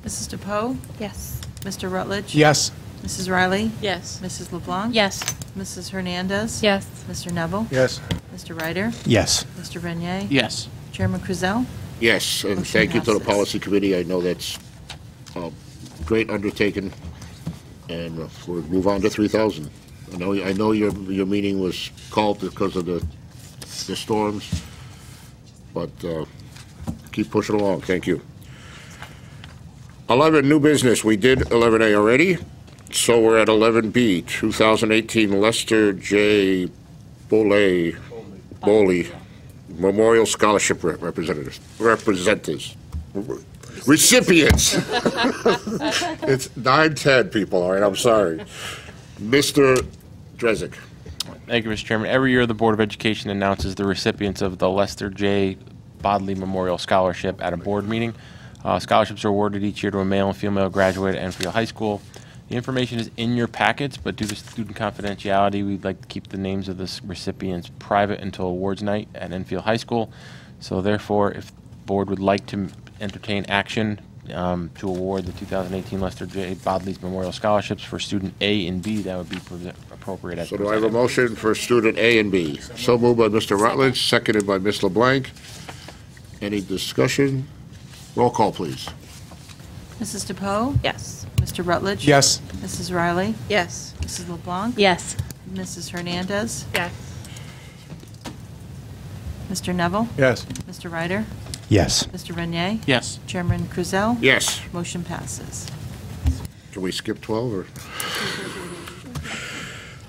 Mrs. DePoe? Yes. Mr. Rutledge? Yes. Mrs. Riley? Yes. Mrs. LeBlanc? Yes. Mrs. Hernandez? Yes. Mr. Neville? Yes. Mr. Ryder? Yes. Mr. Renier? Yes. Chairman Krzel? Yes, and Motion thank you to the passes. policy committee. I know that's a great undertaking, and we'll move on to 3000. I know your meeting was called because of the storms, but keep pushing along. Thank you. 11, new business. We did 11A already, so we're at 11B, 2018 Lester J. Boley Memorial Scholarship Recipients. It's 9:10, people, all right? I'm sorry. Mr. Drezek. Thank you, Mr. Chairman. Every year, the Board of Education announces the recipients of the Lester J. Bodley Memorial Scholarship at a board meeting. Scholarships are awarded each year to a male and female graduate at Enfield High School. The information is in your packets, but due to student confidentiality, we'd like to keep the names of the recipients private until awards night at Enfield High School. So therefore, if the board would like to entertain action to award the 2018 Lester J. Bodley's Memorial Scholarships for student A and B, that would be appropriate. As So do I have a motion for student A and B? So moved by Mr. Rutledge, seconded by Ms. LeBlanc. Any discussion? Roll call, please. Mrs. DePoe? Yes. Mr. Rutledge? Yes. Mrs. Riley? Yes. Mrs. LeBlanc? Yes. Mrs. Hernandez? Yes. Mr. Neville? Yes. Mr. Ryder? Yes. Mr. Renier? Yes. Chairman Kruzel? Yes. Motion passes. Can we skip 12 or?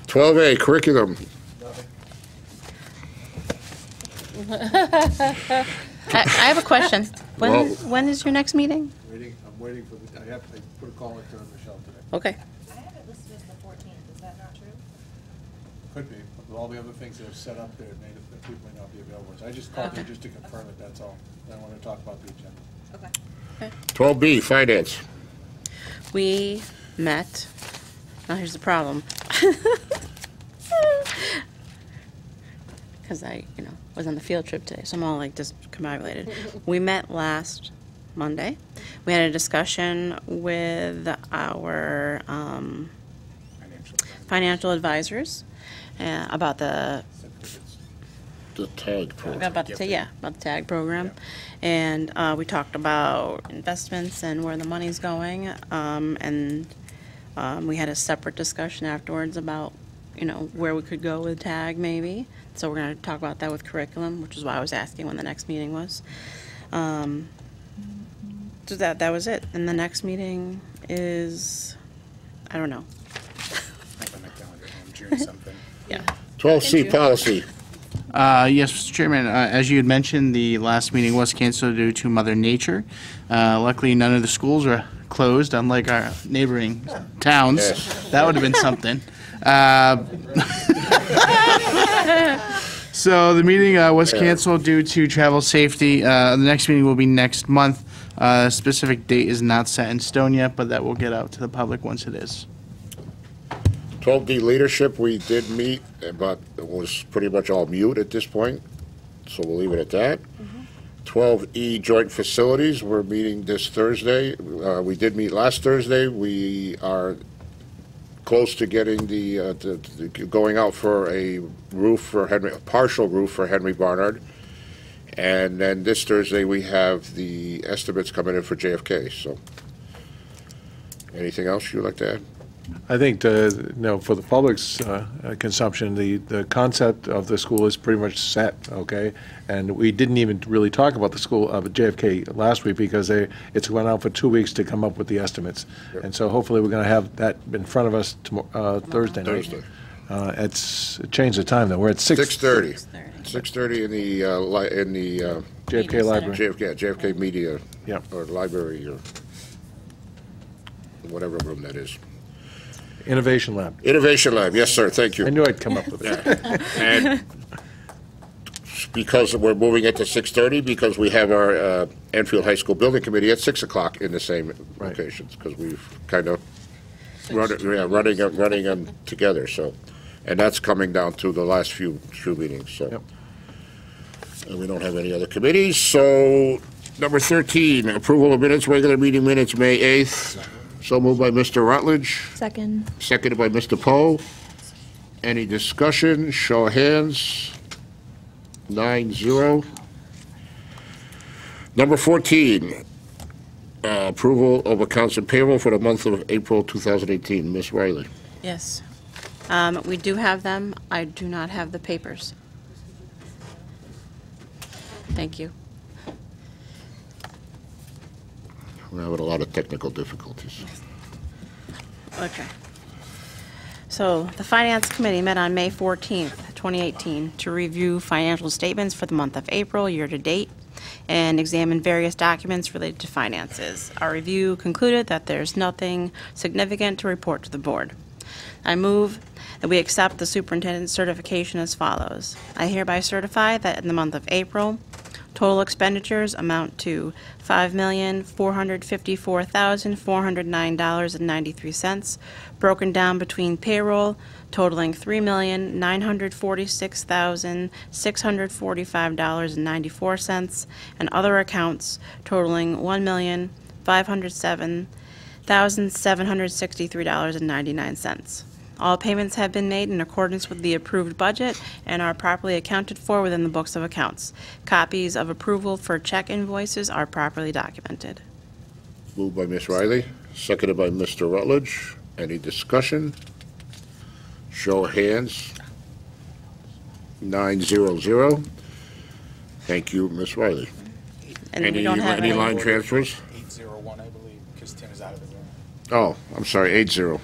12A, curriculum. I have a question. Well- When is your next meeting? I'm waiting for the, I put a call into Michelle today. Okay. I have it listed as the 14th, is that not true? Could be, with all the other things that are set up there, people may not be available. So I just called her just to confirm it, that's all. I want to talk about the agenda. Okay. 12B, finance. We met, now here's the problem. Because I, was on the field trip today, so I'm all like discombobulated. We met last Monday. We had a discussion with our financial advisors about the tag program. about the tag program, and we talked about investments and where the money's going, and we had a separate discussion afterwards about where we could go with tag maybe. So we're going to talk about that with curriculum, which is why I was asking when the next meeting was. So that was it. And the next meeting is, I don't know. June something. Yeah. 12C, policy. Yes, Mr. Chairman, as you had mentioned, the last meeting was canceled due to Mother Nature. Luckily, none of the schools are closed, unlike our neighboring towns. Yes. That would have been something. So the meeting was canceled due to travel safety. The next meeting will be next month. Specific date is not set in stone yet, but that will get out to the public once it is. 12D, leadership, we did meet, but it was pretty much all mute at this point, so we'll leave it at that. 12E, joint facilities, we're meeting this Thursday. We did meet last Thursday. We are close to getting going out for a roof for Henry, a partial roof for Henry Barnard. And then this Thursday, we have the estimates coming in for JFK, so. Anything else you'd like to add? I think, for the public's consumption, the concept of the school is pretty much set, okay? And we didn't even really talk about the school of JFK last week because it's went out for 2 weeks to come up with the estimates. Yep. And so hopefully we're going to have that in front of us tomorrow, Thursday night. It's changed the time, though. We're at 6:30. 6:30 in the JFK Library. JFK Media. Yep. Or library or whatever room that is. Innovation Lab. Innovation Lab, yes, sir, thank you. I knew I'd come up with it. And because we're moving it to 6:30, because we have our Enfield High School Building Committee at 6 o'clock in the same locations, because we've kind of running them together, so. And that's coming down to the last few meetings, so. Yep. And we don't have any other committees, so number 13, approval of minutes, regular meeting minutes, May 8th. So moved by Mr. Rutledge. Second. Seconded by Mr. Poe. Any discussion? Show of hands. 9-0. Number 14, approval of accounts and payroll for the month of April 2018. Ms. Riley. Yes. We do have them. I do not have the papers. Thank you. We're having a lot of technical difficulties. Okay. So the Finance Committee met on May 14th, 2018, to review financial statements for the month of April, year-to-date, and examine various documents related to finances. Our review concluded that there's nothing significant to report to the board. I move that we accept the superintendent's certification as follows. I hereby certify that in the month of April Total expenditures amount to $5,454,409.93, broken down between payroll totaling $3,946,645.94 and other accounts totaling $1,507,763.99. All payments have been made in accordance with the approved budget and are properly accounted for within the books of accounts. Copies of approval for check invoices are properly documented. Moved by Ms. Riley, seconded by Mr. Rutledge. Any discussion? Show of hands. 900. Thank you, Ms. Riley. And we don't have any line transfers? 801, I believe, because Tim is out of the room. Oh, I'm sorry, 80.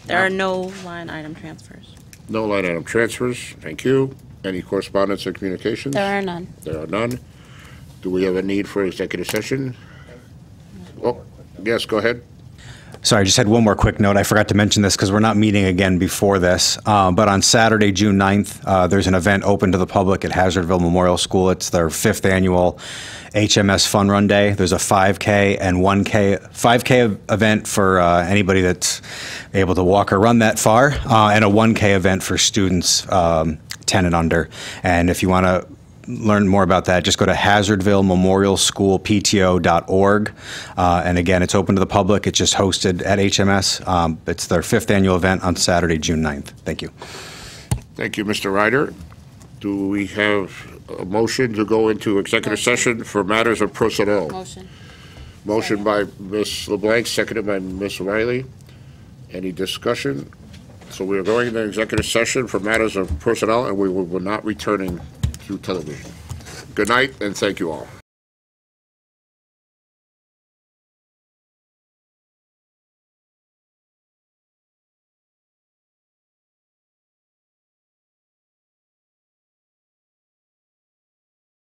There are no line item transfers. No line item transfers. Thank you. Any correspondence or communications? There are none. There are none. Do we have a need for executive session? Oh, yes, go ahead. Sorry, I just had one more quick note. I forgot to mention this because we're not meeting again before this. But on Saturday, June 9th, there's an event open to the public at Hazardville Memorial School. It's their 5th annual HMS Fun Run Day. There's a 5K and 5K event for anybody that's able to walk or run that far, and a 1K event for students 10 and under. And if you want to learn more about that, just go to hazardvillememorialschoolpto.org. And again, it's open to the public. It's just hosted at HMS. It's their 5th annual event on Saturday, June 9th. Thank you. Thank you, Mr. Ryder. Do we have a motion to go into executive session for matters of personnel? Motion. Motion by Ms. LeBlanc, seconded by Ms. Riley. Any discussion? So we are going into executive session for matters of personnel, and we will not returning to television. Good night, and thank you all.